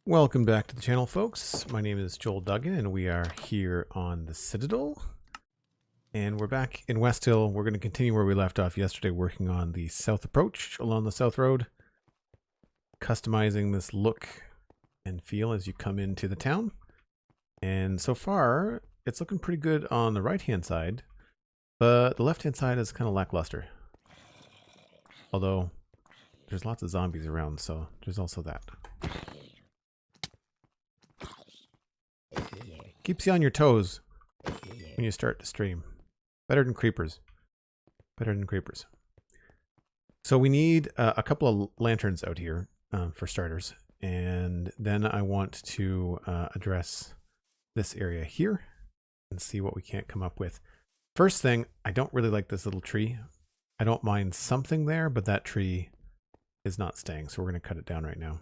Welcome back to the channel, folks. My name is Joel Duggan, and we are here on the Citadel. And we're back in Westhill. We're going to continue where we left off yesterday, working on the south approach along the south road, customizing this look and feel as you come into the town. And so far, it's looking pretty good on the right-hand side, but the left-hand side is kind of lackluster. Although, there's lots of zombies around, so there's also that. Keeps you on your toes when you start to stream. Better than creepers. Better than creepers. So we need a couple of lanterns out here for starters. And then I want to address this area here and see what we can't come up with. First thing, I don't really like this little tree. I don't mind something there, but that tree is not staying. So we're going to cut it down right now.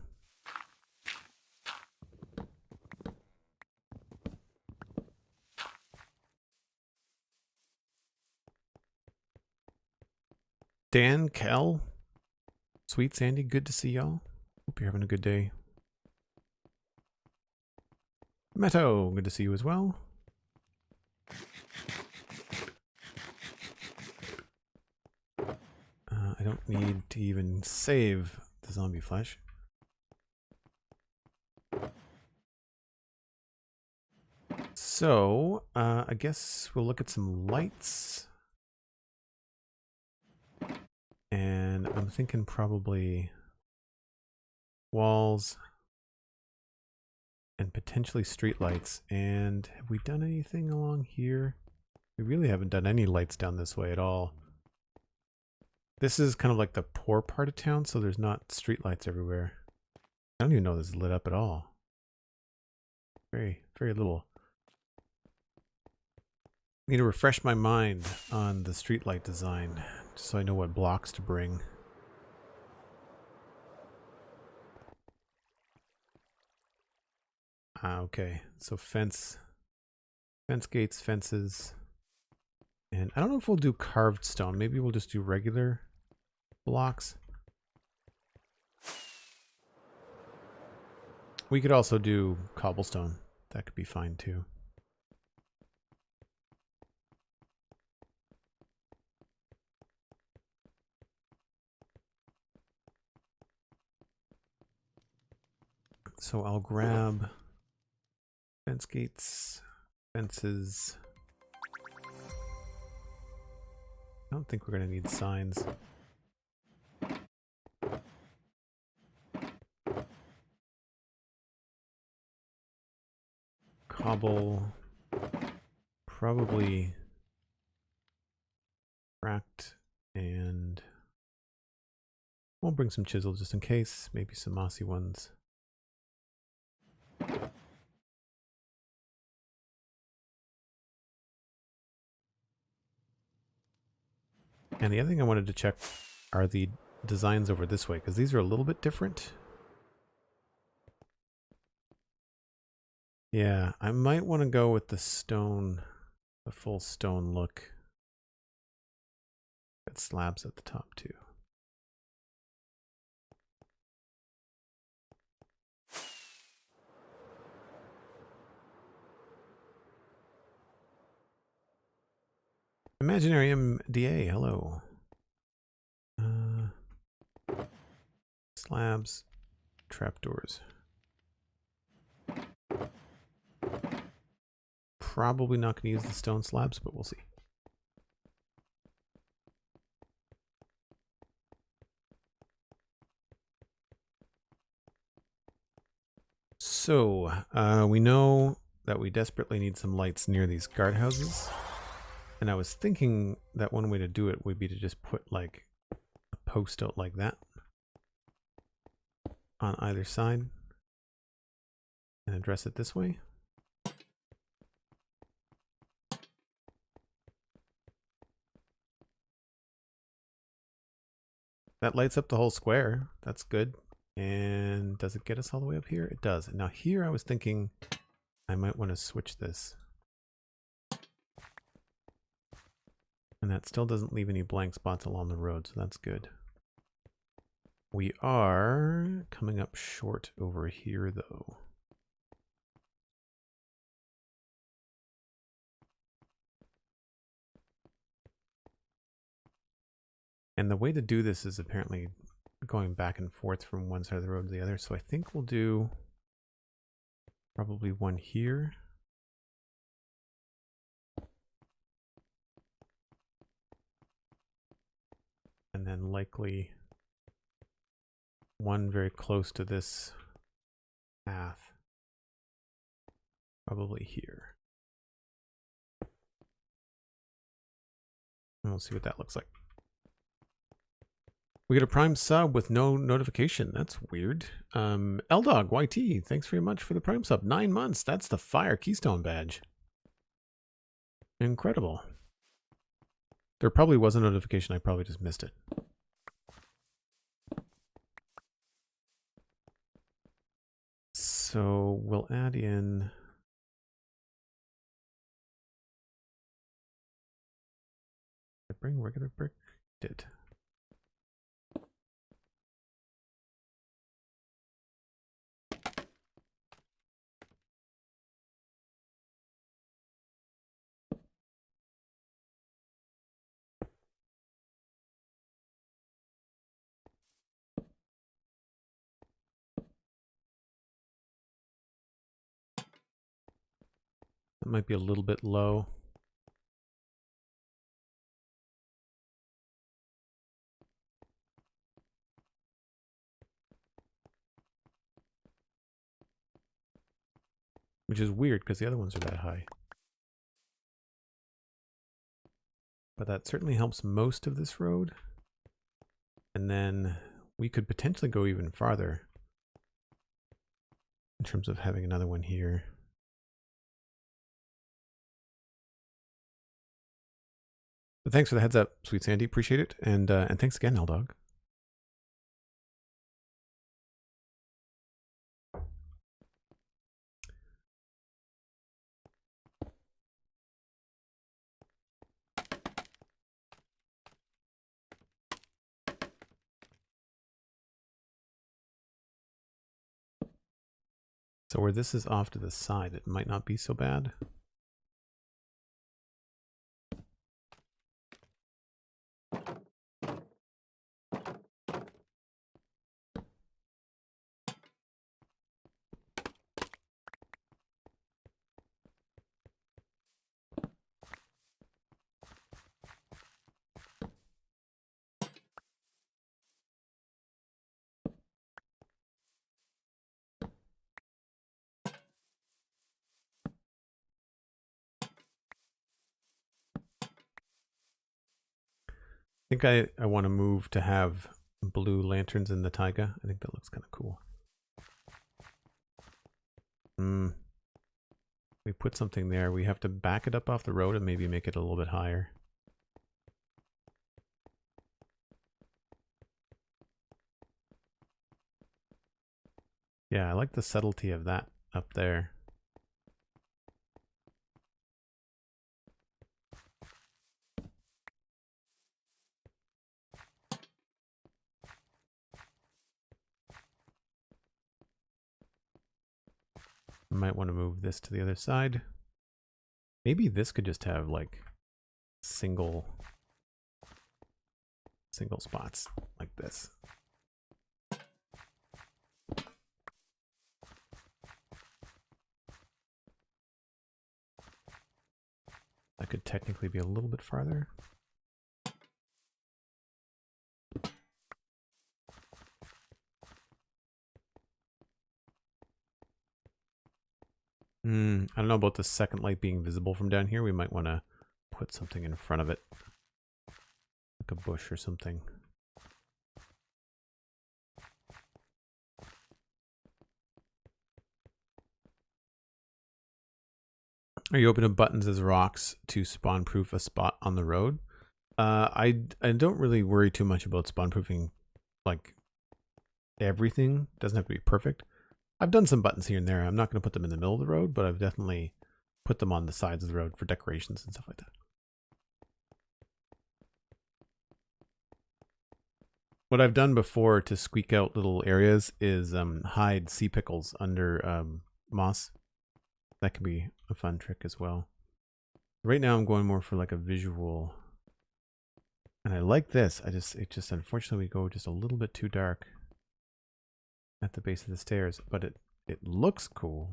Dan, Kel, SweetSandi, good to see y'all. Hope you're having a good day. Meto, good to see you as well. I don't need to even save the zombie flesh. So, I guess we'll look at some lights. And I'm thinking probably walls and potentially street lights. And have we done anything along here? We really haven't done any lights down this way at all. This is kind of like the poor part of town, so there's not street lights everywhere. I don't even know this is lit up at all. Very, very little. I need to refresh my mind on the street light design, just so I know what blocks to bring. Okay, so fence gates, fences, and I don't know if we'll do carved stone. Maybe we'll just do regular blocks. We could also do cobblestone. That could be fine too. So I'll grab fence gates, fences. I don't think we're going to need signs. Cobble, probably cracked, and we'll bring some chisel just in case, maybe some mossy ones. And the other thing I wanted to check are the designs over this way, because these are a little bit different. Yeah, I might want to go with the stone, the full stone look. Got slabs at the top too. Imaginary MDA, hello. Slabs, trapdoors. Probably not going to use the stone slabs, but we'll see. So, we know that we desperately need some lights near these guardhouses. And I was thinking that one way to do it would be to just put like a post out like that on either side and address it this way. That lights up the whole square. That's good. And does it get us all the way up here? It does. Now here I was thinking I might want to switch this. And that still doesn't leave any blank spots along the road, so that's good. We are coming up short over here, though. And the way to do this is apparently going back and forth from one side of the road to the other. So I think we'll do probably one here. And then likely one very close to this path. Probably here. And we'll see what that looks like. We get a Prime sub with no notification. That's weird. Ldog YT, thanks very much for the Prime sub. 9 months. That's the Fire Keystone badge. Incredible. There probably was a notification. I probably just missed it. So we'll add in... bring regular brick? Did. That might be a little bit low. Which is weird because the other ones are that high. But that certainly helps most of this road. And then we could potentially go even farther in terms of having another one here. But thanks for the heads up, SweetSandi. Appreciate it. And thanks again, Ldog. So where this is off to the side, it might not be so bad. I think I want to move to have blue lanterns in the taiga. I think that looks kind of cool. We put something there. We have to back it up off the road and maybe make it a little bit higher. Yeah, I like the subtlety of that up there. I might want to move this to the other side. Maybe this could just have like single spots like this. That could technically be a little bit farther. I don't know about the second light being visible from down here. We might want to put something in front of it. Like a bush or something. Are you open to buttons as rocks to spawn proof a spot on the road? I don't really worry too much about spawn proofing like everything. It doesn't have to be perfect. I've done some buttons here and there. I'm not going to put them in the middle of the road, but I've definitely put them on the sides of the road for decorations and stuff like that. What I've done before to squeak out little areas is hide sea pickles under moss. That can be a fun trick as well. Right now I'm going more for like a visual. And I like this. It just unfortunately we go just a little bit too dark at the base of the stairs, but it looks cool.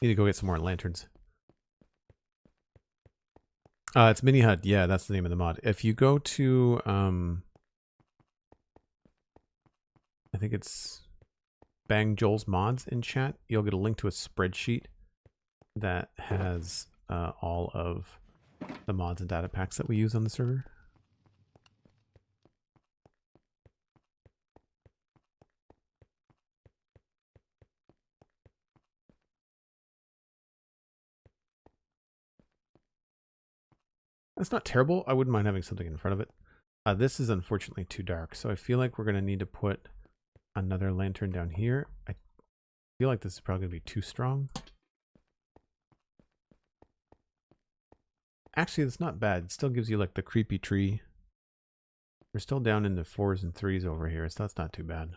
Need to go get some more lanterns. It's Mini HUD. Yeah, that's the name of the mod. If you go to, I think it's Bang Joel's mods in chat, you'll get a link to a spreadsheet that has all of the mods and data packs that we use on the server. That's not terrible. I wouldn't mind having something in front of it. This is unfortunately too dark, so I feel like we're going to need to put another lantern down here. I feel like this is probably going to be too strong. Actually, it's not bad. It still gives you like the creepy tree. We're still down in the 4s and 3s over here, so that's not too bad.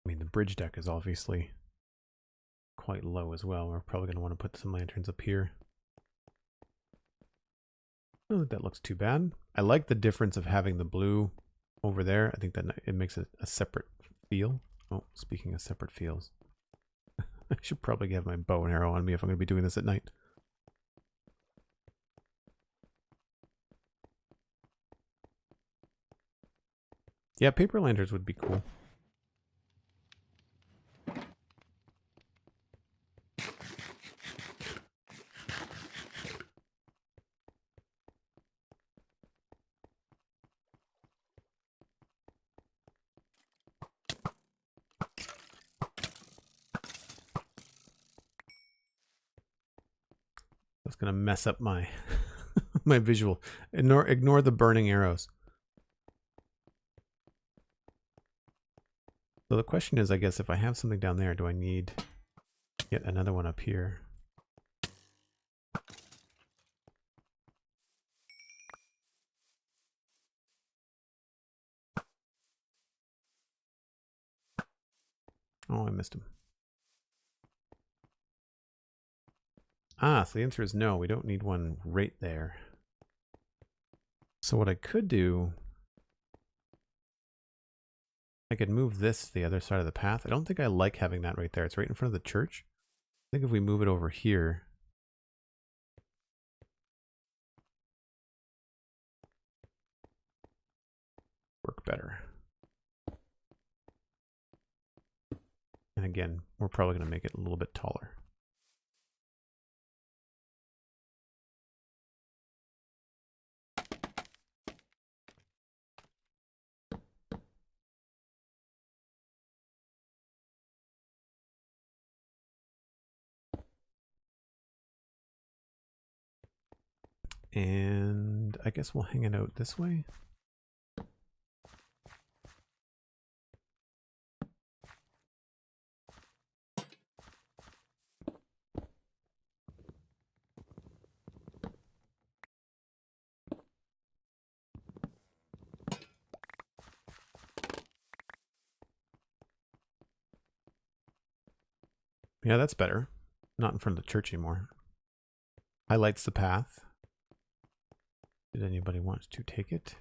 I mean, the bridge deck is obviously quite low as well. We're probably going to want to put some lanterns up here. I don't think that looks too bad. I like the difference of having the blue over there. I think that it makes it a separate feel. Oh, speaking of separate feels. I should probably have my bow and arrow on me if I'm going to be doing this at night. Yeah, paper lanterns would be cool. That's going to mess up my my visual. Ignore the burning arrows. So the question is, I guess, if I have something down there, do I need yet another one up here? Oh, I missed him. Ah, so the answer is no, we don't need one right there. So what I could do, I could move this to the other side of the path. I don't think I like having that right there. It's right in front of the church. I think if we move it over here, work better. And again, we're probably going to make it a little bit taller. And I guess we'll hang it out this way. Yeah, that's better. Not in front of the church anymore. Highlights the path. Did anybody want to take it?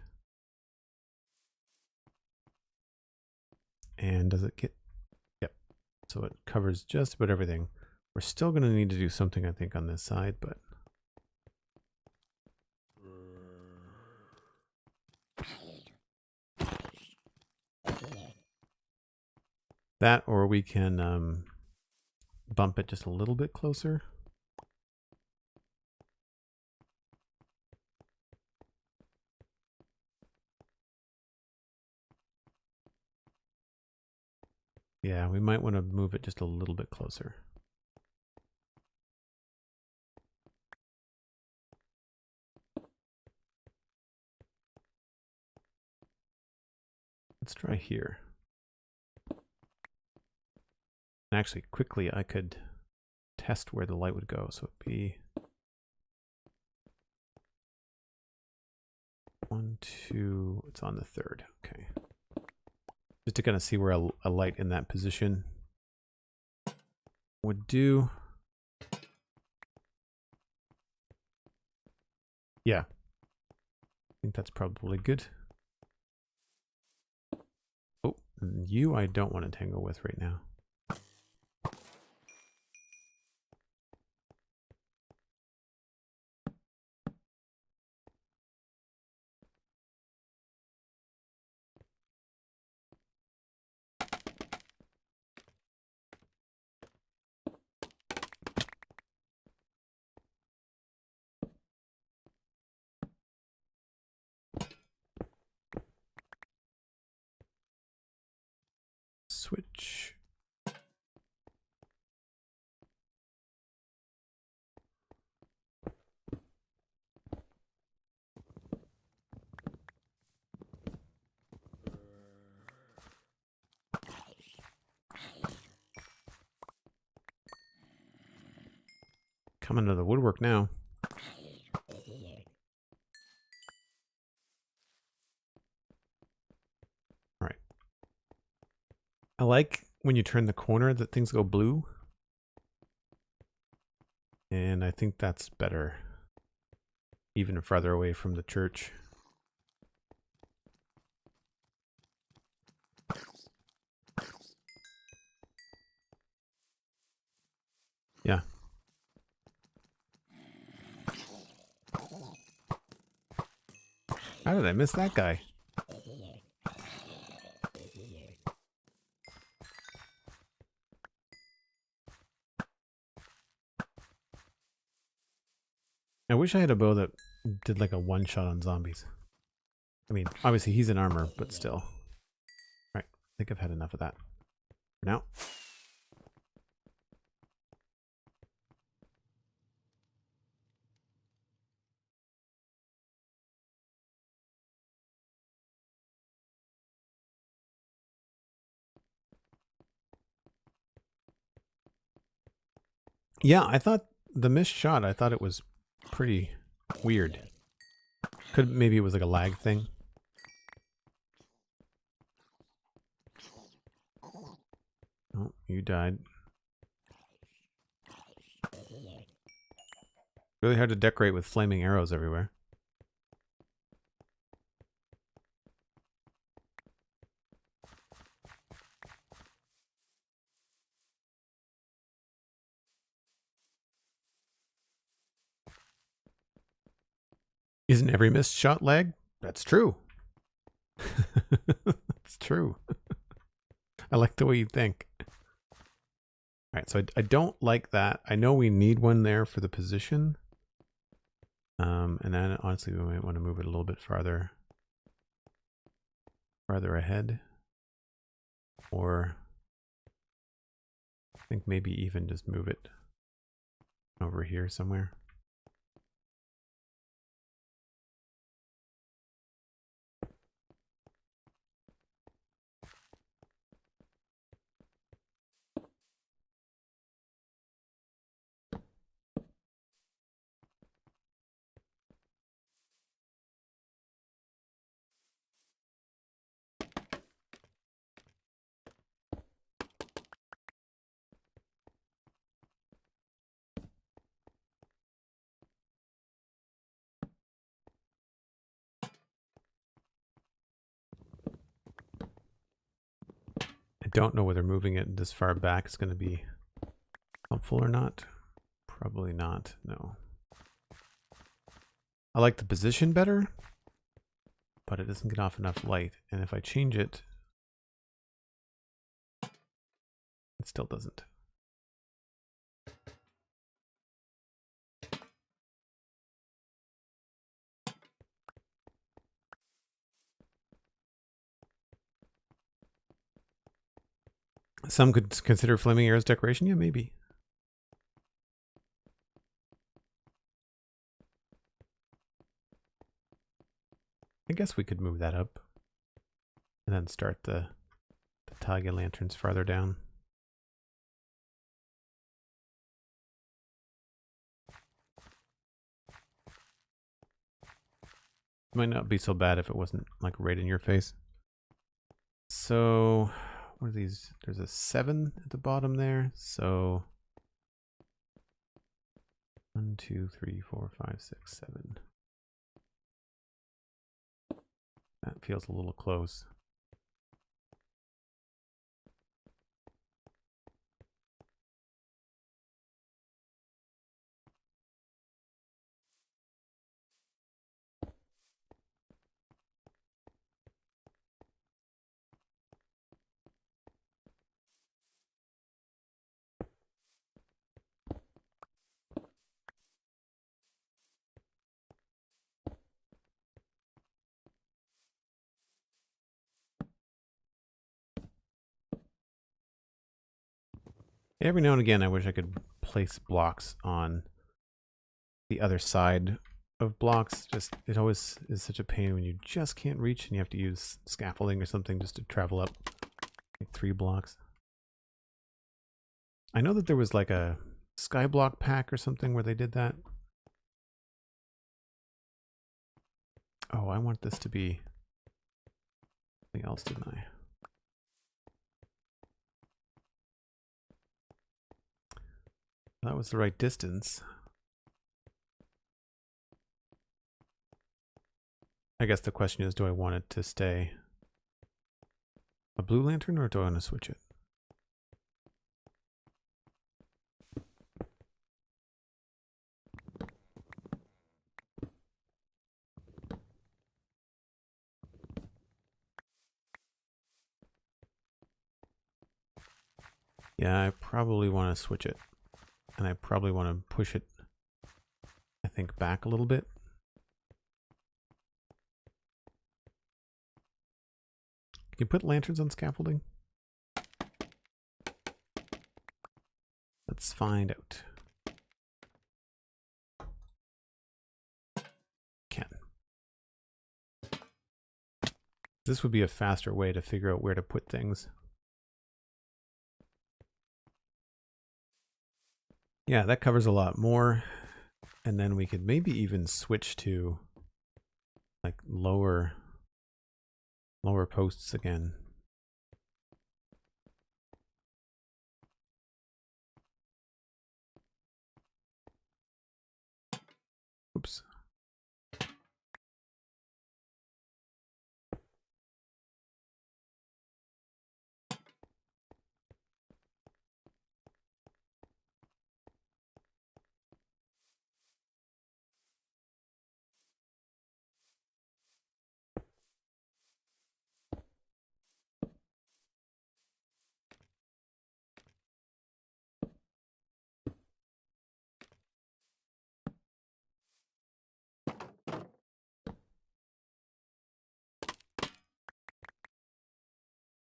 And does it get... Yep. So it covers just about everything. We're still going to need to do something, I think, on this side, but... That, or we can bump it just a little bit closer. Yeah, we might want to move it just a little bit closer. Let's try here. And actually, quickly, I could test where the light would go. So it'd be 1, 2. It's on the 3rd. Okay. Just to kind of see where a light in that position would do. Yeah. I think that's probably good. Oh, you I don't want to tangle with right now. Switch. Coming to the woodwork now. All right. I like when you turn the corner that things go blue. And I think that's better. Even farther away from the church. Yeah. How did I miss that guy? I wish I had a bow that did like a one-shot on zombies. I mean, obviously he's in armor, but still. Right, I think I've had enough of that for now. Yeah, I thought the missed shot, I thought it was pretty weird. Maybe it was like a lag thing. Oh, you died. Really hard to decorate with flaming arrows everywhere. Isn't every missed shot lag? That's true. It's true. I like the way you think. All right, so I don't like that. I know we need one there for the position. And then honestly, we might want to move it a little bit farther ahead. Or I think maybe even just move it over here somewhere. I don't know whether moving it this far back is going to be helpful or not. Probably not, no. I like the position better, but it doesn't get off enough light. And if I change it, it still doesn't. Some could consider flaming arrows decoration. Yeah, maybe. I guess we could move that up and then start the Taiga lanterns farther down. It might not be so bad if it wasn't like right in your face. So what are these? There's a 7 at the bottom there. So 1, 2, 3, 4, 5, 6, 7. That feels a little close. Every now and again, I wish I could place blocks on the other side of blocks. Just, it always is such a pain when you just can't reach and you have to use scaffolding or something just to travel up like 3 blocks. I know that there was like a skyblock pack or something where they did that. Oh, I want this to be something else, didn't I? That was the right distance. I guess the question is, do I want it to stay a blue lantern or do I want to switch it? Yeah, I probably want to switch it. And I probably want to push it, I think, back a little bit. Can you put lanterns on scaffolding? Let's find out. Can. This would be a faster way to figure out where to put things. Yeah, that covers a lot more. And then we could maybe even switch to like lower posts again. Oops.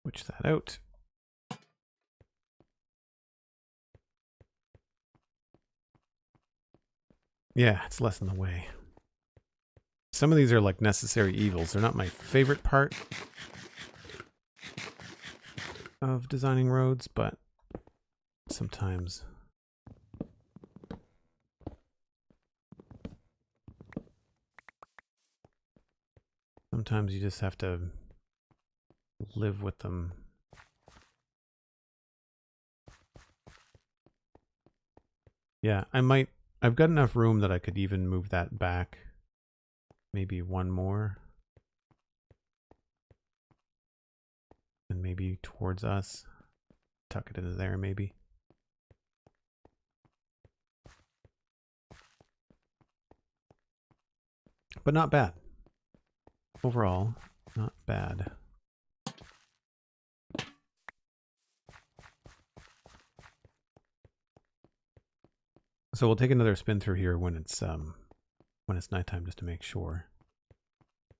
Switch that out. Yeah, it's less in the way. Some of these are like necessary evils. They're not my favorite part of designing roads, but sometimes you just have to live with them. Yeah, I've got enough room that I could even move that back. Maybe one more. And maybe towards us. Tuck it into there, maybe. But not bad. Overall, not bad. So we'll take another spin through here when it's nighttime just to make sure.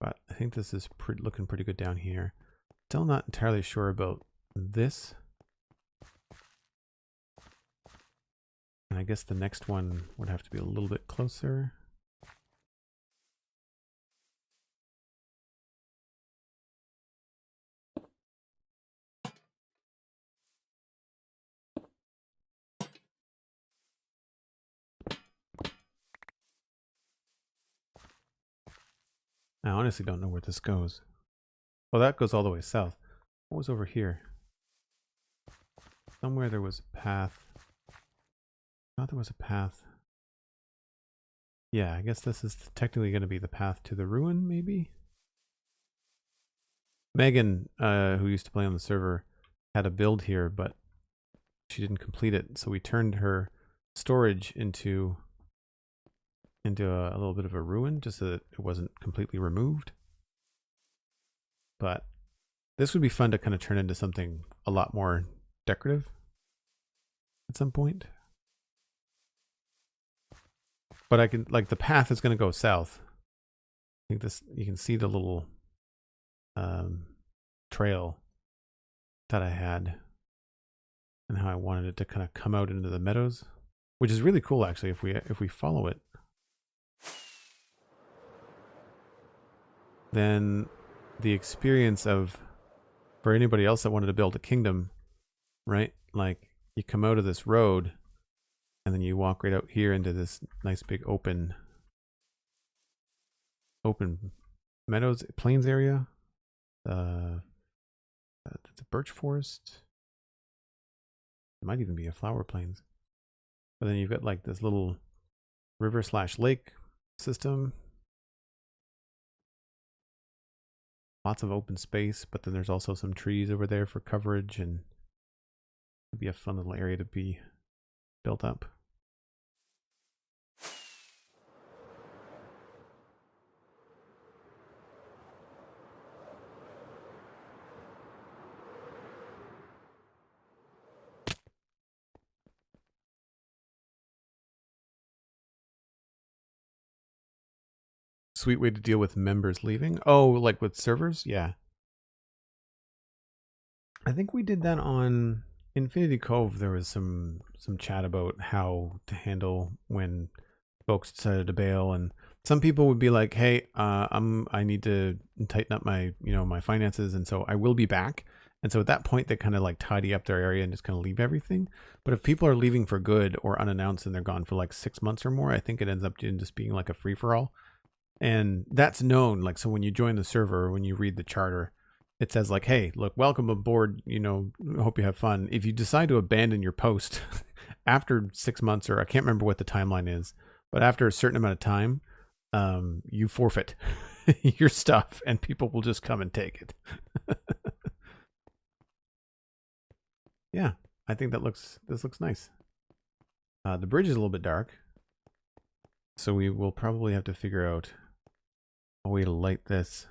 But I think this is looking pretty good down here. Still not entirely sure about this. And I guess the next one would have to be a little bit closer. I honestly don't know where this goes. Well, that goes all the way south. What was over here? Somewhere there was a path. I thought there was a path. Yeah, I guess this is technically going to be the path to the ruin, maybe? Megan, who used to play on the server, had a build here, but she didn't complete it, so we turned her storage into a little bit of a ruin, just so that it wasn't completely removed. But this would be fun to kind of turn into something a lot more decorative at some point. But I can, like, the path is going to go south. I think this, you can see the little trail that I had and how I wanted it to kind of come out into the meadows, which is really cool actually if we follow it. Then the experience of, for anybody else that wanted to build a kingdom, right? Like, you come out of this road and then you walk right out here into this nice big open meadows, plains area. The birch forest. It might even be a flower plains. But then you've got like this little river/lake system. Lots of open space, but then there's also some trees over there for coverage, and it'd be a fun little area to be built up. Sweet way to deal with members leaving. Oh, like with servers? Yeah. I think we did that on Infinity Cove. There was some chat about how to handle when folks decided to bail, and some people would be like, "Hey, I need to tighten up my my finances, and so I will be back." And so at that point, they kind of like tidy up their area and just kind of leave everything. But if people are leaving for good or unannounced and they're gone for like 6 months or more, I think it ends up just being like a free for all. And that's known. Like, so when you join the server, when you read the charter, it says like, hey, look, welcome aboard, hope you have fun. If you decide to abandon your post after 6 months, or I can't remember what the timeline is, but after a certain amount of time, you forfeit your stuff and people will just come and take it. Yeah, I think this looks nice. The bridge is a little bit dark, so we will probably have to figure out a way to light this.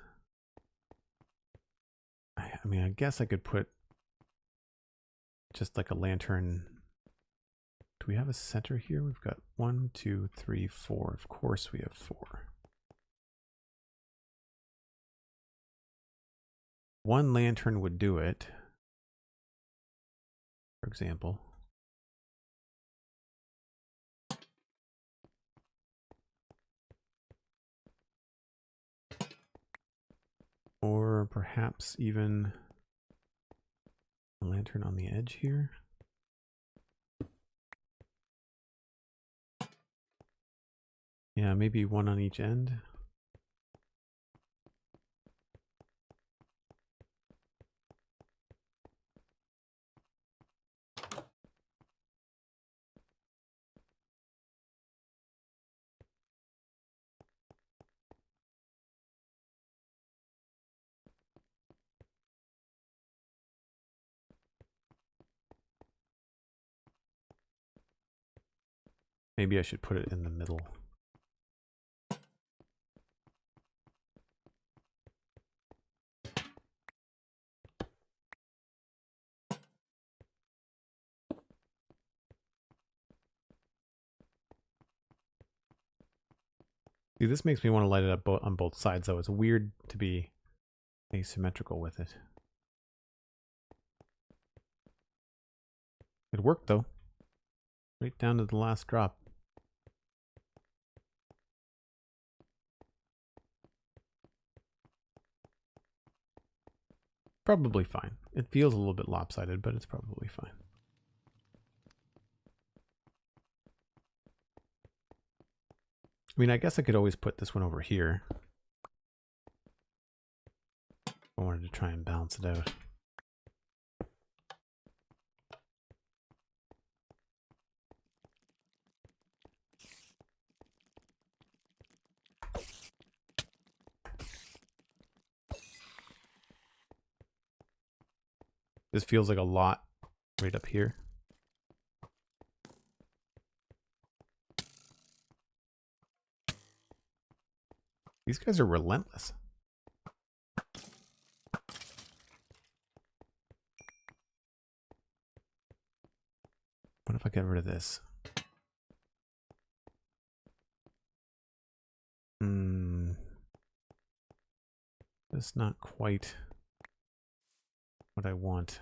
I mean, I guess I could put just like a lantern. Do we have a center here? We've got 1, 2, 3, 4. Of course we have 4. One lantern would do it, for example. Or perhaps even a lantern on the edge here. Yeah, maybe one on each end. Maybe I should put it in the middle. See, this makes me want to light it up on both sides, though. It's weird to be asymmetrical with it. It worked, though. Right down to the last drop. Probably fine. It feels a little bit lopsided, but it's probably fine. I mean, I guess I could always put this one over here. I wanted to try and balance it out. This feels like a lot right up here. These guys are relentless. What if I get rid of this? That's not quite what I want.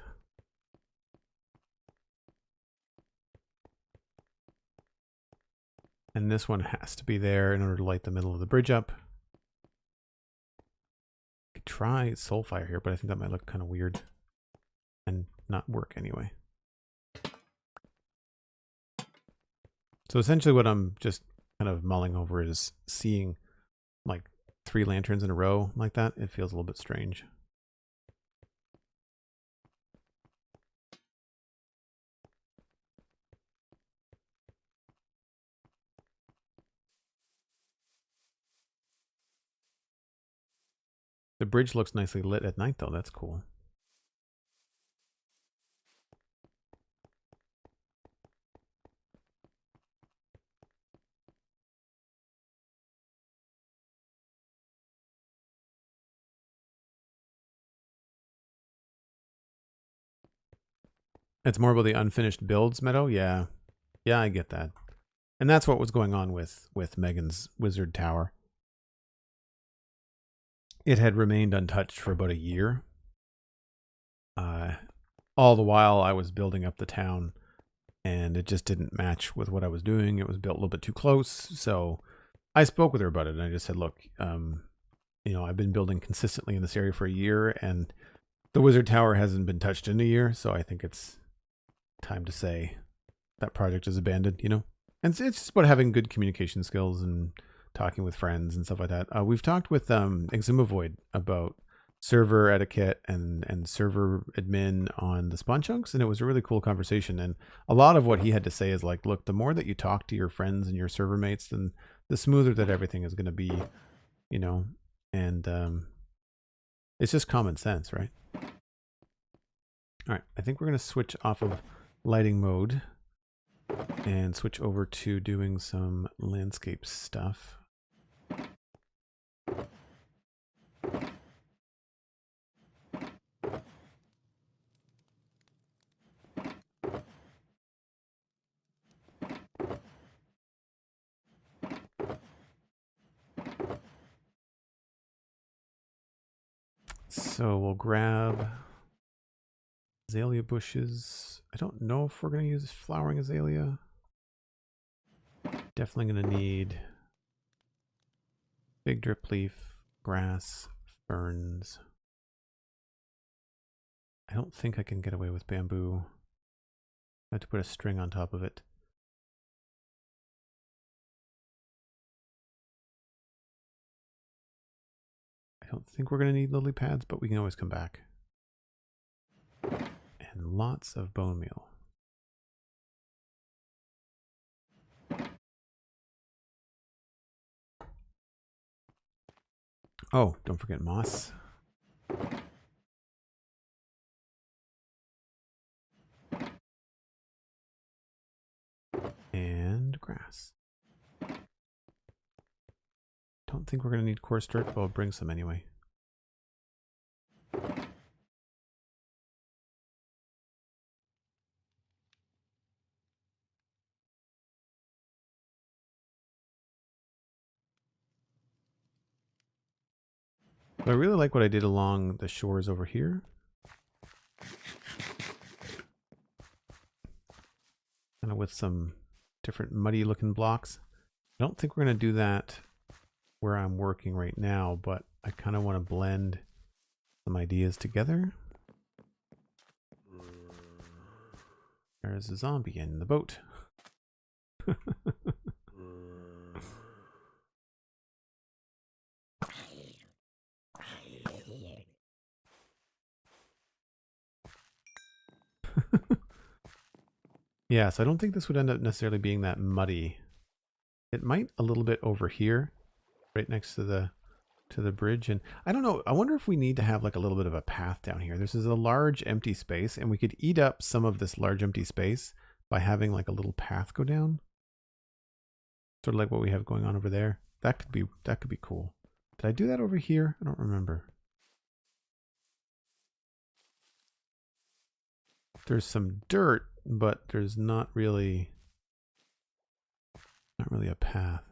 And this one has to be there in order to light the middle of the bridge up. I could try Soulfire here, but I think that might look kind of weird and not work anyway. So essentially what I'm just kind of mulling over is seeing like 3 lanterns in a row like that. It feels a little bit strange. The bridge looks nicely lit at night though. That's cool. It's more about the unfinished builds, Meadow. Yeah. Yeah, I get that. And that's what was going on with Megan's Wizard Tower. It had remained untouched for about a year. All the while I was building up the town, and it just didn't match with what I was doing. It was built a little bit too close. So I spoke with her about it, and I just said, look, you know, I've been building consistently in this area for a year, and the Wizard Tower hasn't been touched in a year. So I think it's time to say that project is abandoned, you know? And it's just about having good communication skills and talking with friends and stuff like that. We've talked with Exumavoid about server etiquette and server admin on the Spawn Chunks, and it was a really cool conversation. And a lot of what he had to say is like, look, the more that you talk to your friends and your server mates, then the smoother that everything is going to be, you know? And it's just common sense, right? All right, I think we're going to switch off of lighting mode and switch over to doing some landscape stuff. So we'll grab azalea bushes. I don't know if we're going to use flowering azalea. Definitely going to need big drip leaf, grass, ferns. I don't think I can get away with bamboo. I have to put a string on top of it. I don't think we're going to need lily pads, but we can always come back. And lots of bone meal. Oh, don't forget moss. And grass. Don't think we're going to need coarse dirt, but I'll bring some anyway. But I really like what I did along the shores over here. Kind of with some different muddy looking blocks. I don't think we're going to do that where I'm working right now, but I kind of want to blend some ideas together. There's a zombie in the boat. Yeah, so I don't think this would end up necessarily being that muddy. It might a little bit over here, right next to the bridge. And I don't know, I wonder if we need to have like a little bit of a path down here. This is a large empty space, and we could eat up some of this large empty space by having like a little path go down. Sort of like what we have going on over there. That could be cool. Did I do that over here? I don't remember. There's some dirt, but there's not really a path.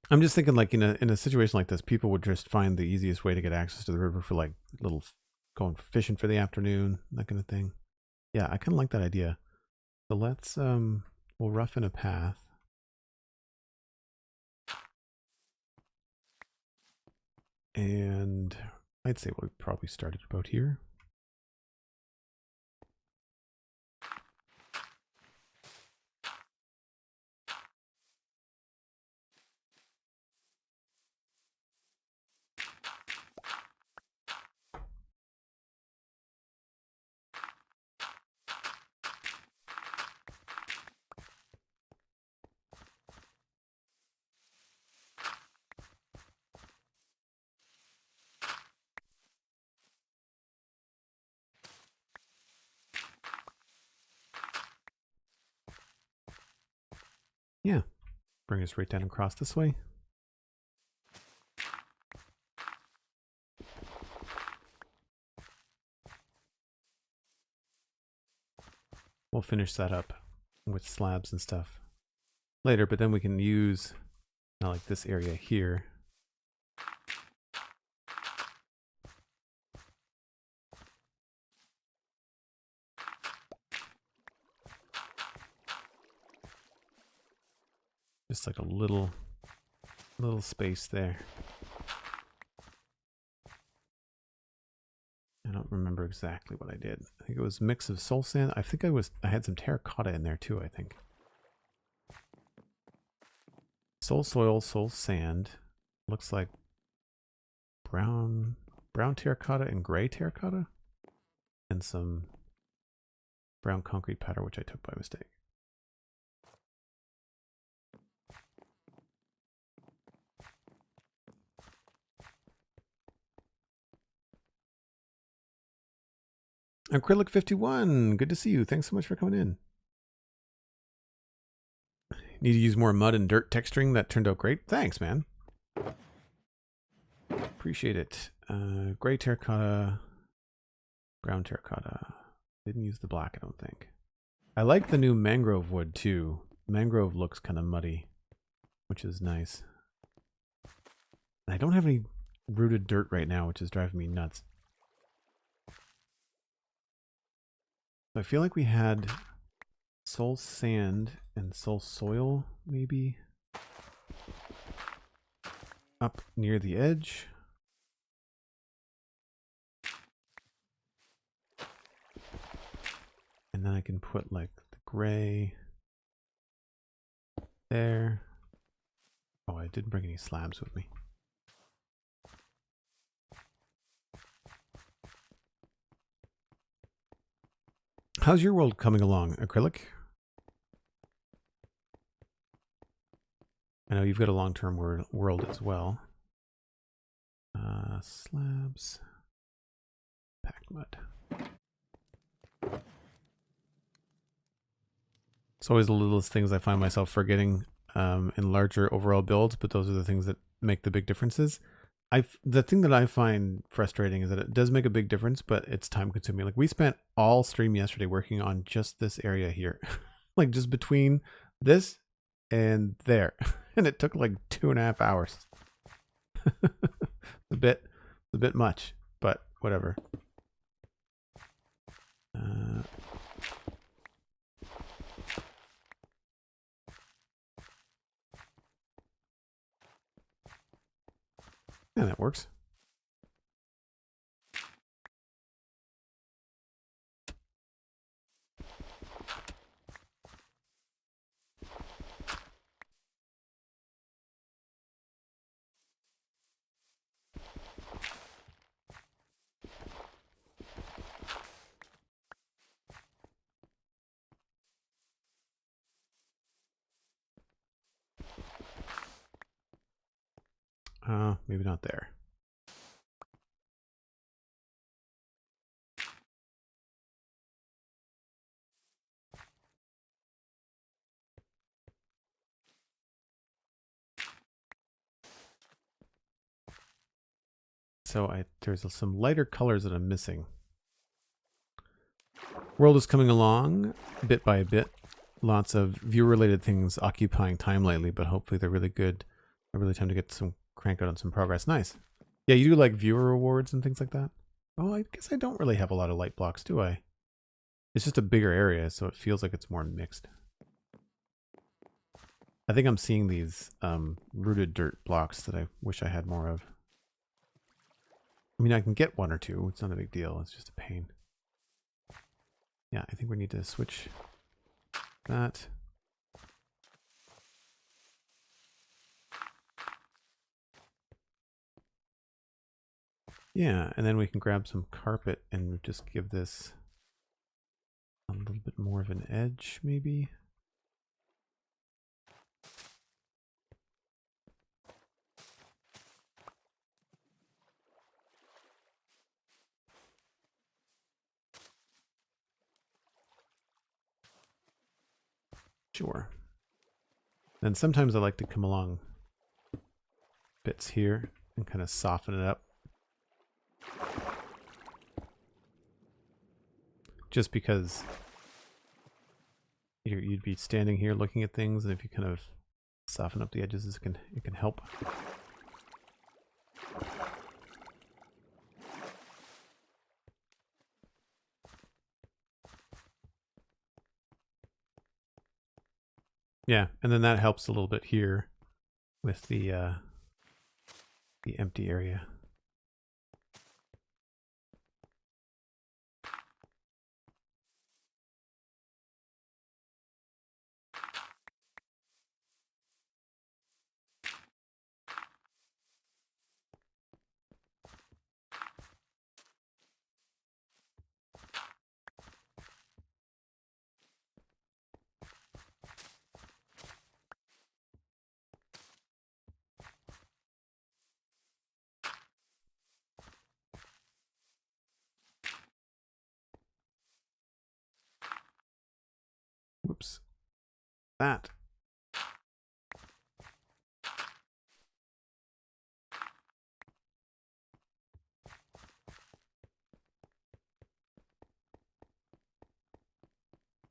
I'm just thinking like in a situation like this, people would just find the easiest way to get access to the river for like little going fishing for the afternoon, that kind of thing. Yeah, I kind of like that idea. So let's we'll roughen a path. And I'd say we probably started about here. Yeah, bring us right down across this way. We'll finish that up with slabs and stuff later, but then we can use like this area here. Just like a little space there. I don't remember exactly what I did. I think it was a mix of soul sand. I think I had some terracotta in there too, I think. Soul soil, soul sand. Looks like brown terracotta and gray terracotta. And some brown concrete powder, which I took by mistake. Acrylic 51, good to see you. Thanks so much for coming in. Need to use more mud and dirt texturing. That turned out great. Thanks, man. Appreciate it. Gray terracotta, brown terracotta. Didn't use the black, I don't think. I like the new mangrove wood too. Mangrove looks kind of muddy, which is nice. And I don't have any rooted dirt right now, which is driving me nuts. I feel like we had soul sand and soul soil maybe up near the edge. And then I can put like the gray there. Oh, I didn't bring any slabs with me. How's your world coming along, Acrylic? I know you've got a long-term world as well. Slabs. Packed mud. It's always the littlest things I find myself forgetting in larger overall builds, but those are the things that make the big differences. The thing that I find frustrating is that it does make a big difference, but it's time consuming. Like we spent all stream yesterday working on just this area here, like just between this and there, and it took like 2.5 hours. a bit much, but whatever. Yeah, that works. Maybe not there. So there's some lighter colors that I'm missing. World is coming along bit by bit. Lots of viewer-related things occupying time lately, but hopefully they're really good. Really time to get some crank out on some progress. Nice. Yeah, you do like viewer rewards and things like that? Oh, I guess I don't really have a lot of light blocks, do I? It's just a bigger area, so it feels like it's more mixed. I think I'm seeing these rooted dirt blocks that I wish I had more of. I mean, I can get one or two. It's not a big deal. It's just a pain. Yeah, I think we need to switch that. Yeah, and then we can grab some carpet and just give this a little bit more of an edge, maybe. Sure. And sometimes I like to come along bits here and kind of soften it up. Just because you'd be standing here looking at things, and if you kind of soften up the edges, it can help. Yeah, and then that helps a little bit here with the empty area. Whoops. That.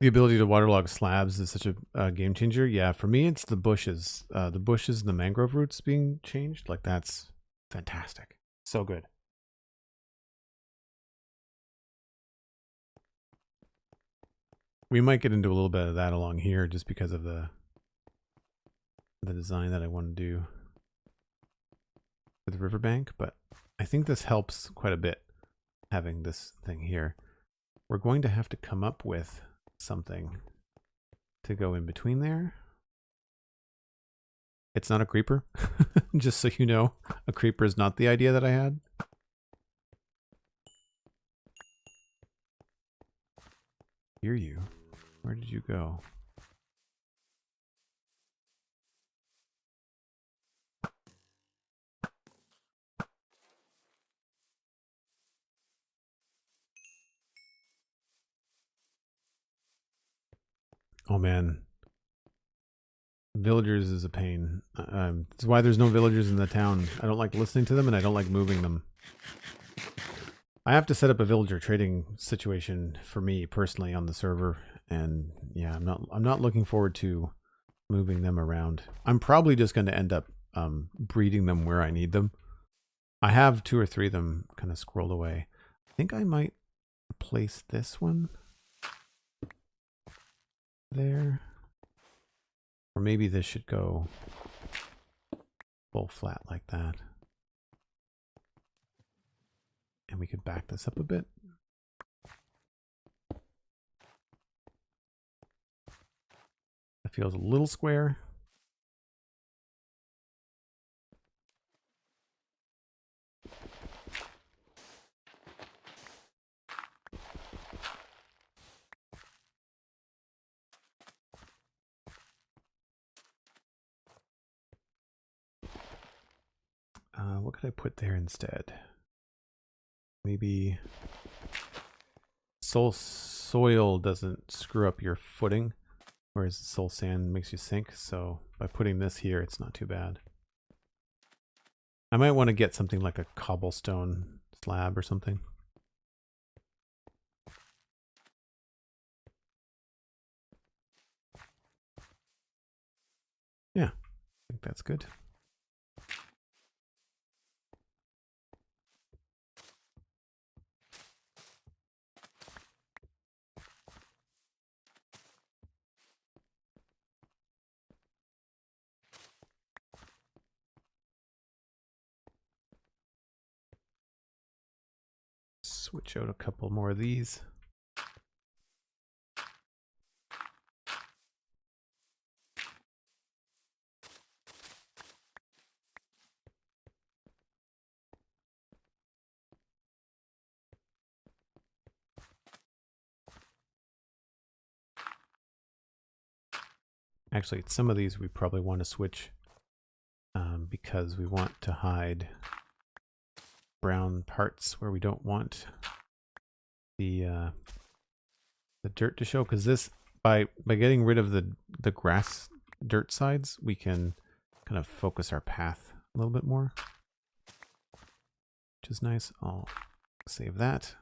The ability to waterlog slabs is such a game changer. Yeah, for me, it's the bushes. The bushes and the mangrove roots being changed. Like, that's fantastic. So good. We might get into a little bit of that along here just because of the design that I want to do for the riverbank, but I think this helps quite a bit, having this thing here. We're going to have to come up with something to go in between there. It's not a creeper, just so you know. A creeper is not the idea that I had. Hear you. Where did you go? Oh man. Villagers is a pain. That's why there's no villagers in the town. I don't like listening to them, and I don't like moving them. I have to set up a villager trading situation for me personally on the server, and yeah, I'm not looking forward to moving them around. I'm probably just going to end up breeding them where I need them. I have 2 or 3 of them kind of squirreled away. I think I might place this one there, or maybe this should go full flat like that. And we could back this up a bit. That feels a little square. What could I put there instead? Maybe soil doesn't screw up your footing, whereas soul sand makes you sink. So by putting this here, it's not too bad. I might want to get something like a cobblestone slab or something. Yeah, I think that's good. Switch out a couple more of these. Actually, some of these we probably want to switch because we want to hide brown parts where we don't want the dirt to show. Because this, by getting rid of the grass dirt sides, we can kind of focus our path a little bit more, which is nice. I'll save that.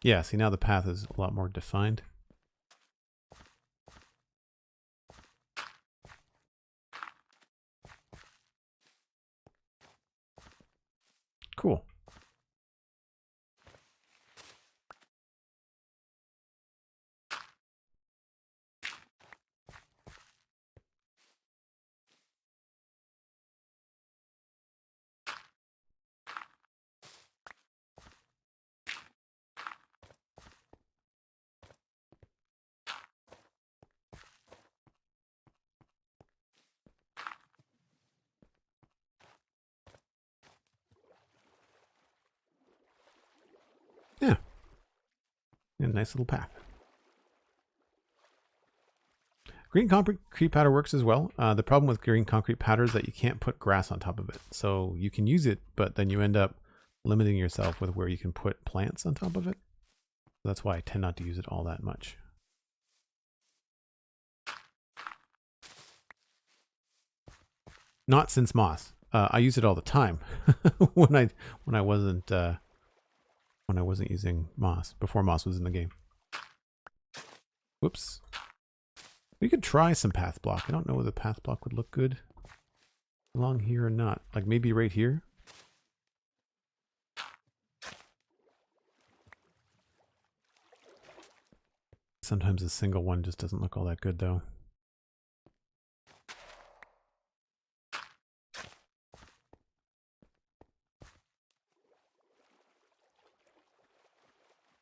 Yeah, see, now the path is a lot more defined. Cool. Yeah. A nice little path. Green concrete powder works as well. The problem with green concrete powder is that you can't put grass on top of it. So you can use it, but then you end up limiting yourself with where you can put plants on top of it. That's why I tend not to use it all that much. Not since moss. I use it all the time when I wasn't using moss, before moss was in the game. Whoops. We could try some path block. I don't know whether path block would look good along here or not. Like maybe right here. Sometimes a single one just doesn't look all that good though.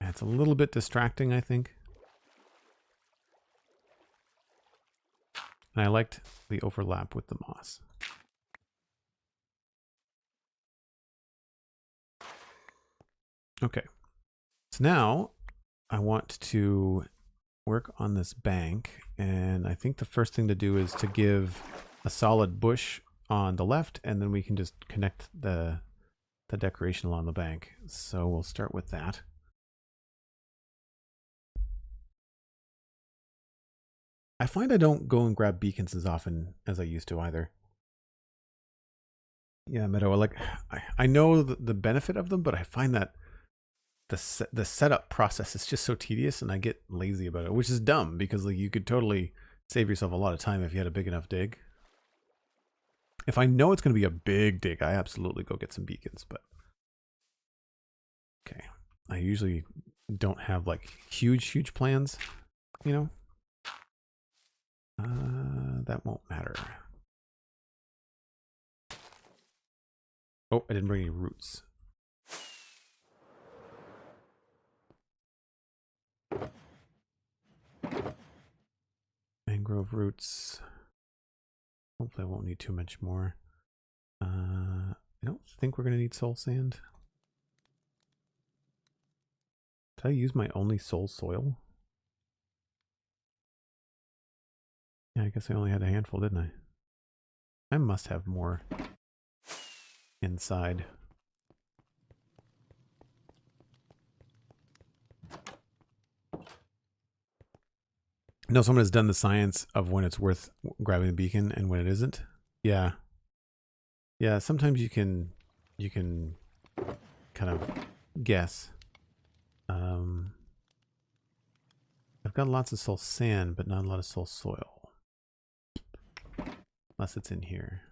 It's a little bit distracting, I think. And I liked the overlap with the moss. Okay. So now I want to work on this bank. And I think the first thing to do is to give a solid bush on the left, and then we can just connect the decoration along the bank. So we'll start with that. I find I don't go and grab beacons as often as I used to either. Yeah, Meadow, I know the benefit of them, but I find that the setup process is just so tedious, and I get lazy about it, which is dumb because like you could totally save yourself a lot of time if you had a big enough dig. If I know it's going to be a big dig, I absolutely go get some beacons, but okay. I usually don't have like huge plans, you know? That won't matter. Oh, I didn't bring any roots. Mangrove roots. Hopefully I won't need too much more. I don't think we're going to need soul sand. Did I use my only soul soil? Yeah, I guess I only had a handful, didn't I? I must have more inside. No, someone has done the science of when it's worth grabbing the beacon and when it isn't. Yeah. Yeah, sometimes you can kind of guess. I've got lots of soul sand, but not a lot of soul soil. Unless it's in here.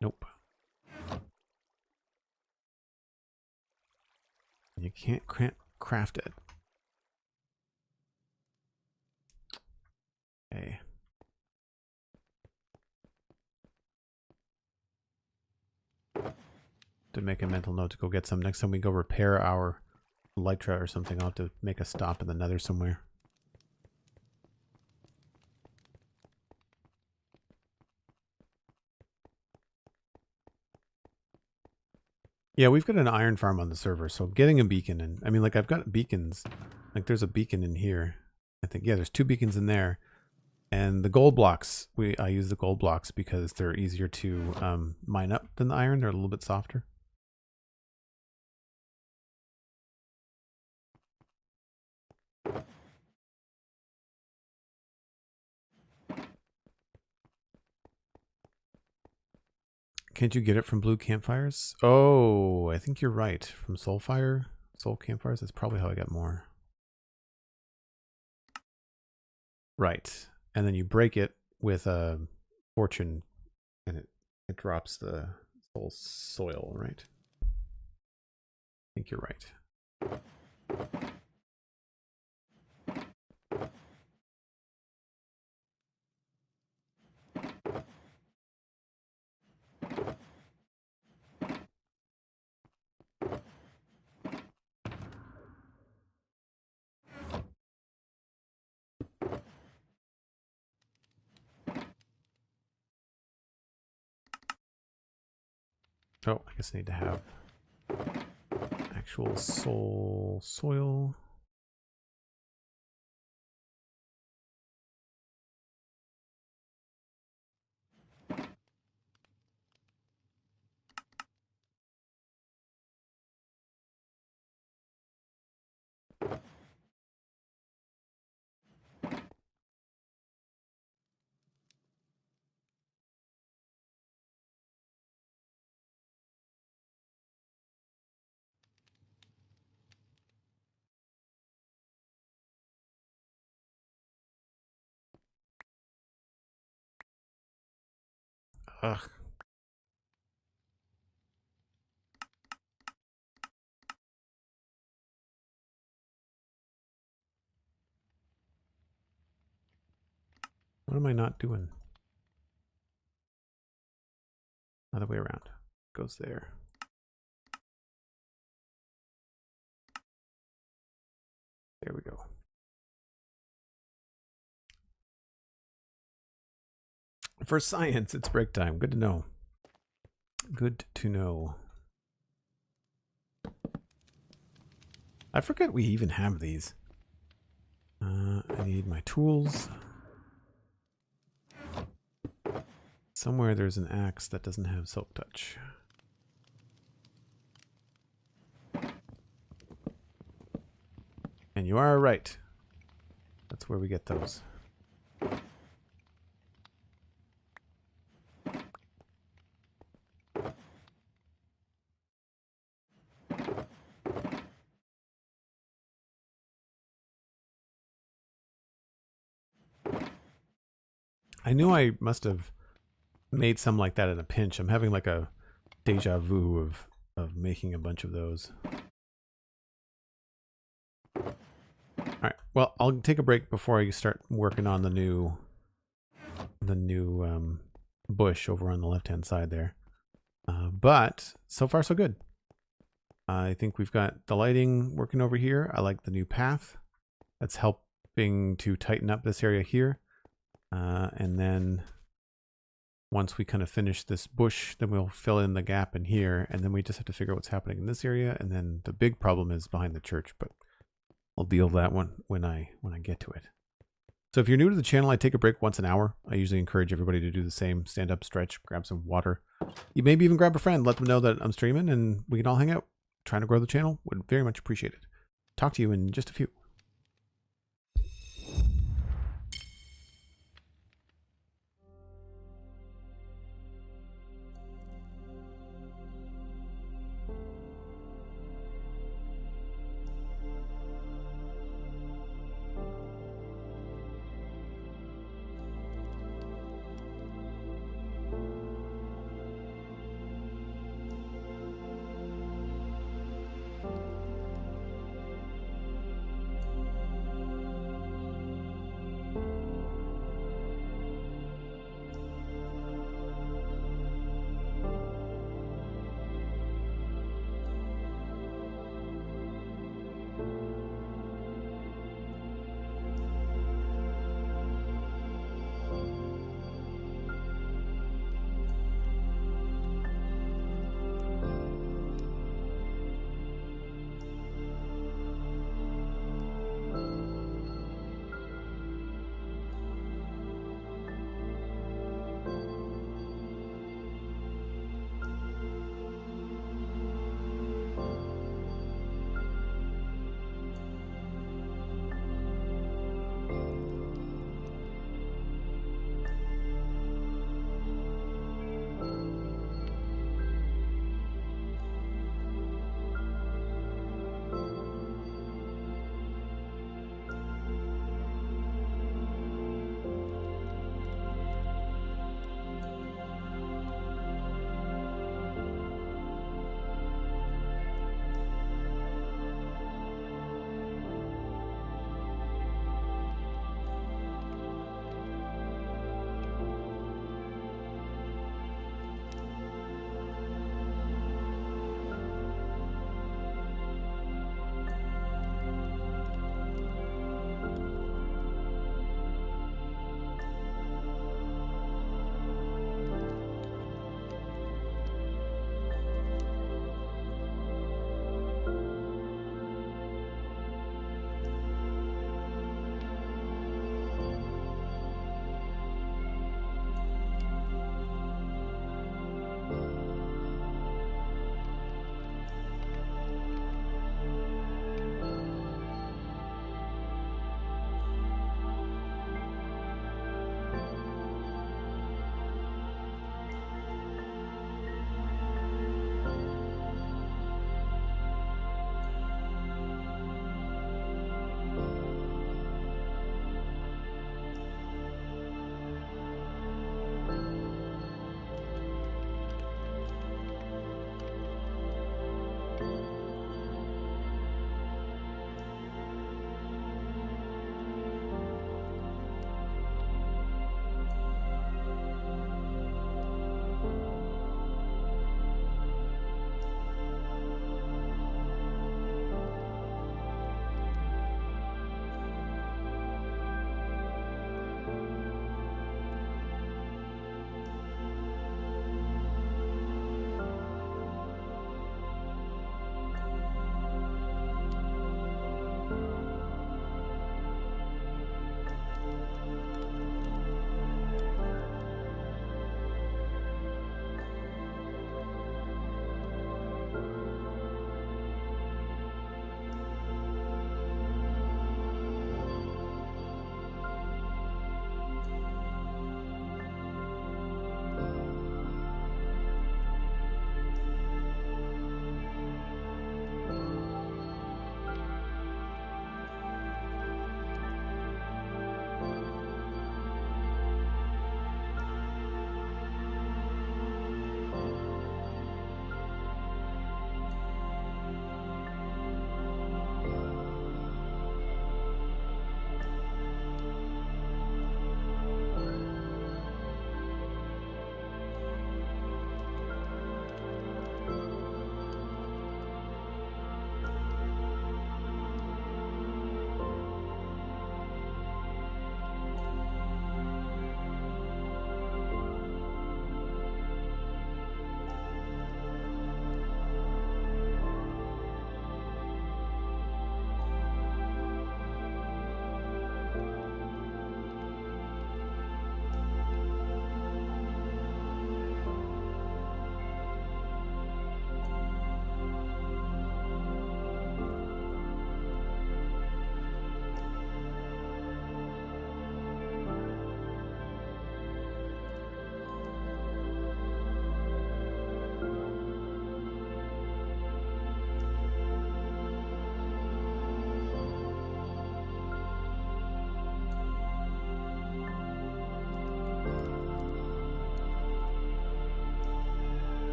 Nope. You can't craft it. Okay. To make a mental note to go get some. Next time we go repair our Elytra or something, I'll have to make a stop in the nether somewhere. Yeah, we've got an iron farm on the server, so getting a beacon, and I mean, like, I've got beacons. Like, there's a beacon in here. I think, yeah, there's 2 beacons in there. And the gold blocks, I use the gold blocks because they're easier to mine up than the iron. They're a little bit softer. Can't you get it from blue campfires? Oh, I think you're right. From soul campfires, that's probably how I got more. Right. And then you break it with a fortune and it drops the soul soil, right? I think you're right. Oh, I guess I need to have actual soul soil. Ugh. What am I not doing? Other way around. Goes there. There we go. For science, it's break time. Good to know. Good to know. I forget we even have these. I need my tools. Somewhere there's an axe that doesn't have silk touch. And you are right. That's where we get those. I knew I must have made some like that in a pinch. I'm having like a deja vu of making a bunch of those. All right. Well, I'll take a break before I start working on the new bush over on the left-hand side there. But so far so good. I think we've got the lighting working over here. I like the new path. That's helping to tighten up this area here. And then once we kind of finish this bush, then we'll fill in the gap in here, and then we just have to figure out what's happening in this area. And then the big problem is behind the church, but I'll deal with that one when I get to it. So if you're new to the channel, I take a break once an hour. I usually encourage everybody to do the same. Stand up, stretch, grab some water. You maybe even grab a friend, let them know that I'm streaming, and we can all hang out. Trying to grow the channel. Would very much appreciate it. Talk to you in just a few.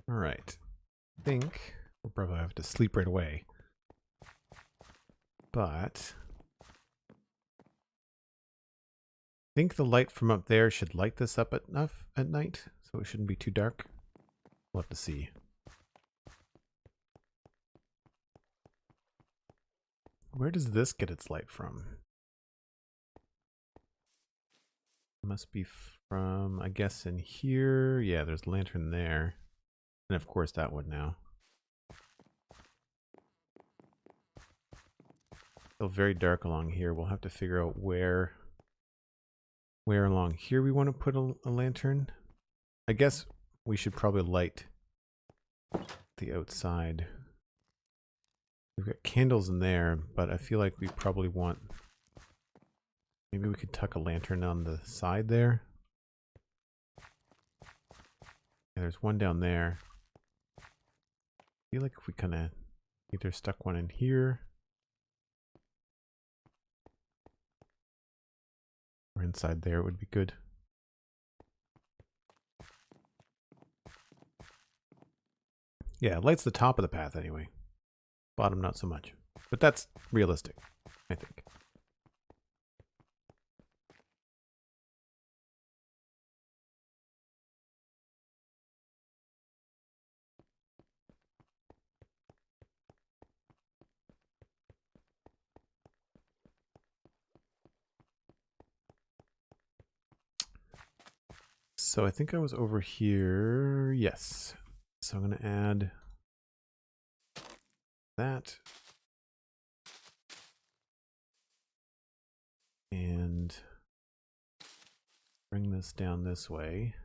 All right. I think we'll probably have to sleep right away. But I think the light from up there should light this up enough at night, so it shouldn't be too dark. We'll have to see. Where does this get its light from? It must be from, I guess, in here. Yeah, there's a lantern there. And of course that one now. Still very dark along here. We'll have to figure out where along here we want to put a lantern. I guess we should probably light the outside. We've got candles in there, but I feel like we probably want... Maybe we could tuck a lantern on the side there. Yeah, there's one down there. I feel like if we kind of either stuck one in here or inside there, it would be good. Yeah, it lights the top of the path anyway. Bottom, not so much. But that's realistic, I think. So I think I was over here. Yes. So I'm going to add that. And bring this down this way.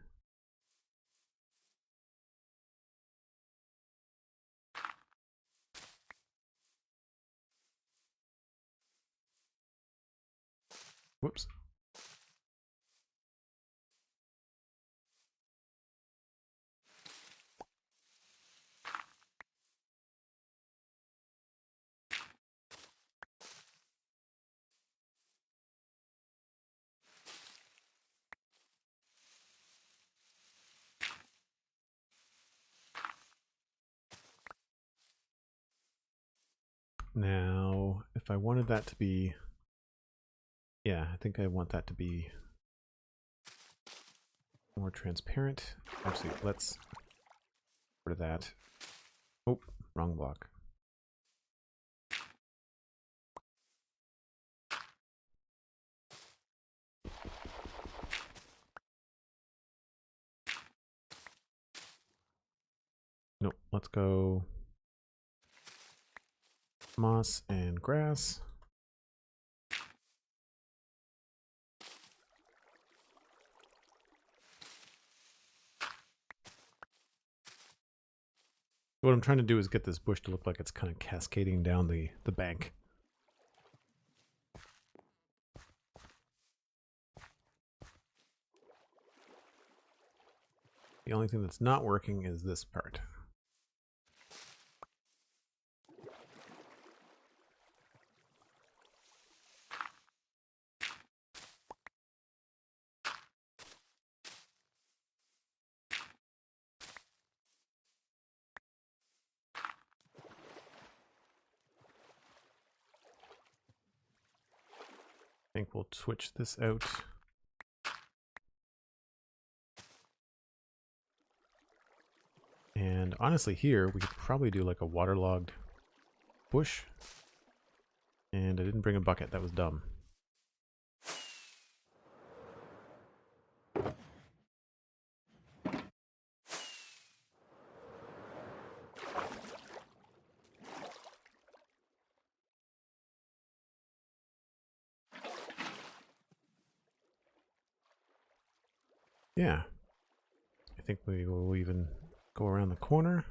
Whoops. Now, if I wanted that to be, yeah, I think I want that to be more transparent. Actually, let's get rid of that. Oh, wrong block. Nope, let's go moss and grass. What I'm trying to do is get this bush to look like it's kind of cascading down the bank. The only thing that's not working is this part. I think we'll switch this out. And honestly here, we could probably do like a waterlogged bush. And I didn't bring a bucket, that was dumb. Yeah. I think we will even go around the corner.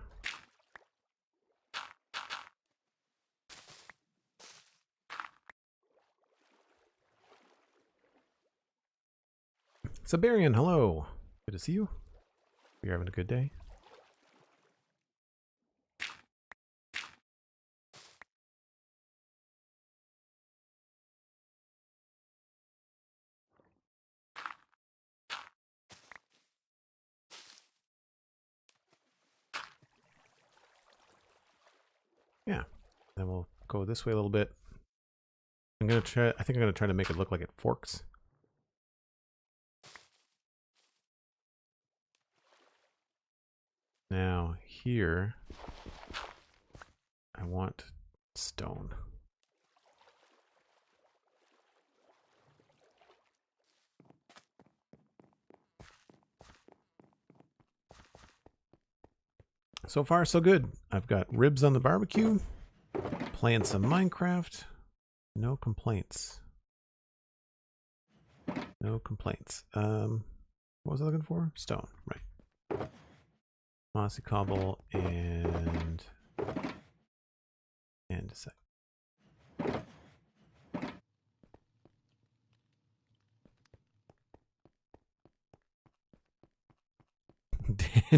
Siberian, hello. Good to see you. You're having a good day. Yeah. Then we'll go this way a little bit. I'm gonna try. I think I'm gonna try to make it look like it forks. Now here, I want stone. So far, so good. I've got ribs on the barbecue, playing some Minecraft. No complaints. No complaints. What was I looking for? Stone, right. Mossy cobble and a sec.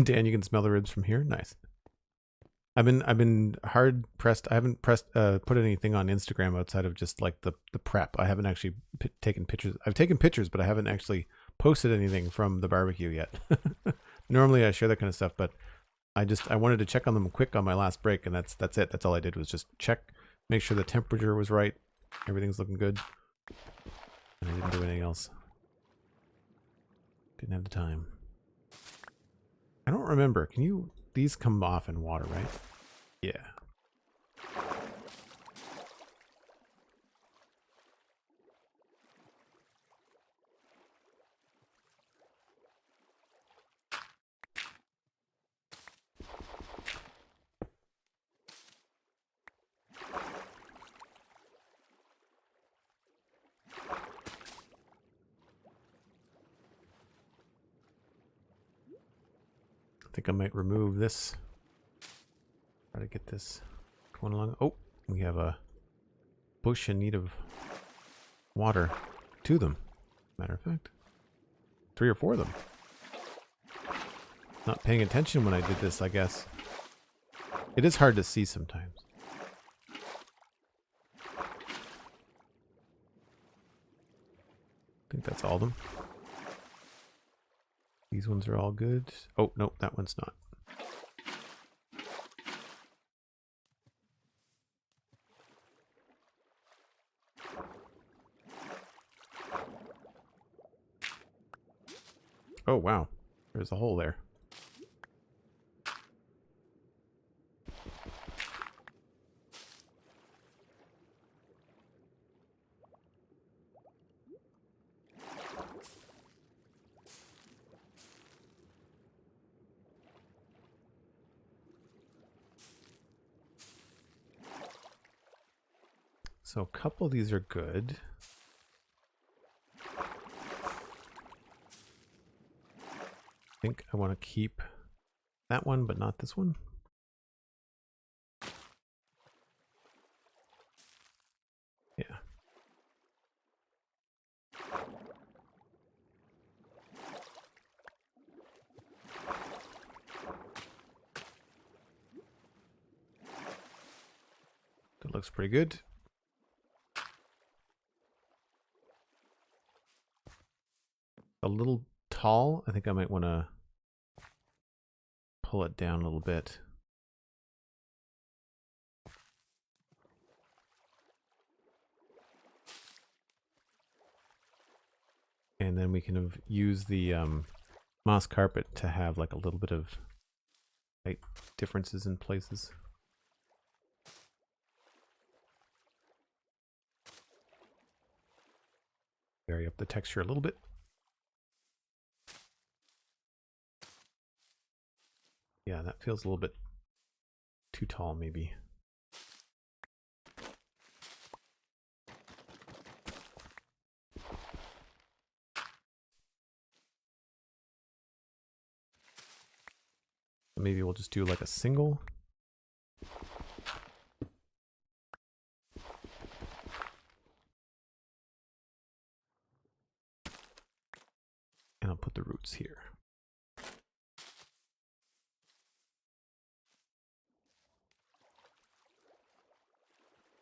Dan, you can smell the ribs from here. Nice. I've been hard pressed. I haven't put anything on Instagram outside of just like the prep. I haven't actually taken pictures. I've taken pictures, but I haven't actually posted anything from the barbecue yet. Normally I share that kind of stuff, but I wanted to check on them quick on my last break, and that's it. That's all I did was just check, make sure the temperature was right, everything's looking good, and I didn't do anything else. Didn't have the time. I don't remember. These come off in water, right? Yeah. I think I might remove this. Try to get this going along. Oh, we have a bush in need of water. 2 of them, matter of fact. 3 or 4 of them. Not paying attention when I did this, I guess. It is hard to see sometimes. I think that's all of them. These ones are all good. Oh, no, that one's not. Oh, wow. There's a hole there. So a couple of these are good. I think I want to keep that one, but not this one. Yeah. That looks pretty good. A little tall. I think I might want to pull it down a little bit. And then we can use the moss carpet to have like a little bit of height differences in places. Vary up the texture a little bit. Yeah, that feels a little bit too tall, maybe. Maybe we'll just do like a single. And I'll put the roots here.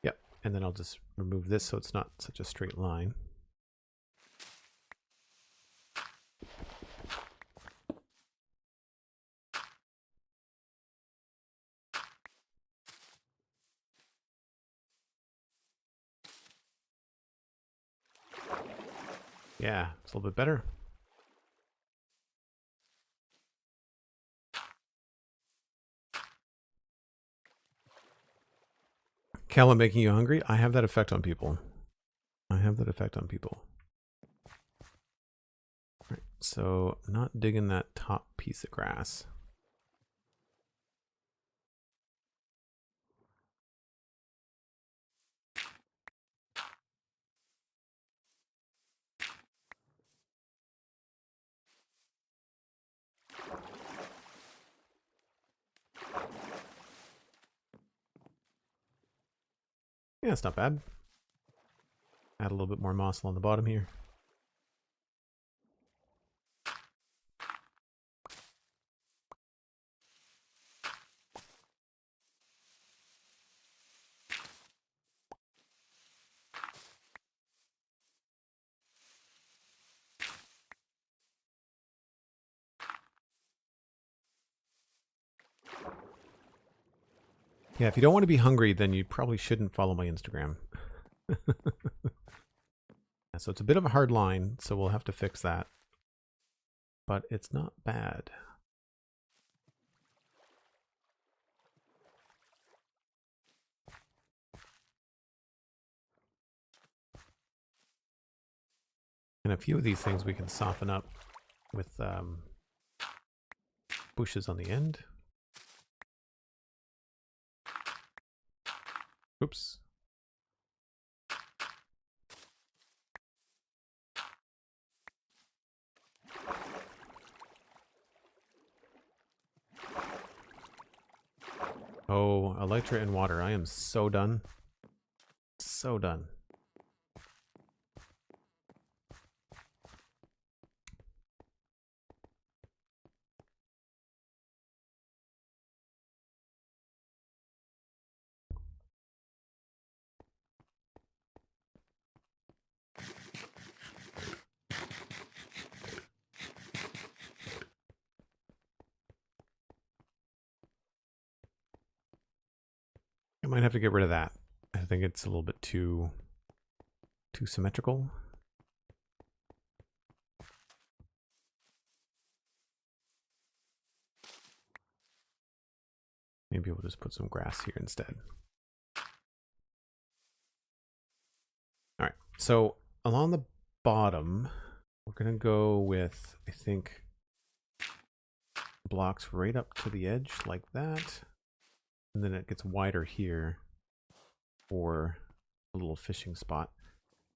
Yep, and then I'll just remove this so it's not such a straight line. Yeah, it's a little bit better. Kale, making you hungry? I have that effect on people. I have that effect on people. Right, so not digging that top piece of grass. Yeah, it's not bad. Add a little bit more moss on the bottom here. Yeah, if you don't want to be hungry, then you probably shouldn't follow my Instagram. So it's a bit of a hard line, so we'll have to fix that. But it's not bad. And a few of these things we can soften up with bushes on the end. Oops. Oh, elytra and water. I am so done. So done. I might have to get rid of that. I think it's a little bit too symmetrical. Maybe we'll just put some grass here instead. All right, so along the bottom, we're gonna go with, I think, blocks right up to the edge like that. And then it gets wider here for a little fishing spot.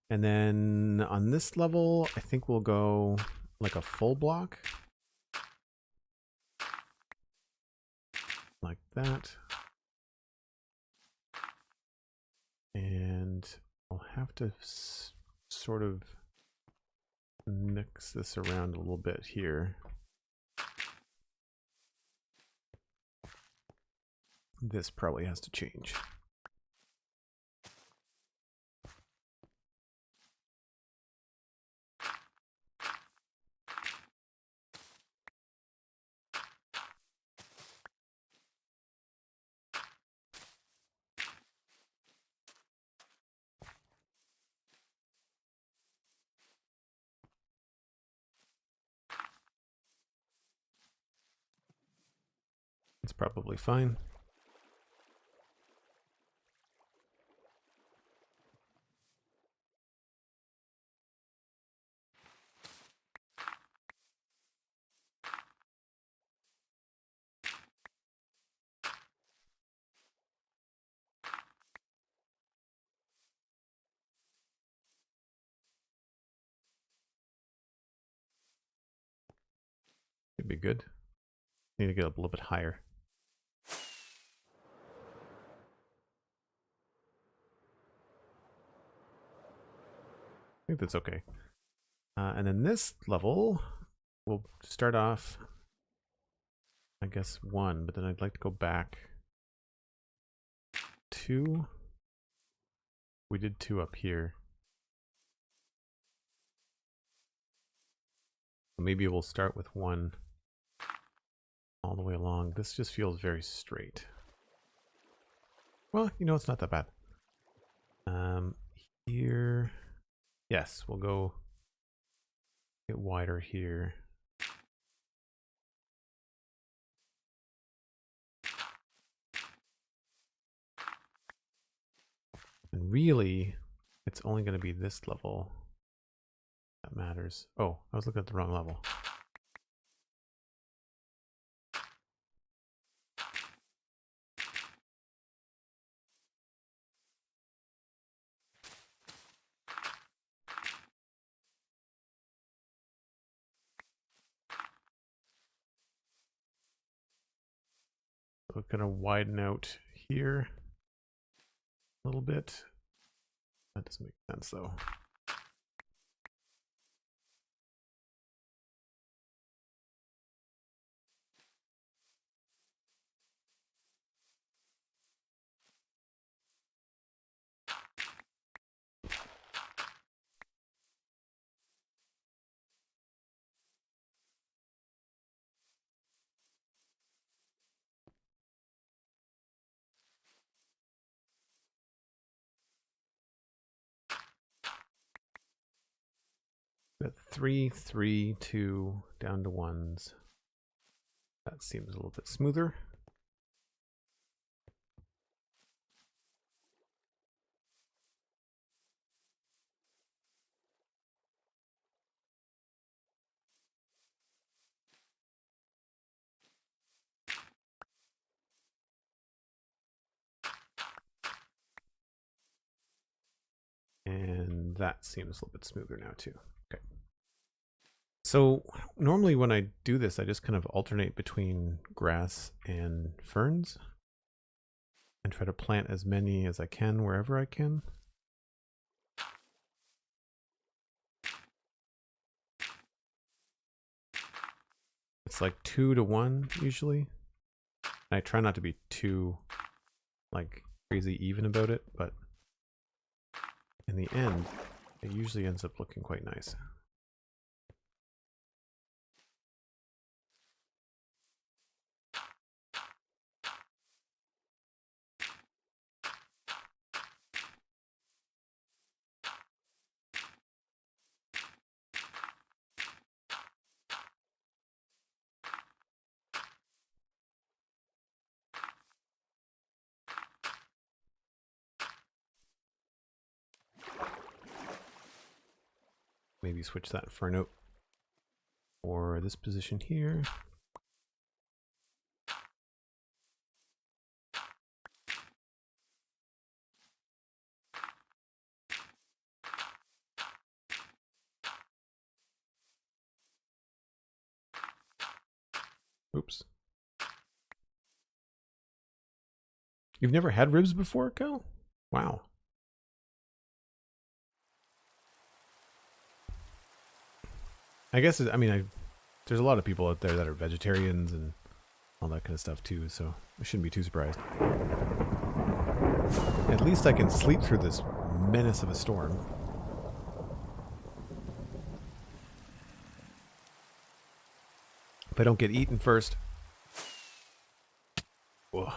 And then on this level, I think we'll go like a full block. Like that. And I'll have to sort of mix this around a little bit here. This probably has to change. It's probably fine. Could be good. Need to get up a little bit higher. I think that's okay. And then this level, we'll start off, I guess, 1, but then I'd like to go back 2. We did 2 up here. Maybe we'll start with 1 all the way along. This just feels very straight. Well, you know, it's not that bad. Here, yes, we'll go Get wider here. And really, it's only going to be this level that matters. Oh, I was looking at the wrong level. We're going to widen out here a little bit. That doesn't make sense though. Got 3, 3, 2 down to 1s. That seems a little bit smoother. And that seems a little bit smoother now too. Okay. So normally when I do this, I just kind of alternate between grass and ferns and try to plant as many as I can wherever I can. It's like 2 to 1 usually. I try not to be too like crazy even about it, but in the end, it usually ends up looking quite nice. Maybe switch that fern out for this position here. Oops. You've never had ribs before, Cal? Wow. I guess, there's a lot of people out there that are vegetarians and all that kind of stuff too, so I shouldn't be too surprised. At least I can sleep through this menace of a storm. If I don't get eaten first. Whoa.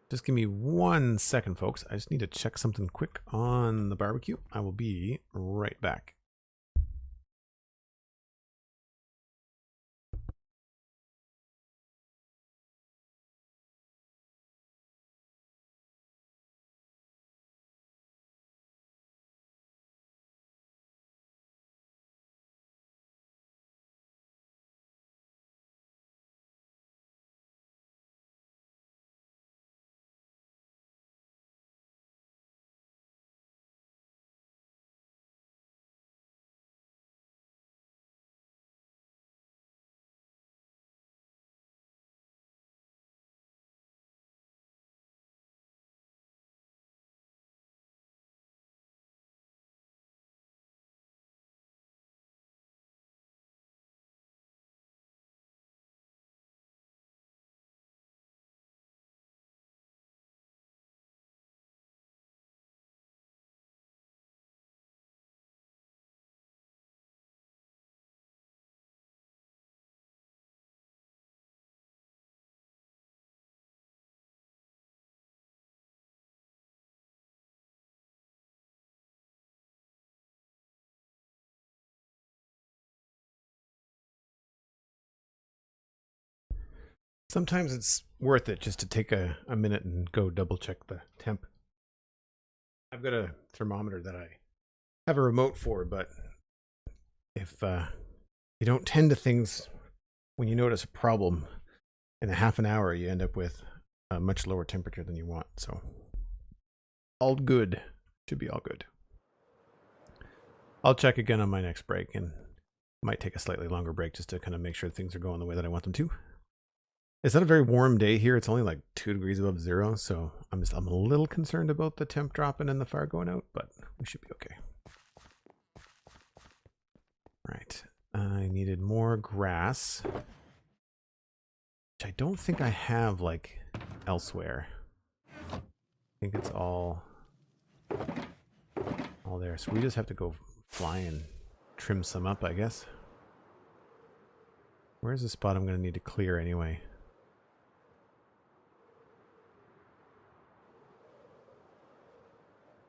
Just give me 1 second, folks. I just need to check something quick on the barbecue. I will be right back. Sometimes it's worth it just to take a minute and go double check the temp. I've got a thermometer that I have a remote for, but if you don't tend to things when you notice a problem, in a half an hour you end up with a much lower temperature than you want. So all good. Should be all good. I'll check again on my next break, and might take a slightly longer break just to kind of make sure things are going the way that I want them to. It's not a very warm day here. It's only like 2 degrees above zero, so I'm a little concerned about the temp dropping and the fire going out, but we should be okay. Right. I needed more grass, which I don't think I have like elsewhere. I think it's all there. So we just have to go fly and trim some up, I guess. Where's the spot I'm going to need to clear anyway?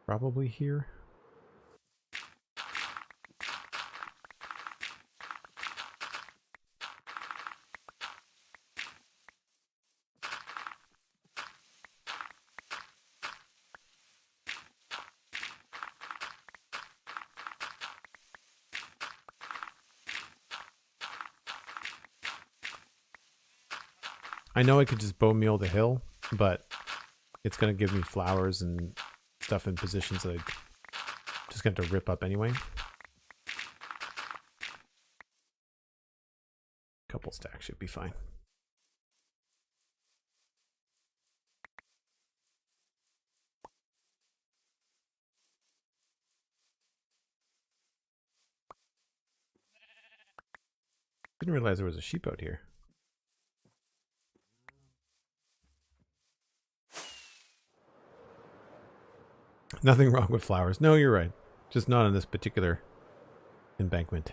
Probably here. I know I could just bone meal the hill, but it's going to give me flowers and stuff in positions that I just going to have to rip up anyway. A couple stacks should be fine. Didn't realize there was a sheep out here. Nothing wrong with flowers. No, you're right. Just not on this particular embankment.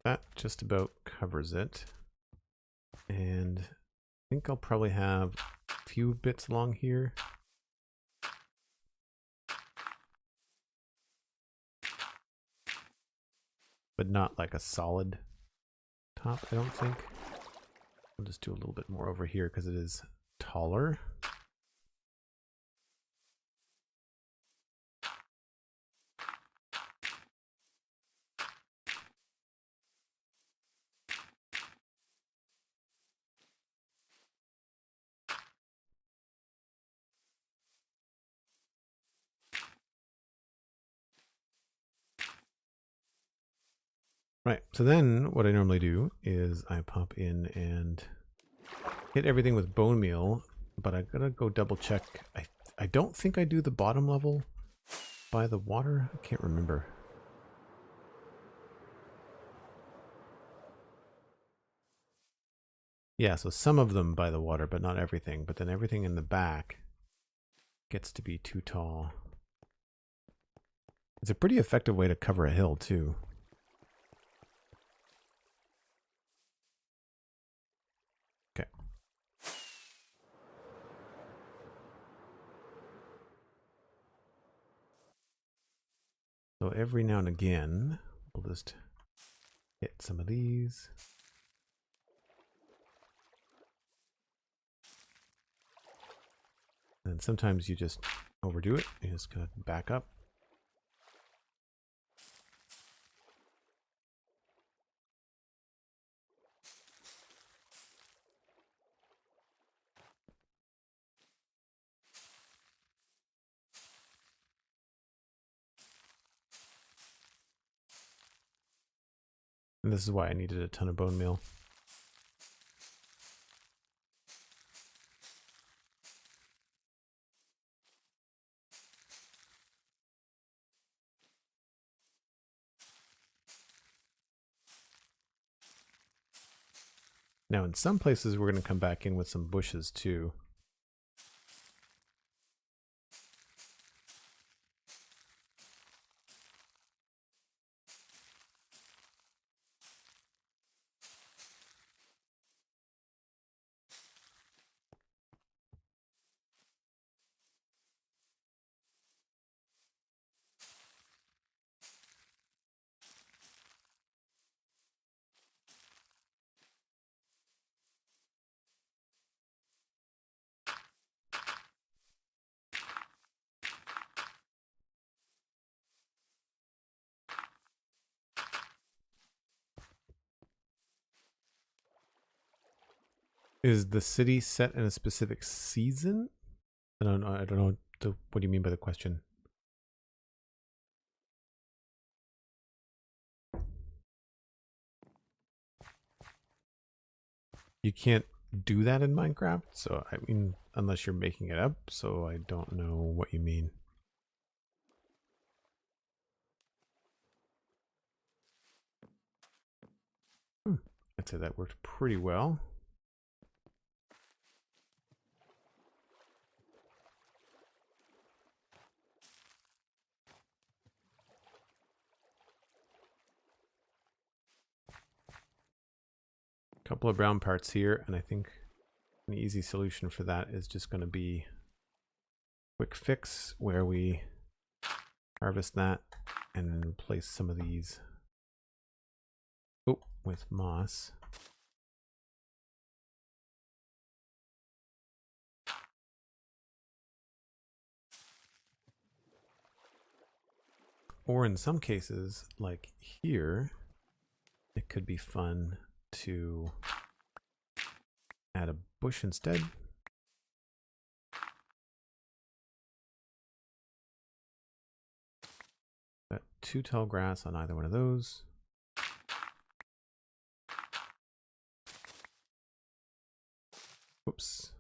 That just about covers it. And I think I'll probably have a few bits along here. But not like a solid top, I don't think. I'll just do a little bit more over here because it is taller. Right, so then what I normally do is I pop in and hit everything with bone meal, but I gotta go double check. I don't think I do the bottom level by the water. I can't remember. Yeah, so some of them by the water, but not everything. But then everything in the back gets to be too tall. It's a pretty effective way to cover a hill, too. Okay. So every now and again, we'll just hit some of these. And sometimes you just overdo it. You just kind of back up. And this is why I needed a ton of bone meal. Now, in some places, we're going to come back in with some bushes too. Is the city set in a specific season? I don't know. What do you mean by the question? You can't do that in Minecraft, so I mean, unless you're making it up, so I don't know what you mean. I'd say that worked pretty well. Couple of brown parts here, and I think an easy solution for that is just going to be quick fix where we harvest that and replace some of these with moss. Or in some cases, like here, it could be fun to add a bush instead. Got 2 tall grass on either one of those. Whoops.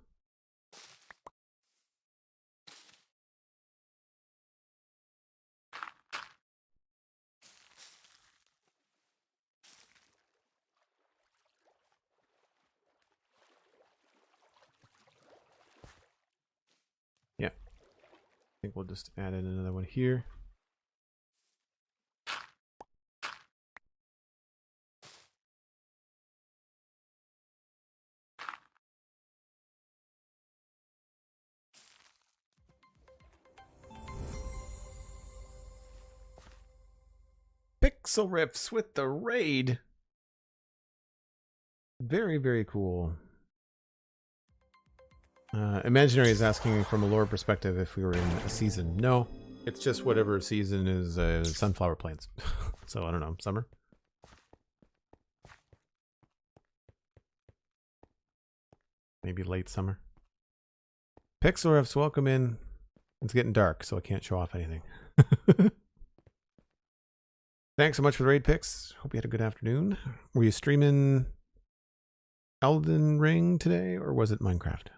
Yeah. I think we'll just add in another one here. Pixel riffs with the raid. Very, very cool. Imaginary is asking from a lore perspective if we were in a season. No, it's just whatever season is sunflower plants. So I don't know, summer? Maybe late summer. Pixel riffs, welcome in. It's getting dark, so I can't show off anything. Thanks so much for the raid picks. Hope you had a good afternoon. Were you streaming Elden Ring today, or was it Minecraft?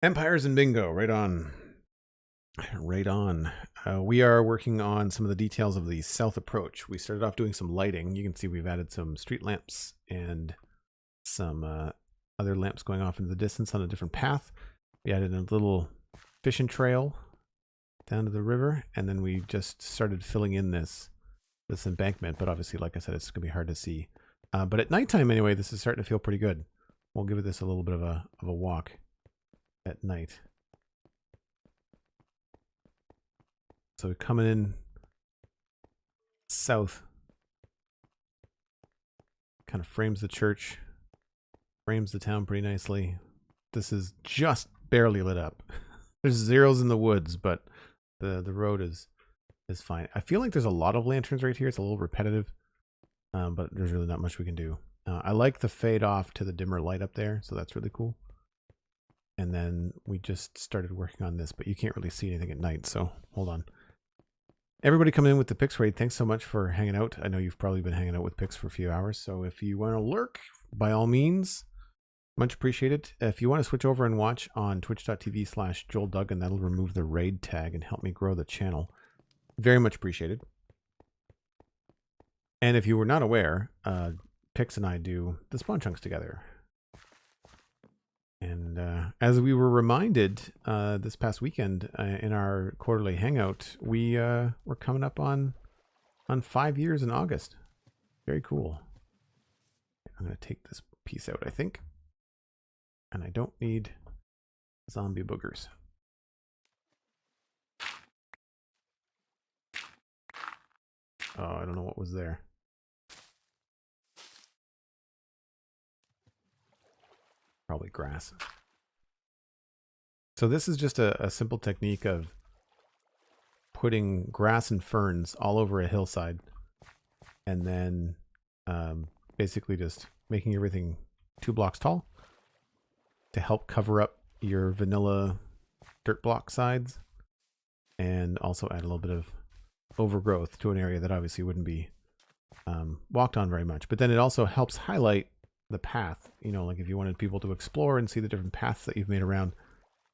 Empires and bingo, right on. Right on. We are working on some of the details of the south approach. We started off doing some lighting. You can see we've added some street lamps and some other lamps going off into the distance on a different path. We added a little fishing trail down to the river, and then we just started filling in this embankment. But obviously, like I said, it's going to be hard to see. But at nighttime, anyway, this is starting to feel pretty good. We'll give this a little bit of a walk at night. So coming in south, kind of frames the church, frames the town pretty nicely. This is just barely lit up. There's zeros in the woods, but the road is fine. I feel like there's a lot of lanterns right here. It's a little repetitive, but there's really not much we can do. I like the fade off to the dimmer light up there, so that's really cool. And then we just started working on this, but you can't really see anything at night, so hold on. Everybody coming in with the Pix raid, thanks so much for hanging out. I know you've probably been hanging out with Pix for a few hours, so if you want to lurk, by all means, much appreciated. If you want to switch over and watch on twitch.tv/JoelDuggan, that'll remove the raid tag and help me grow the channel. Very much appreciated. And if you were not aware, Pix and I do the spawn chunks together. And as we were reminded this past weekend in our quarterly hangout, we're coming up on 5 years in August. Very cool. I'm going to take this piece out, I think. And I don't need zombie boogers. Oh, I don't know what was there. Probably grass. So this is just a simple technique of putting grass and ferns all over a hillside. And then basically just making everything 2 blocks tall to help cover up your vanilla dirt block sides. And also add a little bit of overgrowth to an area that obviously wouldn't be walked on very much. But then it also helps highlight the path. You know, like if you wanted people to explore and see the different paths that you've made around,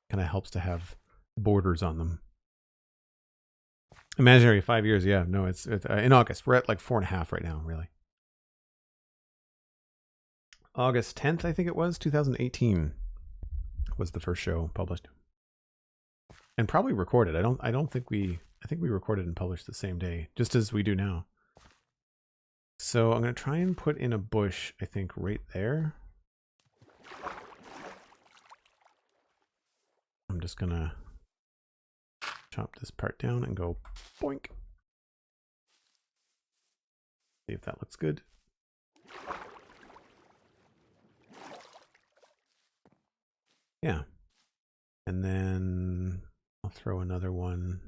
kind of helps to have borders on them. Imaginary 5 years, yeah. No, it's in August. We're at like 4.5 right now, really. August 10th, I think it was, 2018 was the first show published. And probably recorded. I think we recorded and published the same day, just as we do now. So I'm going to try and put in a bush, I think, right there. I'm just going to chop this part down and go boink. See if that looks good. Yeah. And then I'll throw another one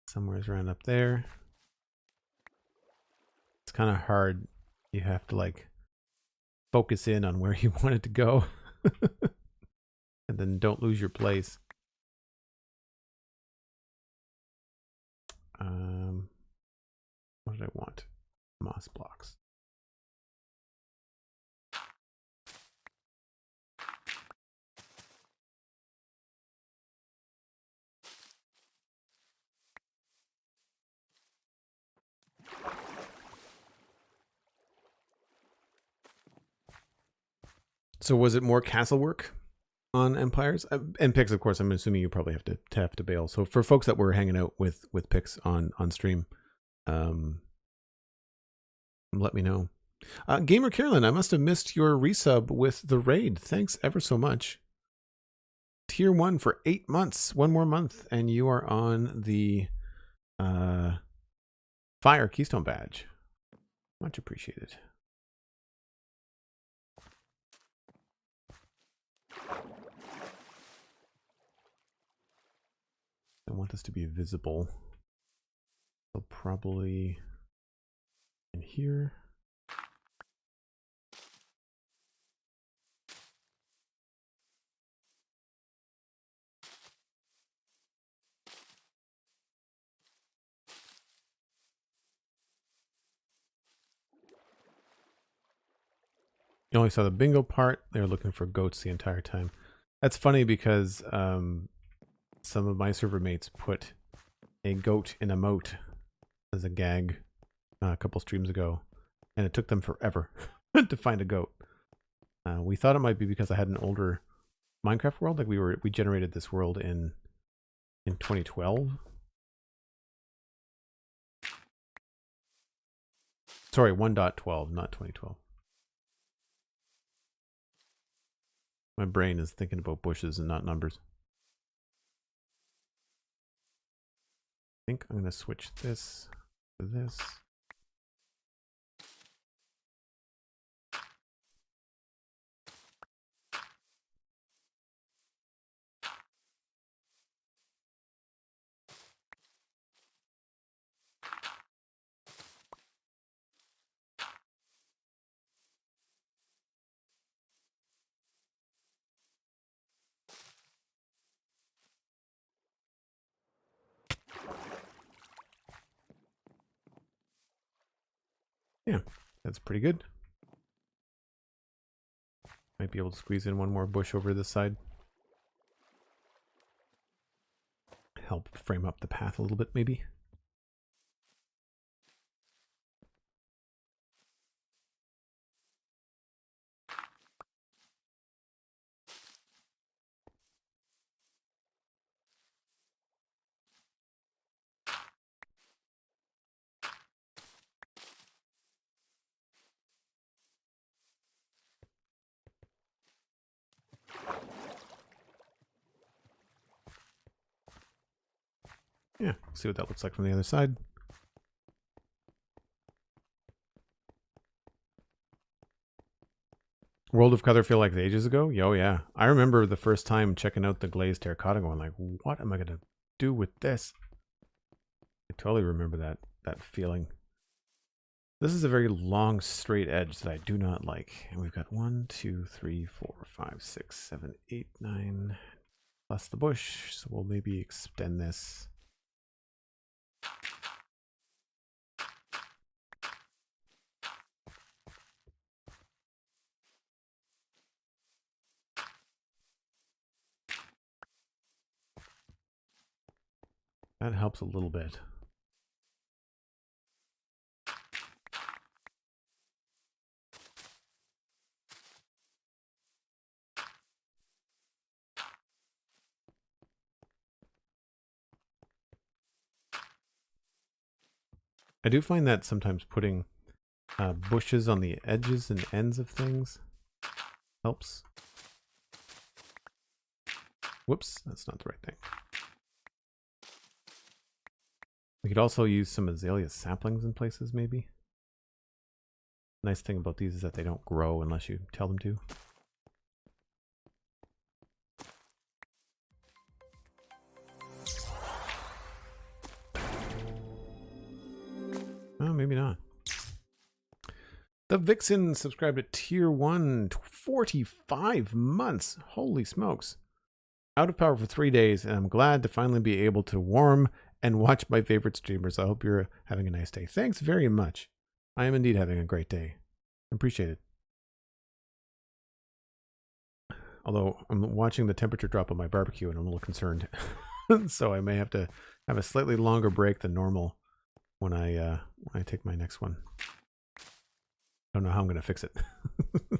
somewhere around up there. It's kind of hard. You have to like focus in on where you want it to go. And then don't lose your place. What did I want? Moss blocks. So was it more castle work on Empires? And Pix, of course, I'm assuming you probably have to bail. So for folks that were hanging out with Pix on stream, let me know. Gamer Carolyn, I must have missed your resub with the raid. Thanks ever so much. Tier 1 for 8 months. 1 more month, and you are on the Fire Keystone badge. Much appreciated. I want this to be visible. So probably in here. You only saw the bingo part. They were looking for goats the entire time. That's funny because some of my server mates put a goat in a moat as a gag a couple streams ago, and it took them forever to find a goat. We thought it might be because I had an older Minecraft world. Like we generated this world in 2012. Sorry, 1.12, not 2012. My brain is thinking about bushes and not numbers. I think I'm going to switch this to this. Yeah, that's pretty good. Might be able to squeeze in one more bush over this side. Help frame up the path a little bit, maybe. Yeah, see what that looks like from the other side. World of Color feel like ages ago? Oh yeah. I remember the first time checking out the glazed terracotta going like, what am I going to do with this? I totally remember that feeling. This is a very long straight edge that I do not like. And we've got 1, 2, 3, 4, 5, 6, 7, 8, 9 plus the bush. So we'll maybe extend this. That helps a little bit. I do find that sometimes putting bushes on the edges and ends of things helps. Whoops, that's not the right thing. We could also use some azalea saplings in places, maybe. Nice thing about these is that they don't grow unless you tell them to. Oh, maybe not. The Vixen subscribed to Tier 1, 45 months. Holy smokes. Out of power for 3 days, and I'm glad to finally be able to warm and watch my favorite streamers. I hope you're having a nice day. Thanks very much. I am indeed having a great day. Appreciate it. Although I'm watching the temperature drop on my barbecue and I'm a little concerned. So I may have to have a slightly longer break than normal when I take my next one. I don't know how I'm going to fix it.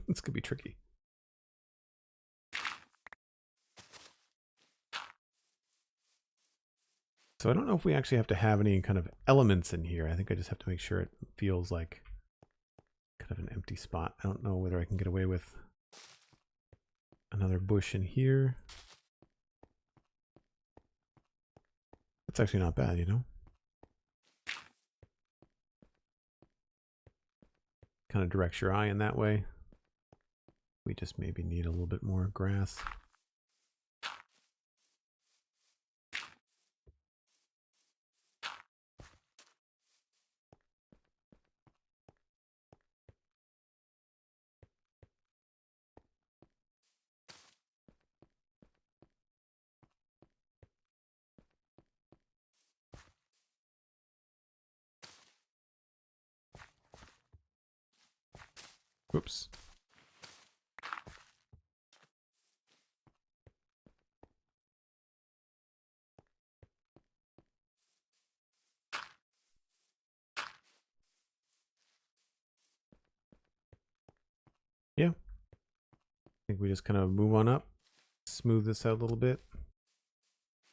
This could be tricky. So I don't know if we actually have to have any kind of elements in here. I think I just have to make sure it feels like kind of an empty spot. I don't know whether I can get away with another bush in here. That's actually not bad, you know? Kind of directs your eye in that way. We just maybe need a little bit more grass. Whoops. Yeah. I think we just kind of move on up, smooth this out a little bit.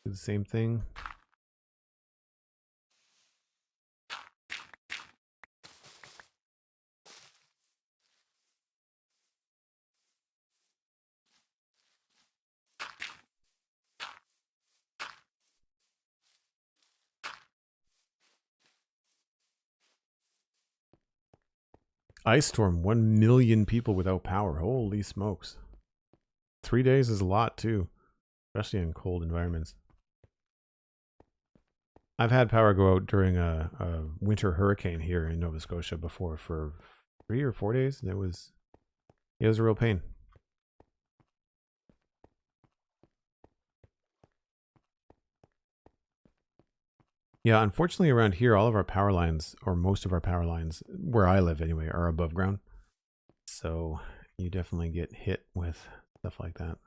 Do the same thing. Ice storm, 1 million people without power. Holy smokes. 3 days is a lot too, especially in cold environments. I've had power go out during a winter hurricane here in Nova Scotia before for 3 or 4 days, and it was a real pain. Yeah, unfortunately around here, all of our power lines, or most of our power lines, where I live anyway, are above ground. So you definitely get hit with stuff like that.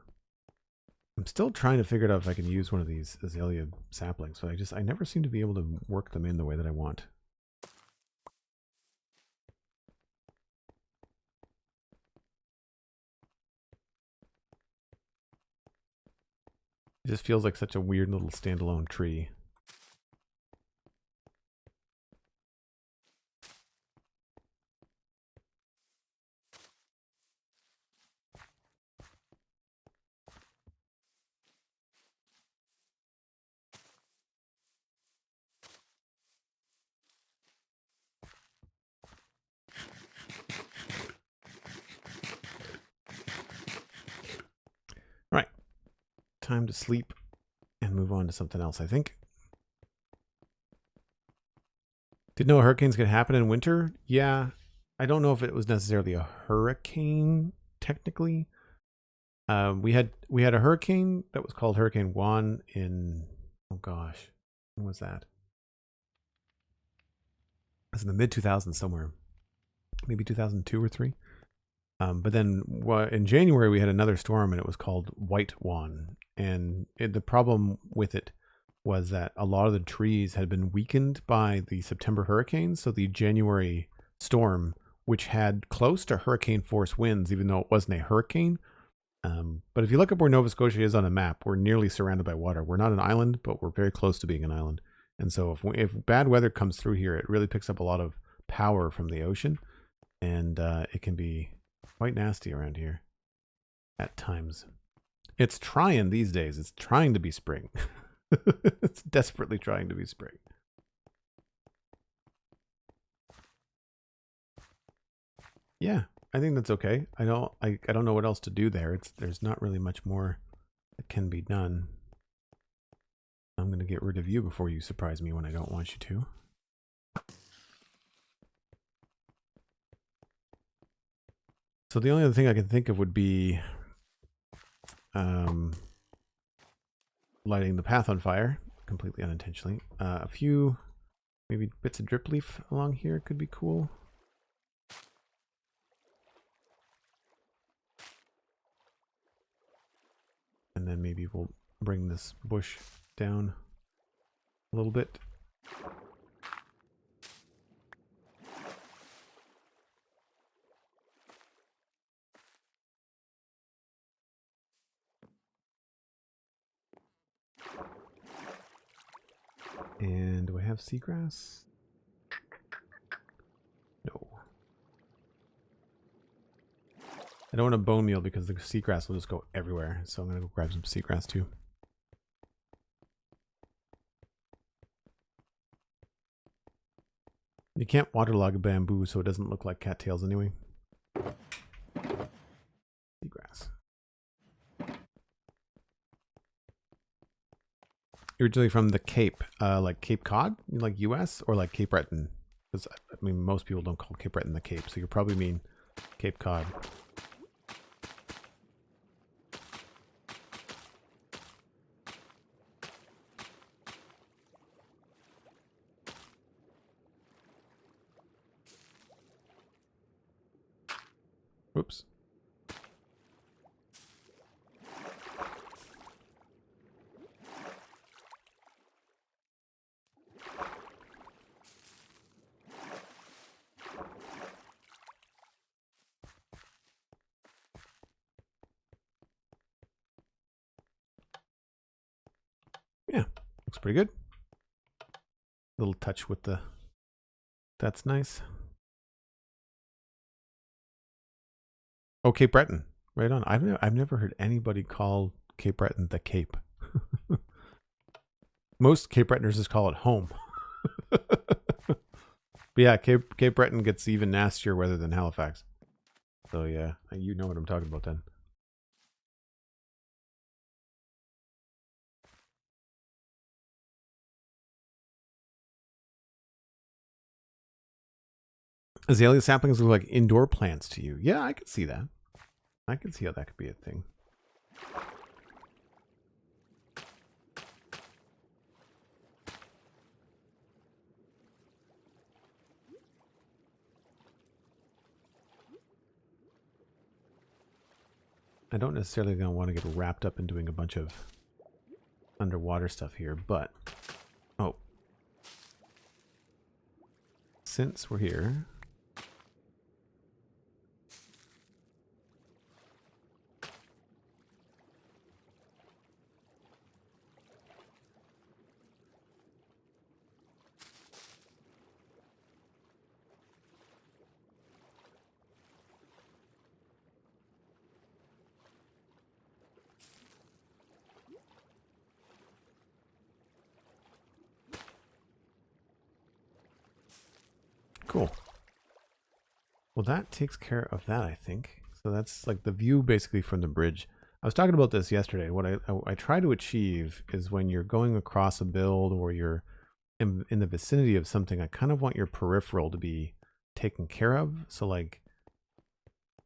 I'm still trying to figure out if I can use one of these azalea saplings, but I never seem to be able to work them in the way that I want. It just feels like such a weird little standalone tree. time to sleep and move on to something else, I think. Didn't know hurricanes could happen in winter. Yeah, I don't know if it was necessarily a hurricane technically. We had a hurricane that was called Hurricane Juan in, oh gosh, when was that? It was in the mid 2000s somewhere, maybe 2002 or 3. But then in January we had another storm and it was called White Juan, and the problem with it was that a lot of the trees had been weakened by the September hurricane. So the January storm, which had close to hurricane force winds, even though it wasn't a hurricane. But if you look up where Nova Scotia is on a map, we're nearly surrounded by water. We're not an island, but we're very close to being an island. And so if bad weather comes through here, it really picks up a lot of power from the ocean. And it can be quite nasty around here at times. It's trying these days. It's trying to be spring. It's desperately trying to be spring. Yeah, I think that's okay. I don't know what else to do there. There's not really much more that can be done. I'm going to get rid of you before you surprise me when I don't want you to. So the only other thing I can think of would be lighting the path on fire, completely unintentionally. A few maybe bits of drip leaf along here could be cool. And then maybe we'll bring this bush down a little bit. And do I have seagrass? No. I don't want a bone meal because the seagrass will just go everywhere. So I'm going to go grab some seagrass too. You can't waterlog a bamboo so it doesn't look like cattails anyway. Seagrass. You're originally from the Cape, like Cape Cod, like US, or like Cape Breton? Because I mean, most people don't call Cape Breton the Cape, so you probably mean Cape Cod. Oops. Yeah, looks pretty good. Little touch with the... That's nice. Oh, Cape Breton. Right on. I've never heard anybody call Cape Breton the Cape. Most Cape Bretoners just call it home. But yeah, Cape Breton gets even nastier weather than Halifax. So yeah, you know what I'm talking about then. Azalea saplings look like indoor plants to you. Yeah, I could see that. I could see how that could be a thing. I don't necessarily gonna want to get wrapped up in doing a bunch of underwater stuff here, but oh, since we're here, cool. Well, that takes care of that, I think. So that's like the view basically from the bridge. I was talking about this yesterday. What I try to achieve is when you're going across a build or you're in the vicinity of something, I kind of want your peripheral to be taken care of. So like,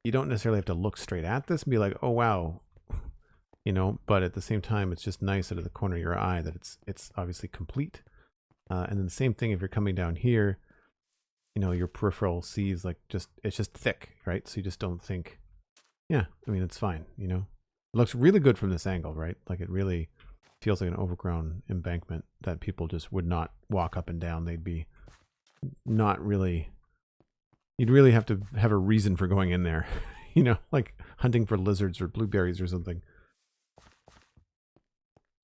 you don't necessarily have to look straight at this and be like, oh wow, you know, but at the same time, it's just nice out of the corner of your eye that it's obviously complete. And then the same thing if you're coming down here, you know, your peripheral sees like it's just thick, right? So you just don't think, yeah, I mean, it's fine, you know. It looks really good from this angle, right? Like it really feels like an overgrown embankment that people just would not walk up and down. They'd be not really, you'd really have to have a reason for going in there, you know, like hunting for lizards or blueberries or something.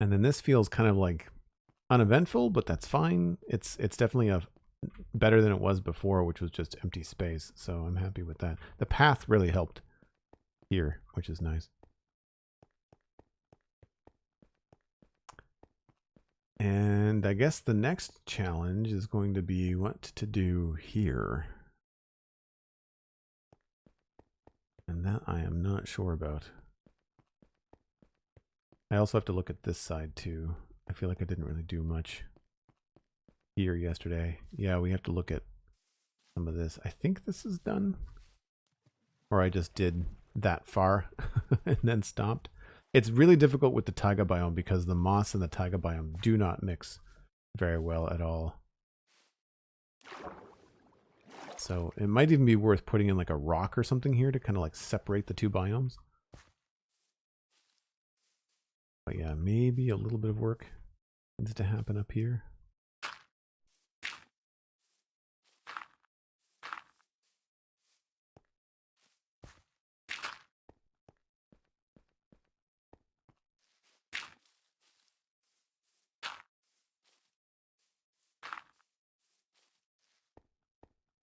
And then this feels kind of like uneventful, but that's fine. It's definitely better than it was before, which was just empty space. So I'm happy with that. The path really helped here, which is nice. And I guess the next challenge is going to be what to do here. And that I am not sure about. I also have to look at this side too. I feel like I didn't really do much here yesterday. Yeah, we have to look at some of this. I think this is done. Or I just did that far and then stopped. It's really difficult with the taiga biome because the moss and the taiga biome do not mix very well at all. So it might even be worth putting in like a rock or something here to kind of like separate the two biomes. But yeah, maybe a little bit of work needs to happen up here.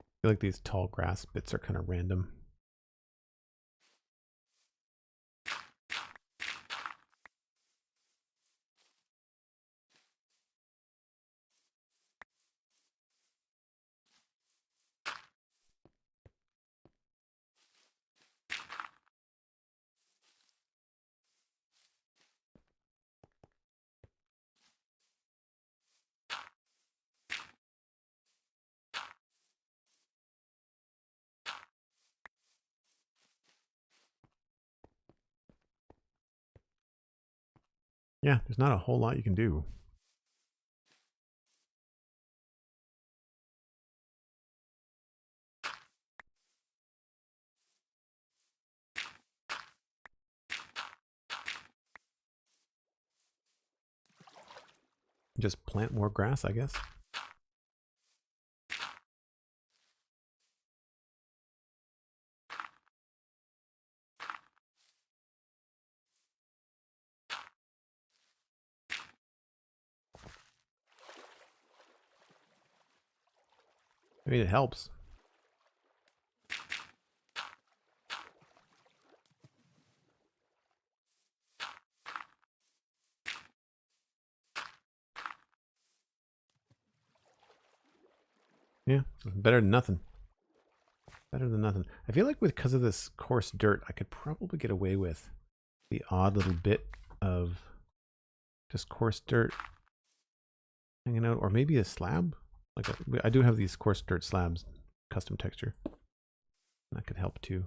I feel like these tall grass bits are kind of random. Yeah, there's not a whole lot you can do. Just plant more grass, I guess. I mean, it helps. Yeah, better than nothing. Better than nothing. I feel like because of this coarse dirt, I could probably get away with the odd little bit of just coarse dirt hanging out, or maybe a slab. Like I do have these coarse dirt slabs, custom texture. That could help too.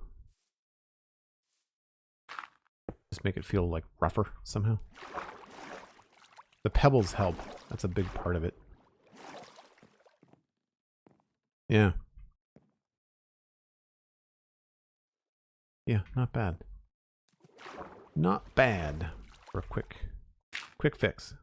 Just make it feel like rougher somehow. The pebbles help. That's a big part of it. Yeah. Yeah, not bad. Not bad for a quick fix.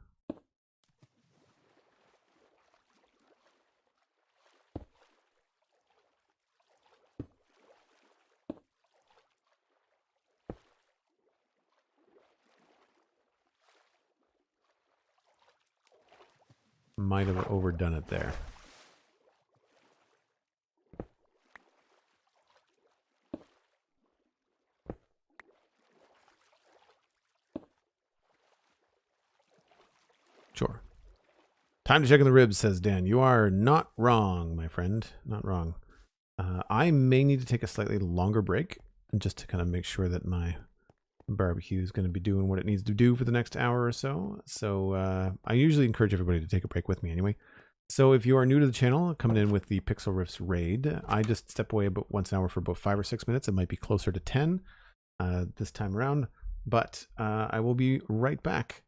Might have overdone it there. Sure. Time to check in the ribs, says Dan. You are not wrong, my friend. Not wrong. I may need to take a slightly longer break just to kind of make sure that my barbecue is going to be doing what it needs to do for the next hour or so. So I usually encourage everybody to take a break with me anyway. So if you are new to the channel, coming in with the Pixel Rifts raid, I just step away about once an hour for about 5 or 6 minutes. It might be closer to 10 this time around, but I will be right back.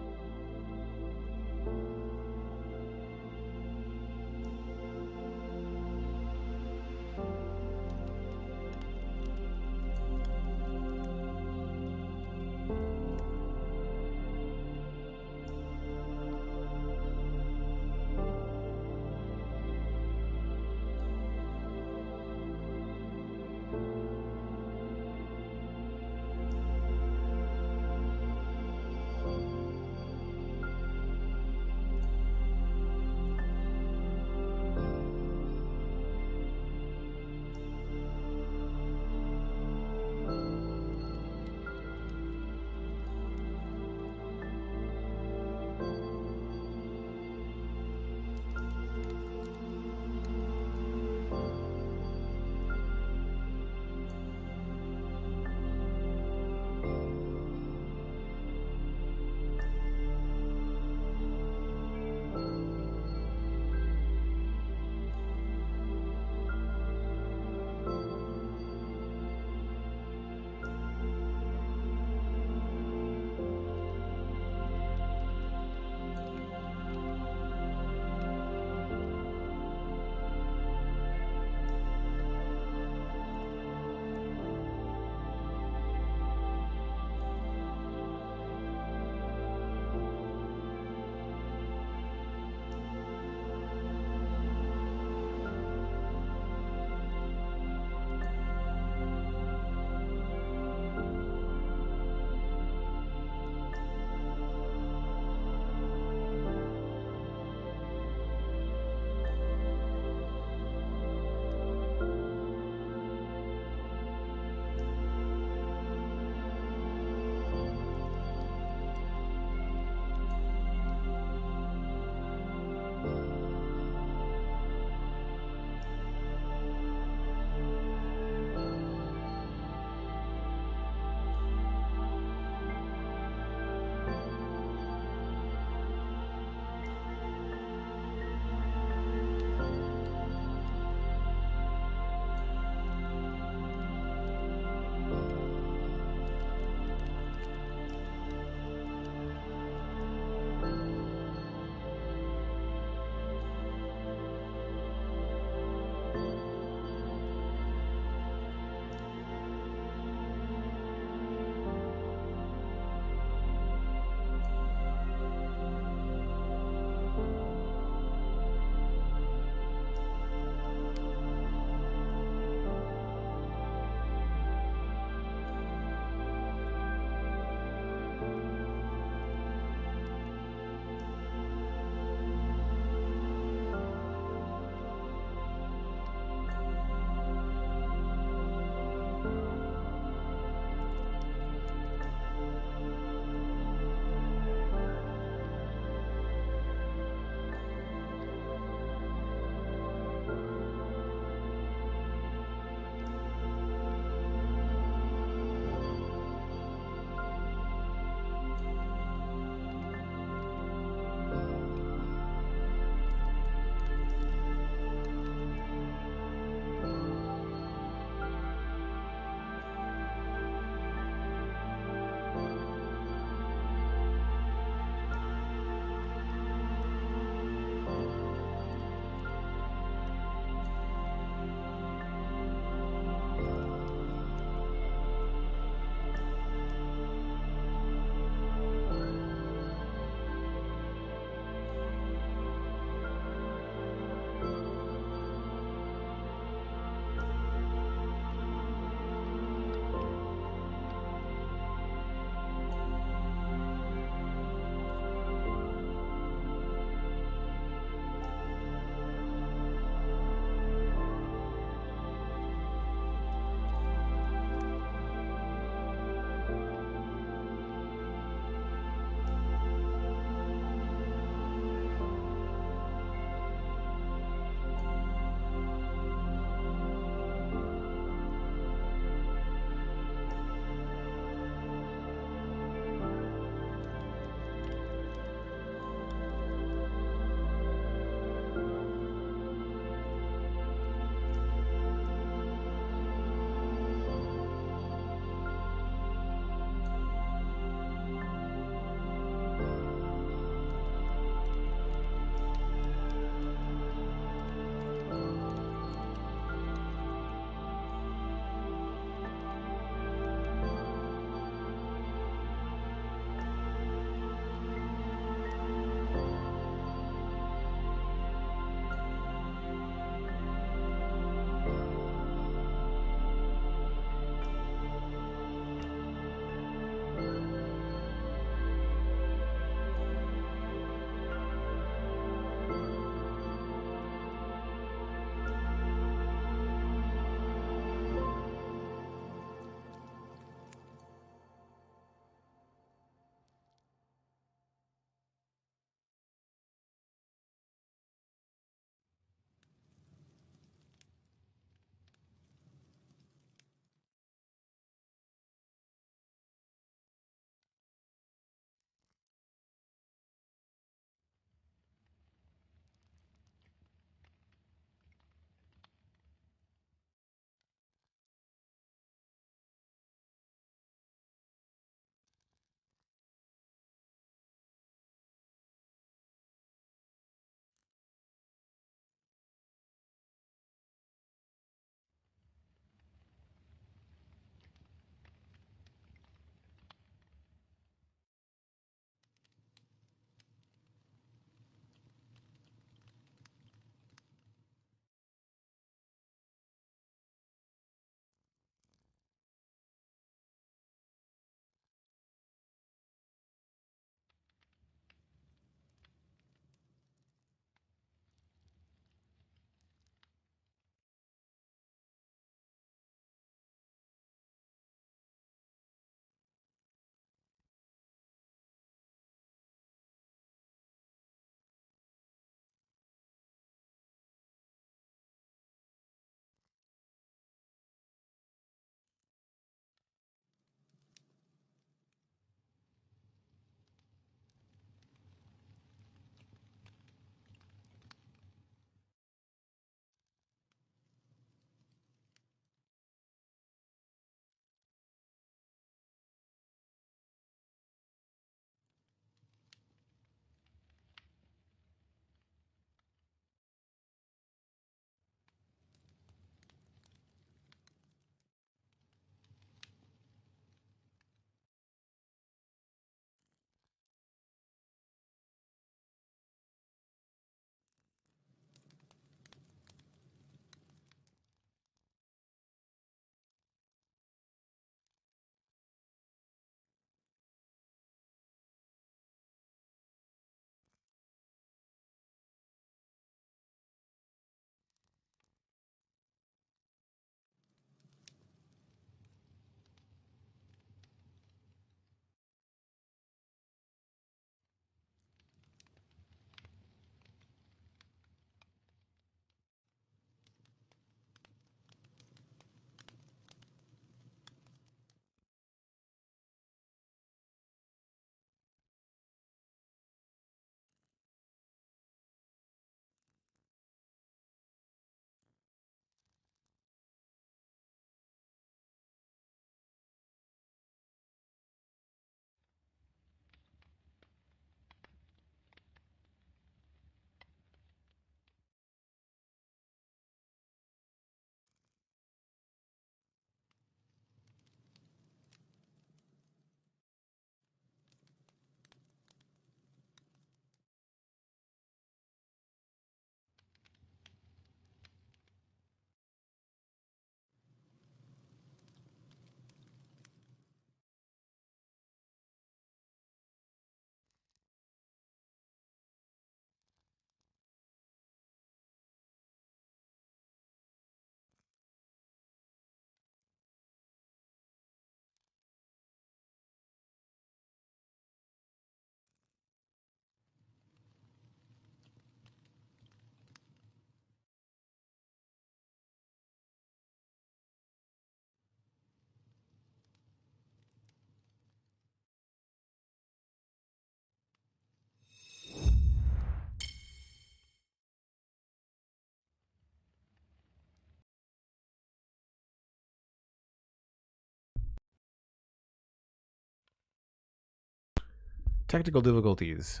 Technical difficulties.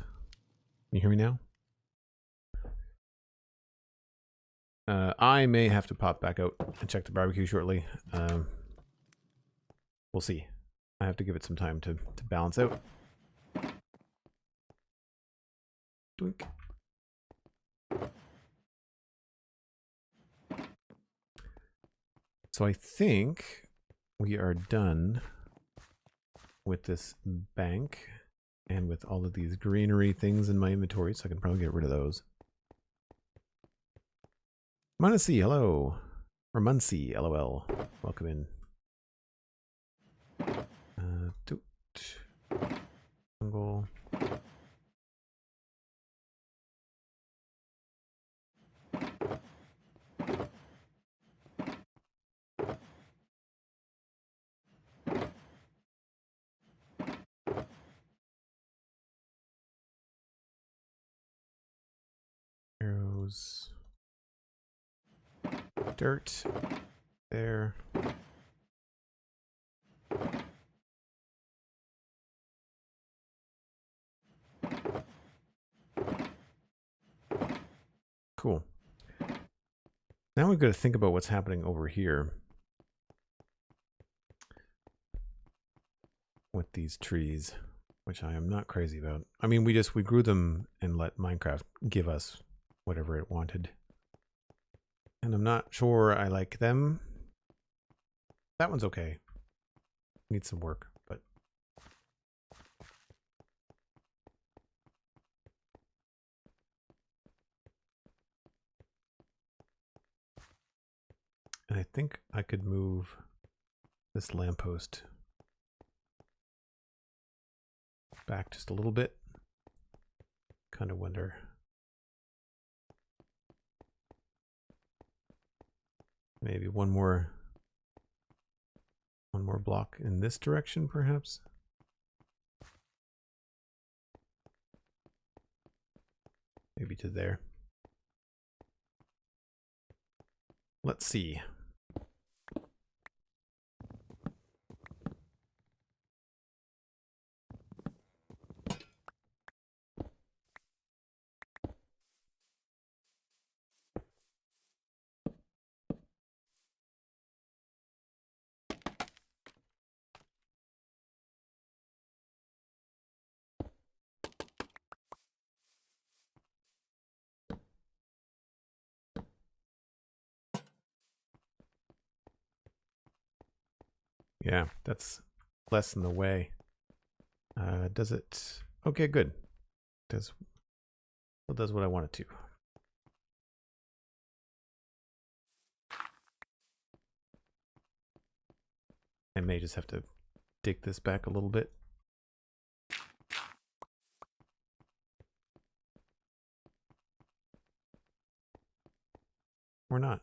Can you hear me now? I may have to pop back out and check the barbecue shortly. We'll see. I have to give it some time to balance out. Doink. So I think we are done with this bank and with all of these greenery things in my inventory, so I can probably get rid of those. Muncie, hello. Or Muncie, LOL. Welcome in. Jungle. Arrows. Dirt. There. Cool. Now we've got to think about what's happening over here with these trees, which I am not crazy about. I mean, we grew them and let Minecraft give us whatever it wanted. And I'm not sure I like them. That one's okay. Needs some work, but and I think I could move this lamppost back just a little bit. Kind of wonder. Maybe one more block in this direction, perhaps. Maybe to there. Let's see. Yeah, that's less in the way. Does it? Okay, good. It does what I want it to. I may just have to dig this back a little bit. Or not.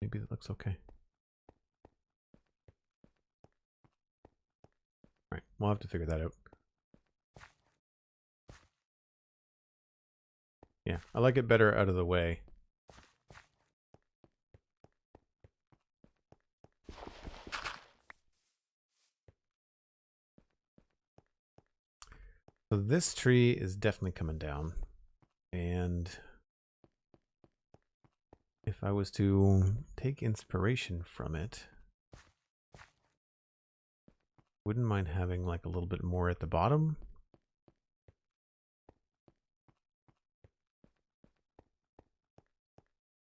Maybe it looks okay. Alright, we'll have to figure that out. Yeah, I like it better out of the way. So this tree is definitely coming down. And if I was to take inspiration from it, wouldn't mind having like a little bit more at the bottom.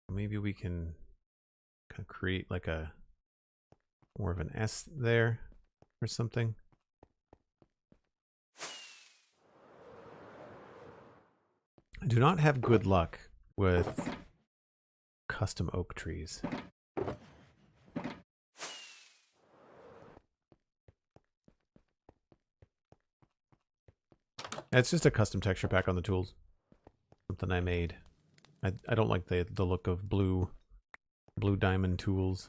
Maybe we can kind of create like a more of an S there or something. I do not have good luck with custom oak trees. It's just a custom texture pack on the tools. Something I made. I don't like the look of blue diamond tools.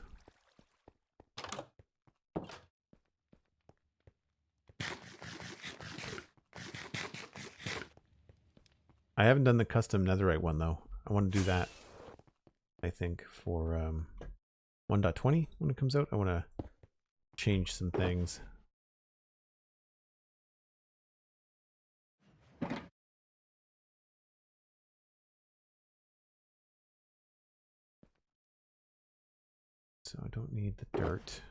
I haven't done the custom netherite one though. I want to do that. I think for 1.20 when it comes out. I want to change some things. so I don't need the dirt.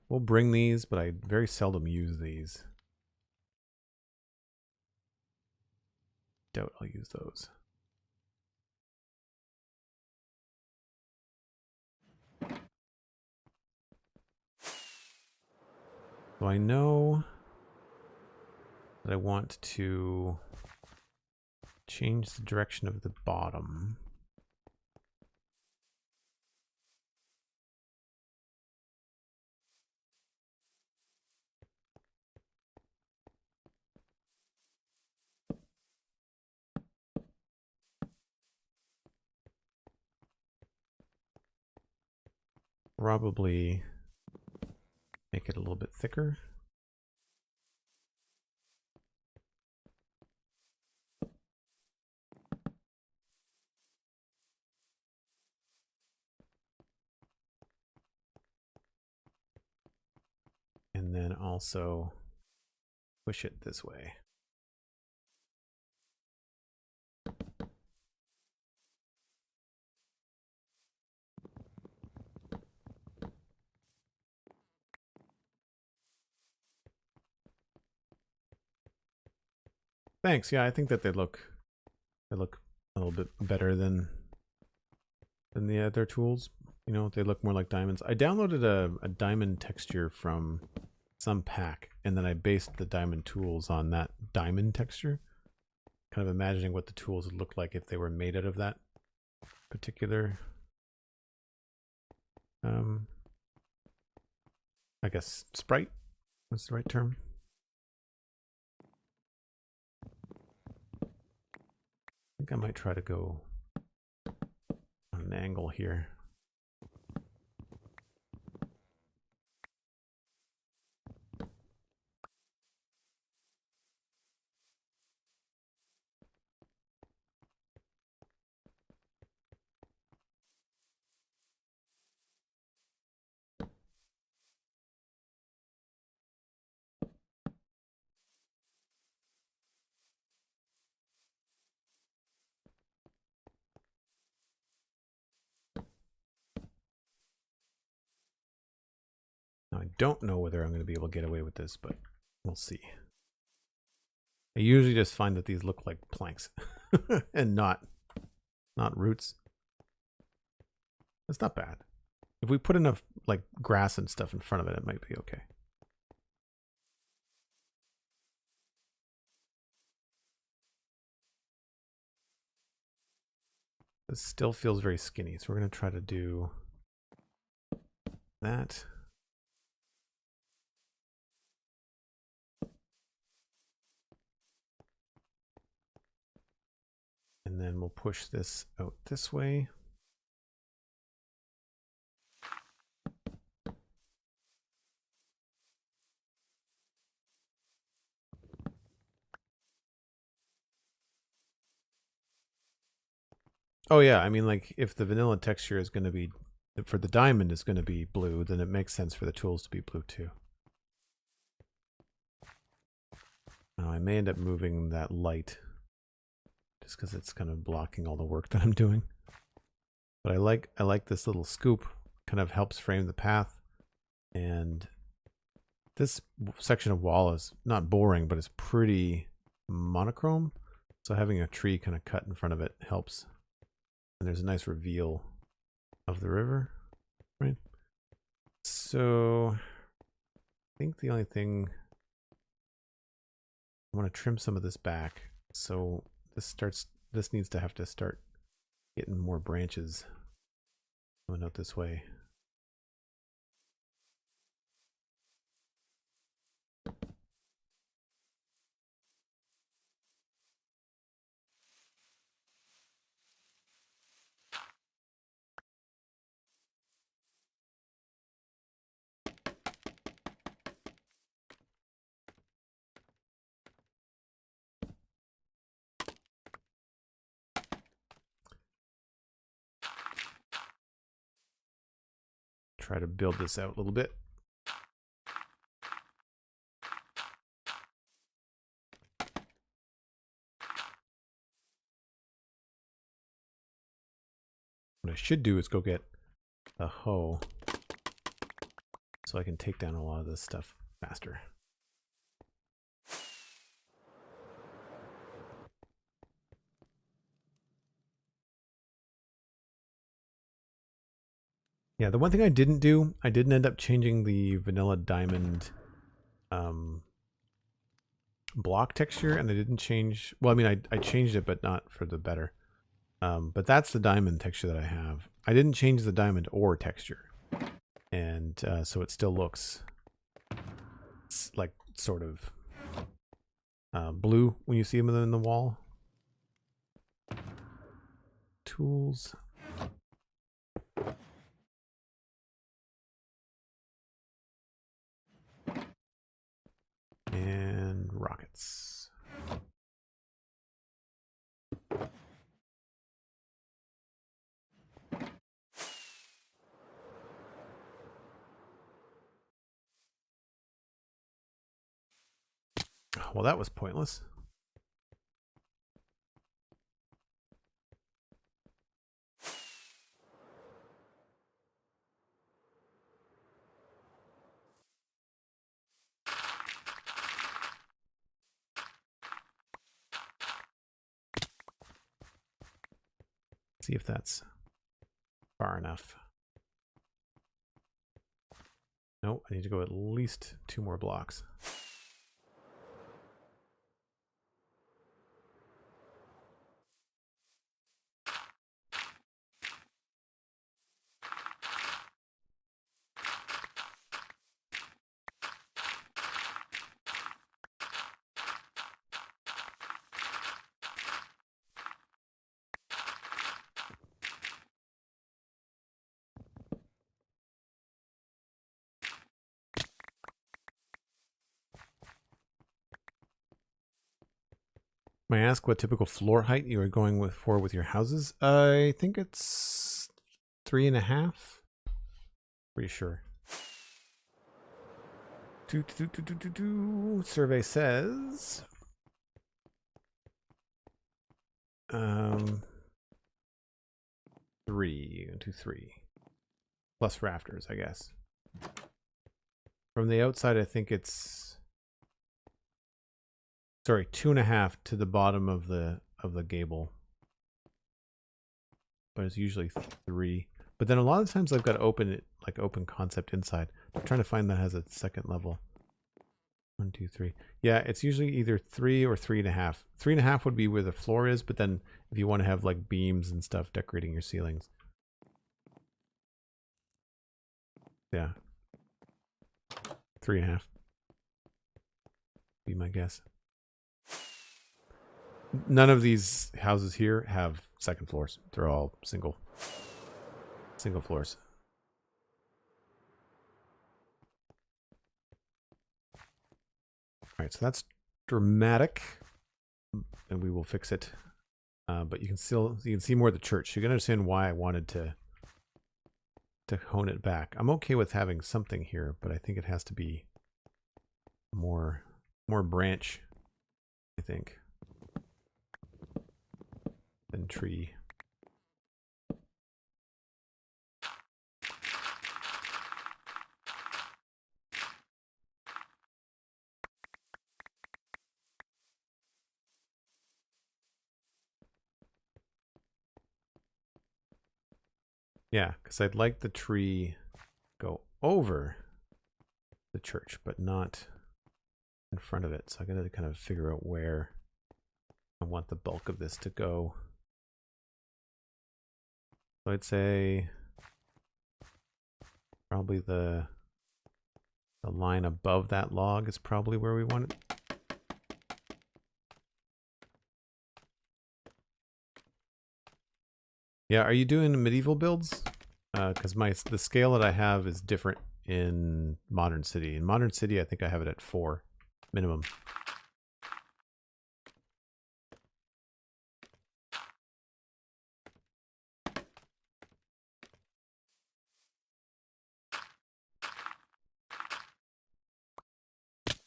We'll bring these, but I very seldom use these. Doubt I'll use those. So I know that I want to change the direction of the bottom. Probably make it a little bit thicker. And then also push it this way. Thanks. Yeah, I think that they look a little bit better than the other tools. You know, they look more like diamonds. I downloaded a diamond texture from some pack, and then I based the diamond tools on that diamond texture. Kind of imagining what the tools would look like if they were made out of that particular I guess sprite. What's the right term? I think I might try to go on an angle here. Now, I don't know whether I'm going to be able to get away with this, but we'll see. I usually just find that these look like planks and not roots. It's not bad. If we put enough like grass and stuff in front of it, it might be okay. This still feels very skinny, so we're going to try to do that. And then we'll push this out this way. Oh yeah, I mean, like if the vanilla texture is going to be, for the diamond is going to be blue, then it makes sense for the tools to be blue too. Now I may end up moving that light just because it's kind of blocking all the work that I'm doing. But I like this little scoop, kind of helps frame the path. And this section of wall is not boring, but it's pretty monochrome. So having a tree kind of cut in front of it helps. And there's a nice reveal of the river, right? So I think the only thing, I want to trim some of this back. So this needs to have to start getting more branches coming out this way. Try to build this out a little bit. What I should do is go get a hoe so I can take down a lot of this stuff faster. Yeah, the one thing I didn't do, I didn't end up changing the vanilla diamond block texture, and I didn't change, well, I mean, I changed it, but not for the better. But that's the diamond texture that I have. I didn't change the diamond ore texture. And so it still looks like sort of blue when you see them in the wall. Tools. And rockets. Well, that was pointless. See if that's far enough. Nope, I need to go at least 2 more blocks. May I ask what typical floor height you are going for with your houses? I think it's 3.5. Pretty sure. Survey says 3 plus rafters, I guess. From the outside, I think it's 2.5 to the bottom of the gable, but it's usually 3. But then a lot of times I've got to open it, like open concept inside. I'm trying to find that has a second level. 1, 2, 3. Yeah, it's usually either 3 or 3.5. 3.5 would be where the floor is, but then if you want to have like beams and stuff decorating your ceilings. Yeah. 3.5. Be my guess. None of these houses here have second floors. They're all single floors. All right, so that's dramatic, and we will fix it. But you can see more of the church. You can understand why I wanted to hone it back. I'm okay with having something here, but I think it has to be more branch, I think, than tree. Yeah, because I'd like the tree go over the church, but not in front of it. So I got to kind of figure out where I want the bulk of this to go. So I'd say probably the line above that log is probably where we want it. Yeah, are you doing medieval builds? Because the scale that I have is different in Modern City. In Modern City, I think I have it at 4 minimum.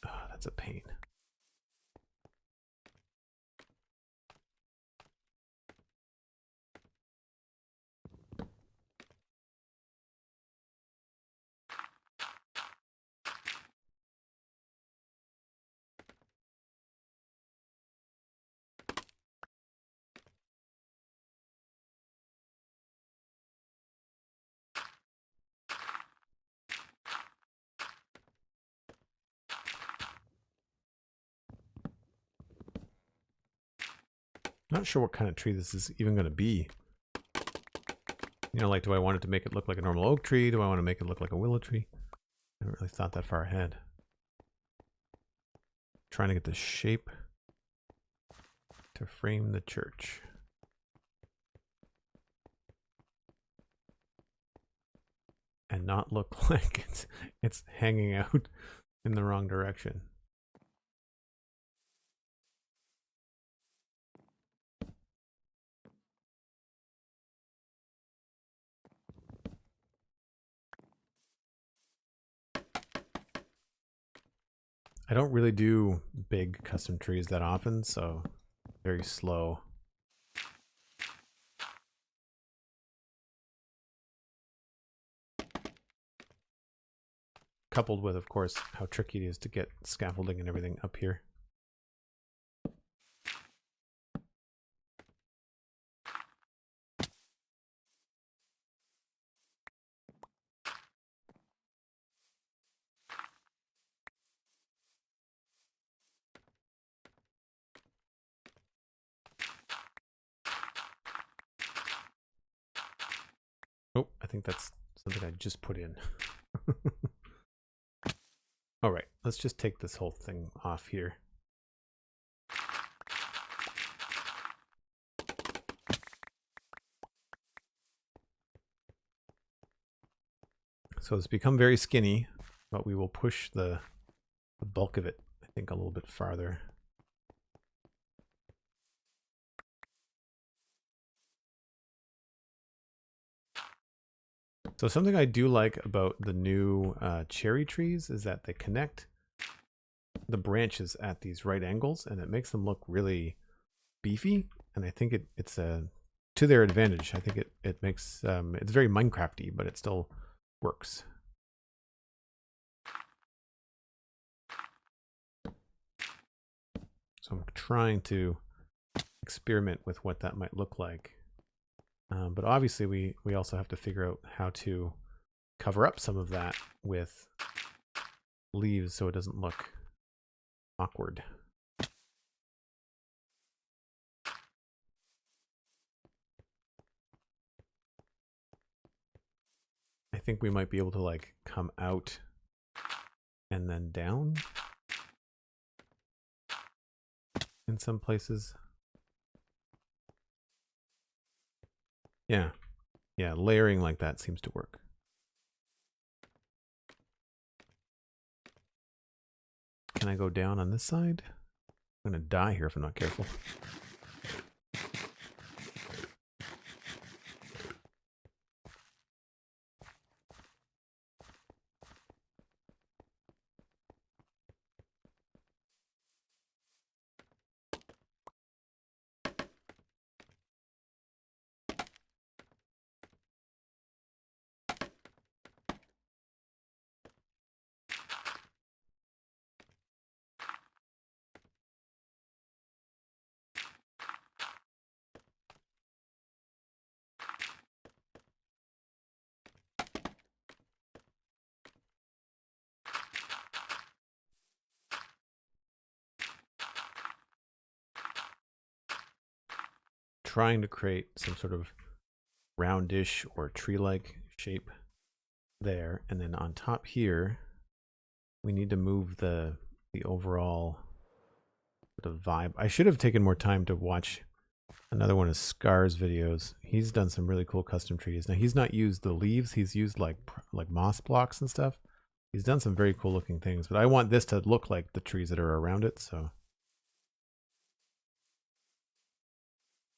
Oh, that's a pain. Not sure what kind of tree this is even going to be. You know, like, do I want it to make it look like a normal oak tree? Do I want to make it look like a willow tree? I haven't really thought that far ahead. Trying to get the shape to frame the church. And not look like it's hanging out in the wrong direction. I don't really do big custom trees that often, so very slow. Coupled with, of course, how tricky it is to get scaffolding and everything up here. Oh, I think that's something I just put in. All right, let's just take this whole thing off here. So it's become very skinny, but we will push the bulk of it, I think, a little bit farther. So something I do like about the new cherry trees is that they connect the branches at these right angles, and it makes them look really beefy. And I think it's to their advantage. I think it makes it's very Minecrafty, but it still works. So I'm trying to experiment with what that might look like. But obviously we also have to figure out how to cover up some of that with leaves so it doesn't look awkward. I think we might be able to like come out and then down in some places. Yeah. Yeah, layering like that seems to work. Can I go down on this side? I'm gonna die here if I'm not careful. Trying to create some sort of roundish or tree-like shape there, and then on top here we need to move the overall sort of vibe. I should have taken more time to watch another one of Scar's videos. He's done some really cool custom trees. Now he's not used the leaves, he's used like moss blocks and stuff. He's done some very cool looking things, but I want this to look like the trees that are around it, so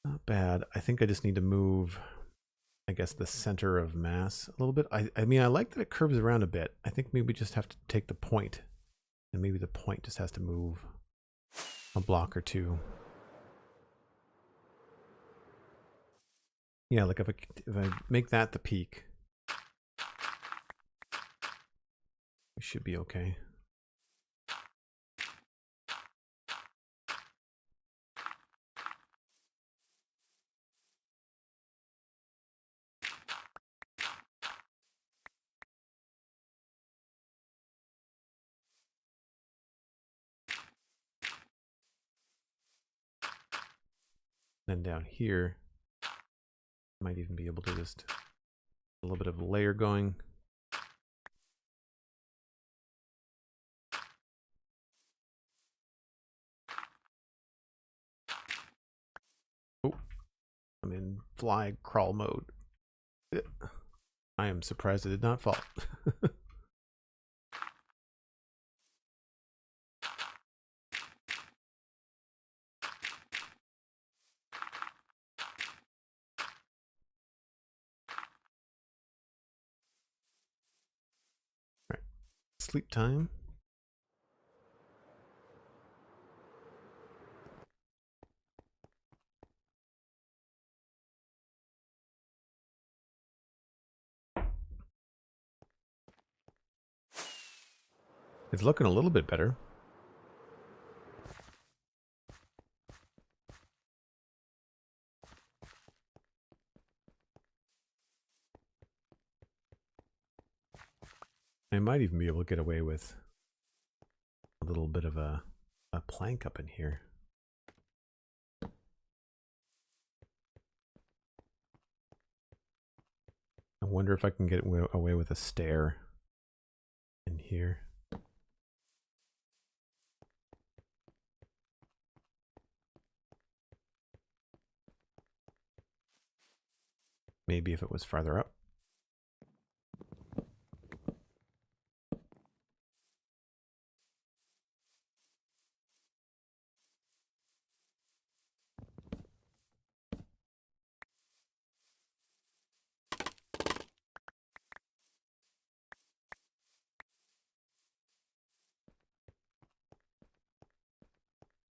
not bad. I think I just need to move, I guess, the center of mass a little bit. I mean, I like that it curves around a bit. I think maybe we just have to take the point, and maybe the point just has to move a block or two. Yeah, like if I make that the peak, we should be okay. And down here, might even be able to just a little bit of a layer going. Oh, I'm in fly crawl mode. I am surprised it did not fall. Right. Sleep time. It's looking a little bit better. I might even be able to get away with a little bit of a plank up in here. I wonder if I can get away with a stair in here. Maybe if it was farther up.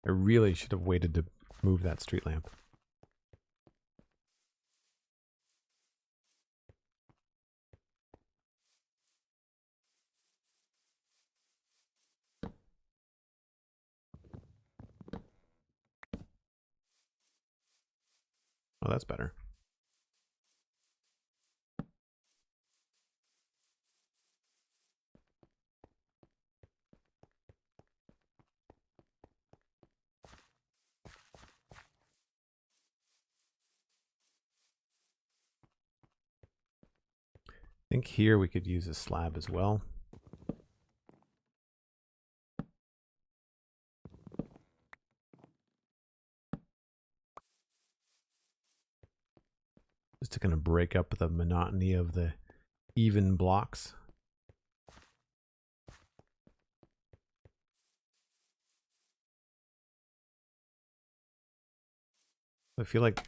I really should have waited to move that street lamp. Oh, that's better. I think here we could use a slab as well. Just to kind of break up the monotony of the even blocks. I feel like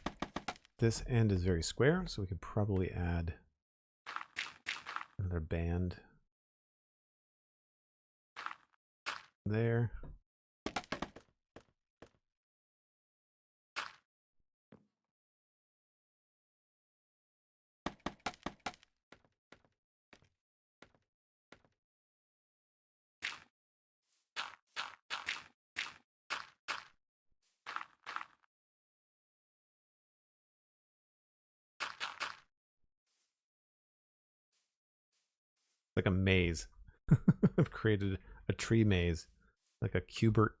this end is very square, so we could probably add another band there. Like a maze. I've created a tree maze, like a cubert.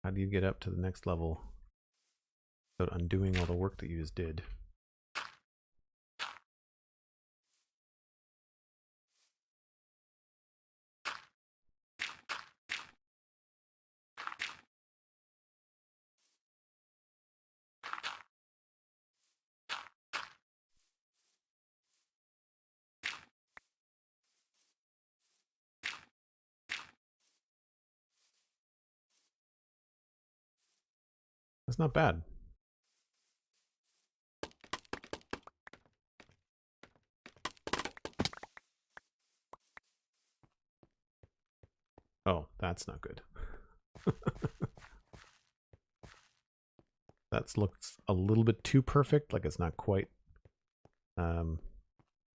How do you get up to the next level without undoing all the work that you just did? That's not bad. Oh, that's not good. That looks a little bit too perfect, like it's not quite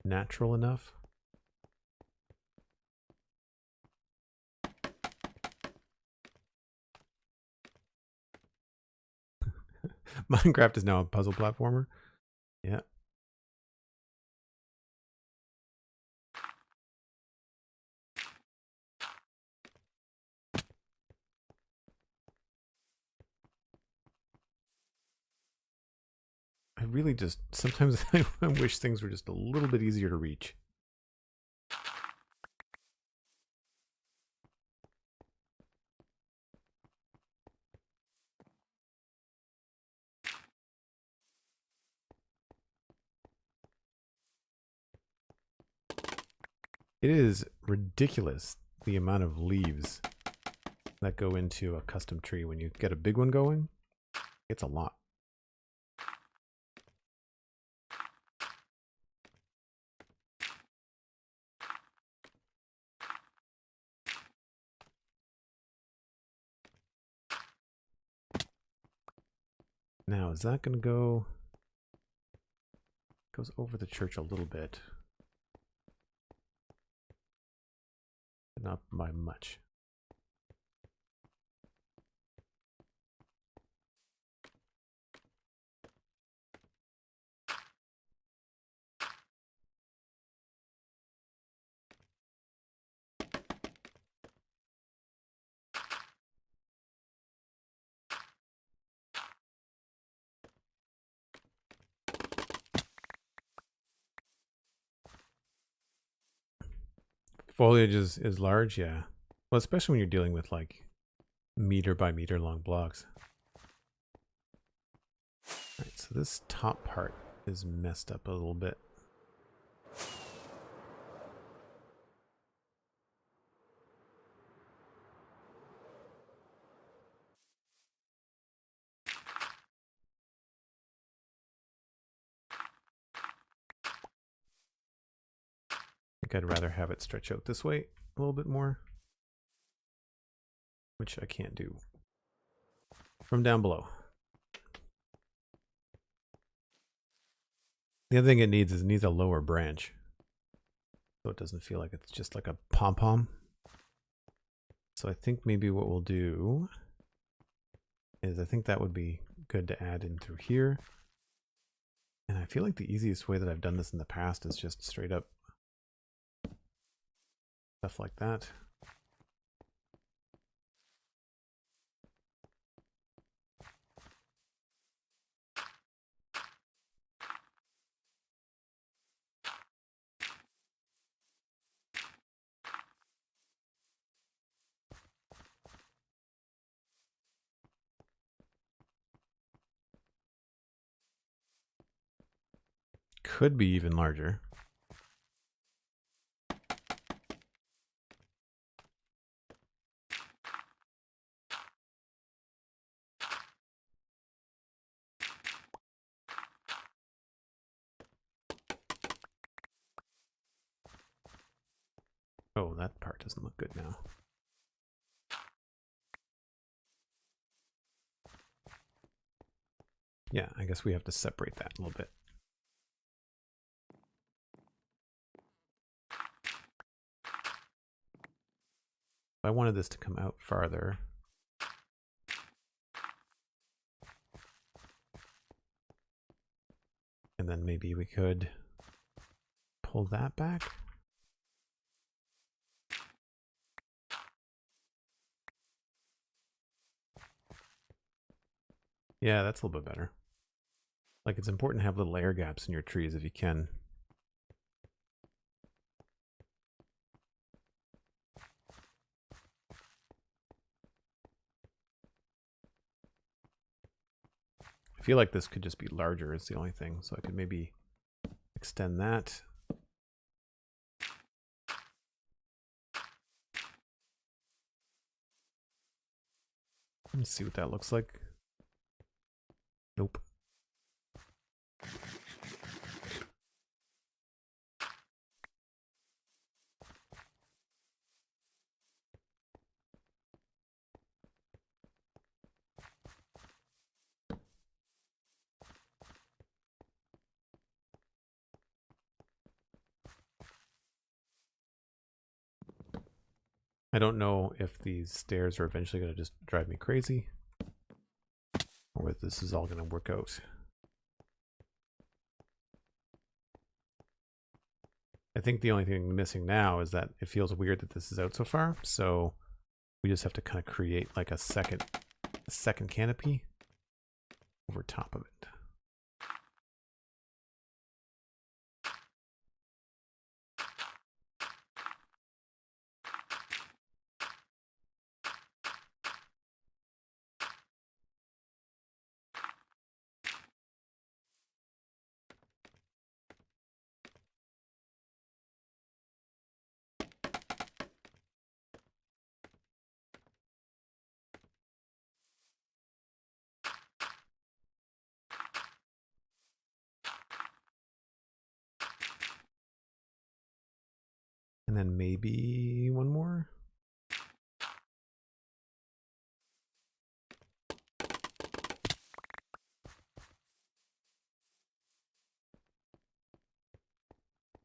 natural enough. Minecraft is now a puzzle platformer. Yeah. I really just, sometimes I wish things were just a little bit easier to reach. It is ridiculous the amount of leaves that go into a custom tree. When you get a big one going, it's a lot. Now, is that going to go? Goes over the church a little bit. But not by much. Foliage is large, yeah. Well, especially when you're dealing with like meter by meter long blocks. All right, so this top part is messed up a little bit. I think I'd rather have it stretch out this way a little bit more, which I can't do from down below. The other thing it needs a lower branch, so it doesn't feel like it's just like a pom-pom. So I think maybe what we'll do is, I think that would be good to add in through here. And I feel like the easiest way that I've done this in the past is just straight up stuff like that. Could be even larger. Oh, that part doesn't look good now. Yeah, I guess we have to separate that a little bit. I wanted this to come out farther. And then maybe we could pull that back. Yeah, that's a little bit better. Like, it's important to have little air gaps in your trees if you can. I feel like this could just be larger is the only thing. So I could maybe extend that. Let's see what that looks like. Nope. I don't know if these stairs are eventually going to just drive me crazy, or if this is all going to work out. I think the only thing missing now is that it feels weird that this is out so far, so we just have to kind of create like a second canopy over top of it. And then maybe one more.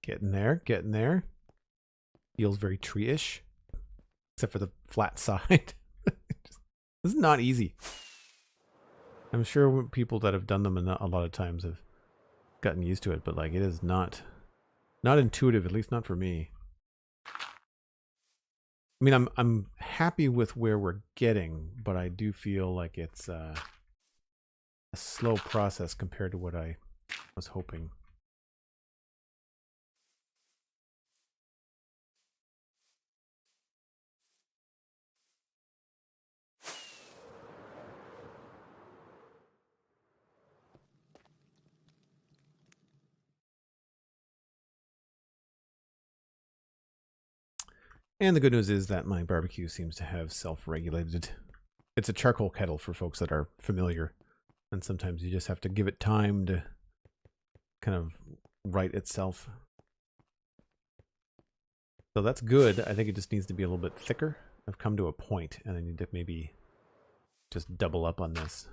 Getting there, getting there. Feels very tree-ish. Except for the flat side. This is not easy. I'm sure people that have done them a lot of times have gotten used to it, but like it is not intuitive, at least not for me. I mean, I'm happy with where we're getting, but I do feel like it's a slow process compared to what I was hoping. And the good news is that my barbecue seems to have self-regulated. It's a charcoal kettle for folks that are familiar. And sometimes you just have to give it time to kind of right itself. So that's good. I think it just needs to be a little bit thicker. I've come to a point and I need to maybe just double up on this.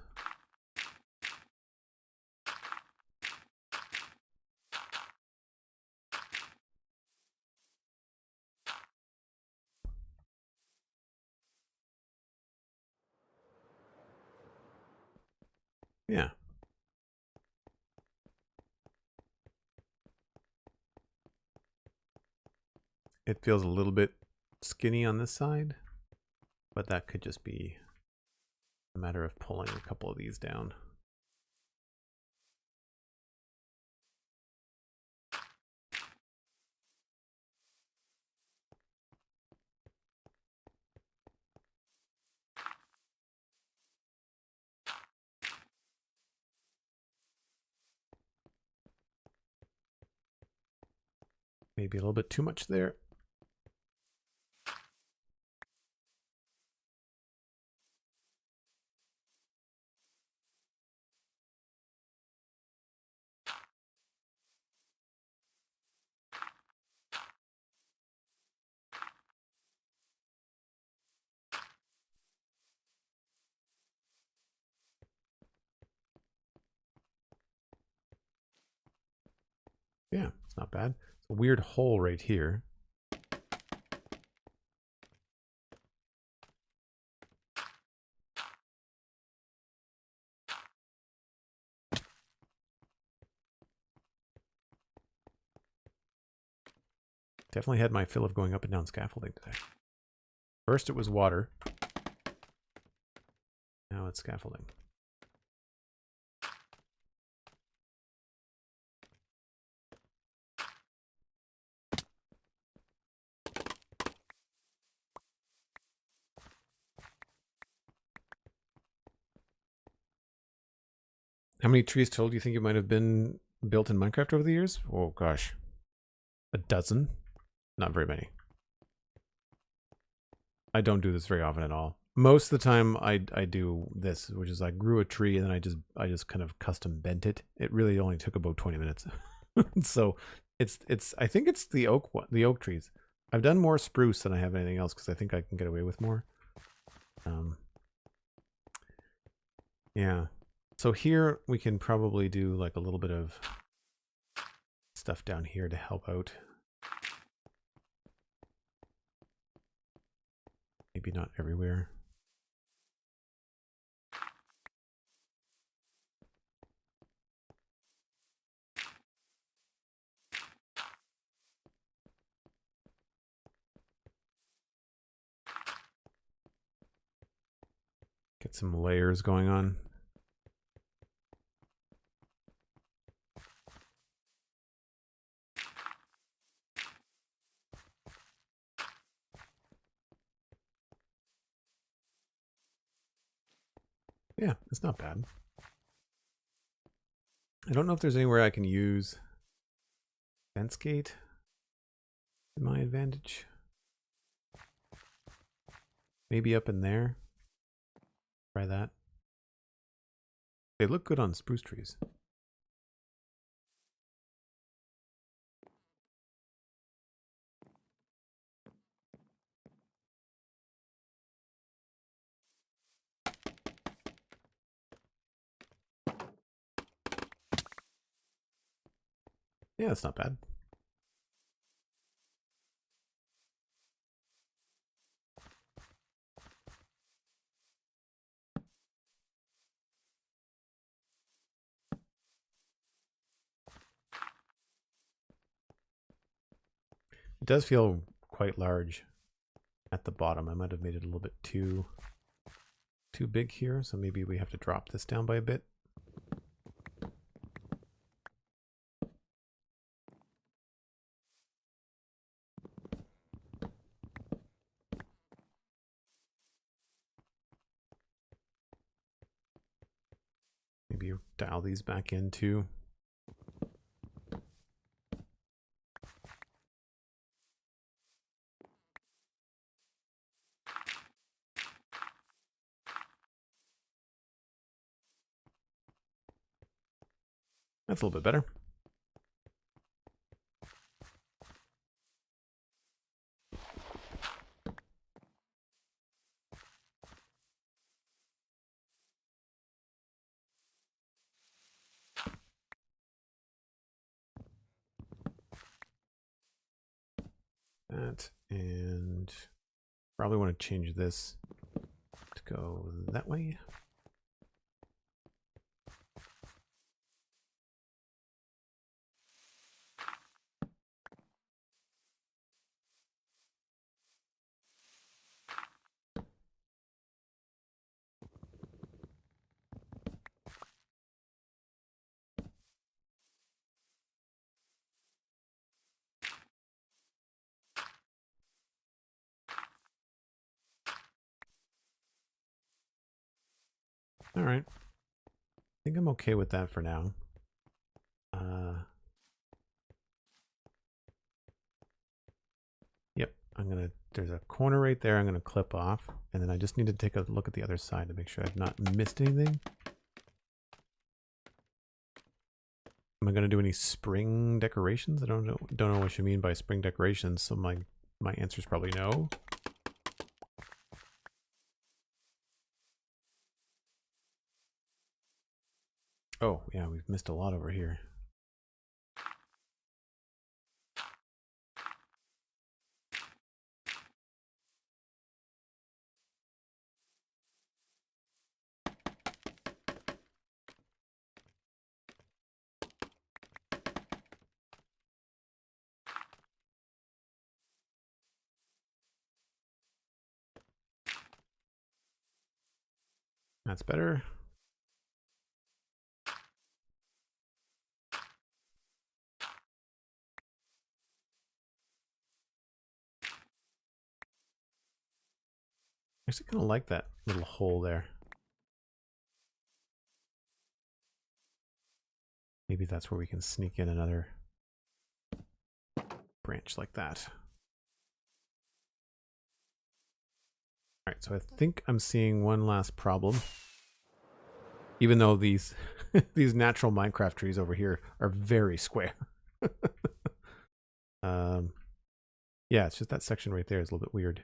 Yeah. It feels a little bit skinny on this side, but that could just be a matter of pulling a couple of these down. Maybe a little bit too much there. Yeah, it's not bad. It's a weird hole right here. Definitely had my fill of going up and down scaffolding today. First it was water. Now it's scaffolding. How many trees total do you think you might have been built in Minecraft over the years? Oh gosh. A dozen? Not very many. I don't do this very often at all. Most of the time I do this, which is I grew a tree and then I just kind of custom bent it. It really only took about 20 minutes. So it's I think it's the oak trees. I've done more spruce than I have anything else because I think I can get away with more. Yeah. So here we can probably do like a little bit of stuff down here to help out. Maybe not everywhere. Get some layers going on. Yeah, it's not bad. I don't know if there's anywhere I can use fence gate to my advantage. Maybe up in there. Try that. They look good on spruce trees. Yeah, that's not bad. It does feel quite large at the bottom. I might have made it a little bit too big here, so maybe we have to drop this down by a bit. Maybe dial these back in too. That's a little bit better. That, and probably want to change this to go that way. All right. I think I'm okay with that for now. Yep, there's a corner right there I'm gonna clip off, and then I just need to take a look at the other side to make sure I've not missed anything. Am I gonna do any spring decorations? I don't know what you mean by spring decorations, so my answer is probably no. Oh, yeah, we've missed a lot over here. That's better. I actually kind of like that little hole there. Maybe that's where we can sneak in another branch like that. All right, so I think I'm seeing one last problem. Even though these these natural Minecraft trees over here are very square. Yeah, it's just that section right there is a little bit weird.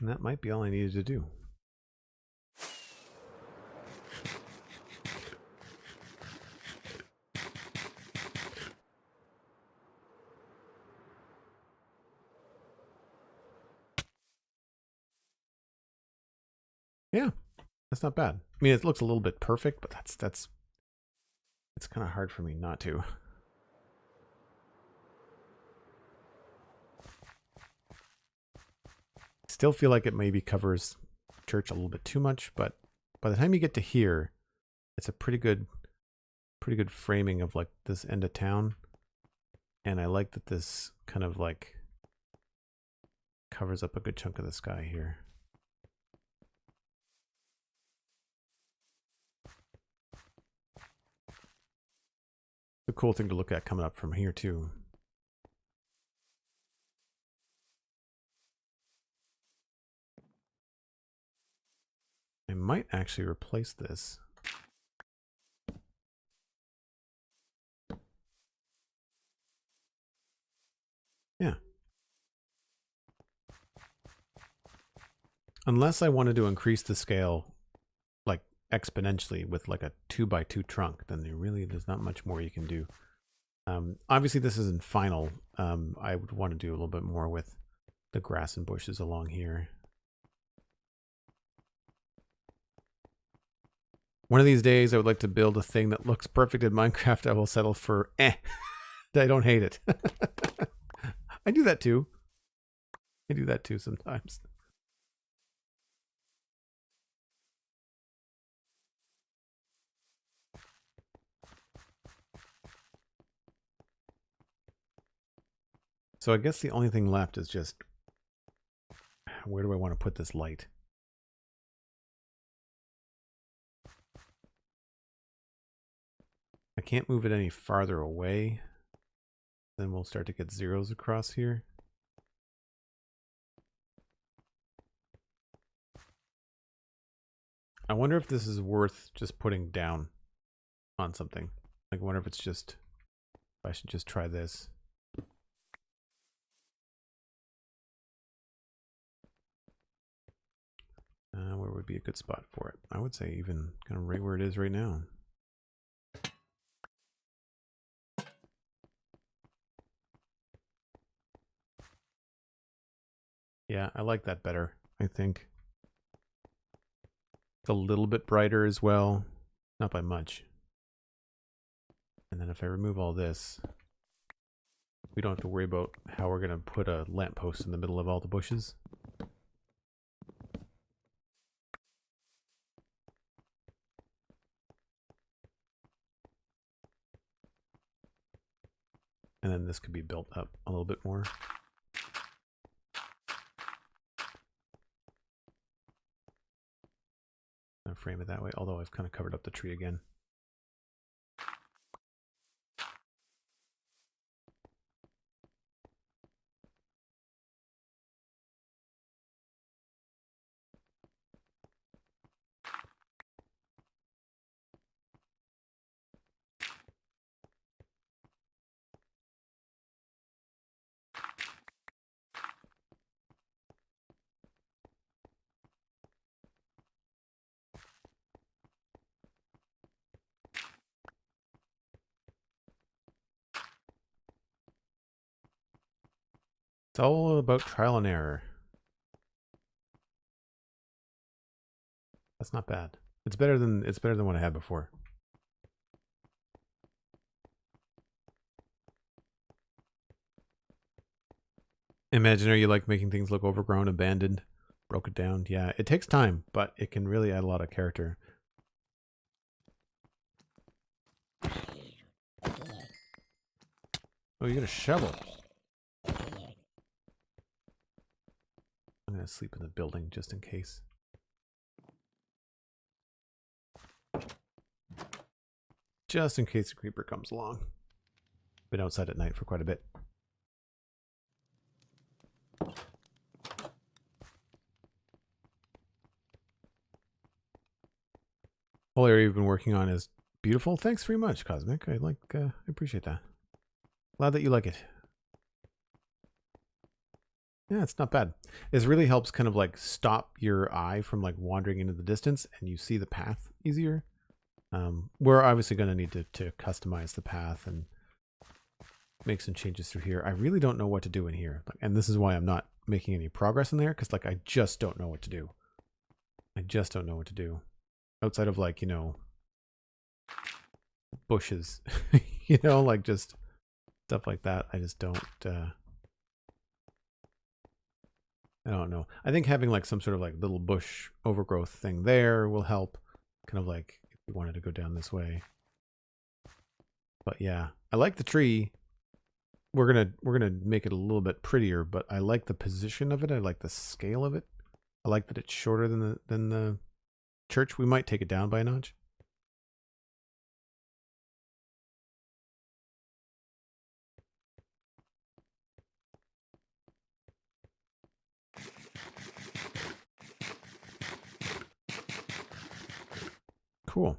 And that might be all I needed to do. Yeah, that's not bad. I mean, it looks a little bit perfect, but it's kind of hard for me not to. Still feel like it maybe covers church a little bit too much, but by the time you get to here, it's a pretty good framing of like this end of town. And I like that this kind of like covers up a good chunk of the sky here. A cool thing to look at coming up from here too. I might actually replace this. Yeah. Unless I wanted to increase the scale like exponentially with like a 2x2 trunk, then there's not much more you can do. Obviously this isn't final. I would want to do a little bit more with the grass and bushes along here. One of these days I would like to build a thing that looks perfect in Minecraft. I will settle for I don't hate it. I do that too. I do that too sometimes. So I guess the only thing left is just, where do I want to put this light? I can't move it any farther away. Then we'll start to get zeros across here. I wonder if this is worth just putting down on something. Like, I wonder if it's just, if I should just try this. Where would be a good spot for it? I would say even kind of right where it is right now. Yeah, I like that better, I think. It's a little bit brighter as well. Not by much. And then if I remove all this, we don't have to worry about how we're going to put a lamppost in the middle of all the bushes. And then this could be built up a little bit more. I'll frame it that way, although I've kind of covered up the tree again. It's all about trial and error. That's not bad. It's better than what I had before. Imaginary, you like making things look overgrown, abandoned, broke it down. Yeah, it takes time, but it can really add a lot of character. Oh, you got a shovel. I'm going to sleep in the building just in case. Just in case a creeper comes along. Been outside at night for quite a bit. Whole area you've been working on is beautiful. Thanks very much, Cosmic. I appreciate that. Glad that you like it. Yeah, it's not bad. This really helps kind of like stop your eye from like wandering into the distance, and you see the path easier. We're obviously going to need to customize the path and make some changes through here. I really don't know what to do in here. And this is why I'm not making any progress in there, because like I just don't know what to do. I just don't know what to do. Outside of like, you know, bushes, you know, like just stuff like that. I just don't, I don't know. I think having like some sort of like little bush overgrowth thing there will help. Kind of like if you wanted to go down this way. But yeah, I like the tree. We're gonna make it a little bit prettier, but I like the position of it. I like the scale of it. I like that it's shorter than the church. We might take it down by a notch. Cool.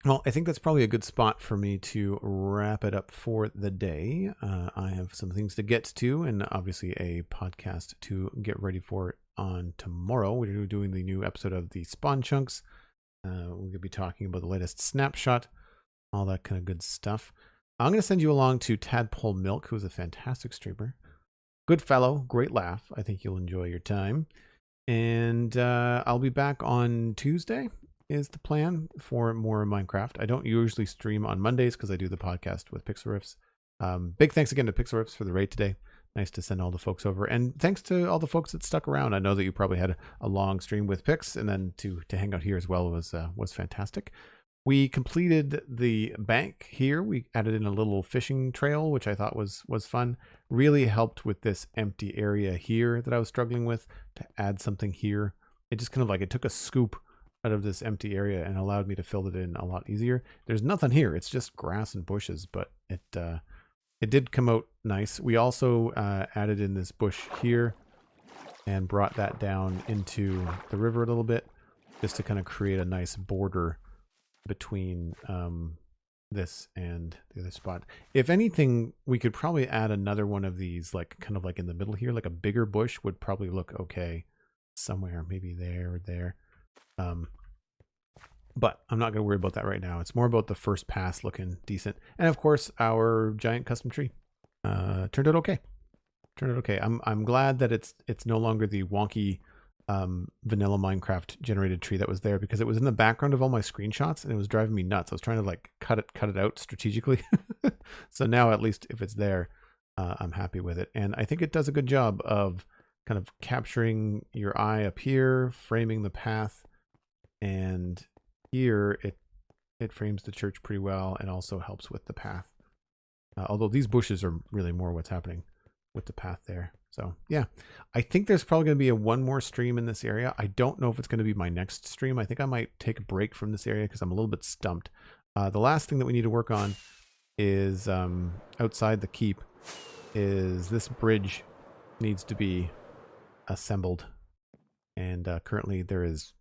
Well, I think that's probably a good spot for me to wrap it up for the day. I have some things to get to, and obviously a podcast to get ready for on tomorrow. We're doing the new episode of the Spawn Chunks. We're going to be talking about the latest snapshot, all that kind of good stuff. I'm going to send you along to Tadpole Milk, who's a fantastic streamer. Good fellow, great laugh. I think you'll enjoy your time. And I'll be back on Tuesday is the plan for more Minecraft. I don't usually stream on Mondays because I do the podcast with Pixel Riffs. Big thanks again to Pixel Riffs for the raid today. Nice to send all the folks over. And thanks to all the folks that stuck around. I know that you probably had a long stream with Pix, and then to hang out here as well was fantastic. We completed the bank here. We added in a little fishing trail, which I thought was fun. Really helped with this empty area here that I was struggling with to add something here. It just kind of like, it took a scoop out of this empty area and allowed me to fill it in a lot easier. There's nothing here. It's just grass and bushes, but it did come out nice. We also added in this bush here and brought that down into the river a little bit just to kind of create a nice border between this and the other spot. If anything, we could probably add another one of these, like kind of like in the middle here, like a bigger bush would probably look okay somewhere, maybe there or there. But I'm not going to worry about that right now. It's more about the first pass looking decent. And of course, our giant custom tree turned out okay. I'm glad that it's no longer the wonky vanilla Minecraft generated tree that was there, because it was in the background of all my screenshots and it was driving me nuts. I was trying to like cut it out strategically. So now at least if it's there, I'm happy with it. And I think it does a good job of kind of capturing your eye up here, framing the path, and here it frames the church pretty well and also helps with the path. Although these bushes are really more what's happening with the path there. So yeah, I think there's probably going to be one more stream in this area. I don't know if it's going to be my next stream. I think I might take a break from this area because I'm a little bit stumped. The last thing that we need to work on is outside the keep is this bridge needs to be assembled. And currently there is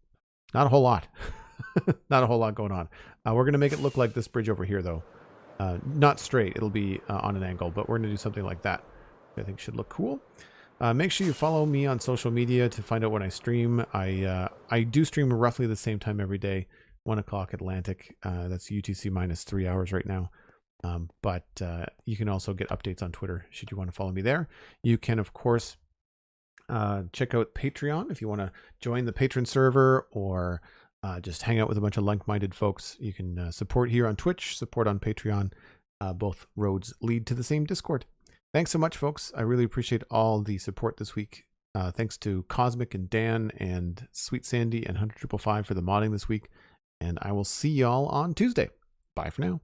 not a whole lot. Not a whole lot going on. We're going to make it look like this bridge over here, though. Not straight. It'll be on an angle, but we're going to do something like that. I think should look cool. Make sure you follow me on social media to find out when I stream. I do stream roughly the same time every day, 1 o'clock Atlantic. That's UTC minus 3 hours right now. But you can also get updates on Twitter should you want to follow me there. You can, of course, check out Patreon if you want to join the patron server or just hang out with a bunch of like-minded folks. You can support here on Twitch, support on Patreon. Both roads lead to the same Discord. Thanks so much, folks. I really appreciate all the support this week. Thanks to Cosmic and Dan and SweetSandi and 100 555 for the modding this week. And I will see y'all on Tuesday. Bye for now.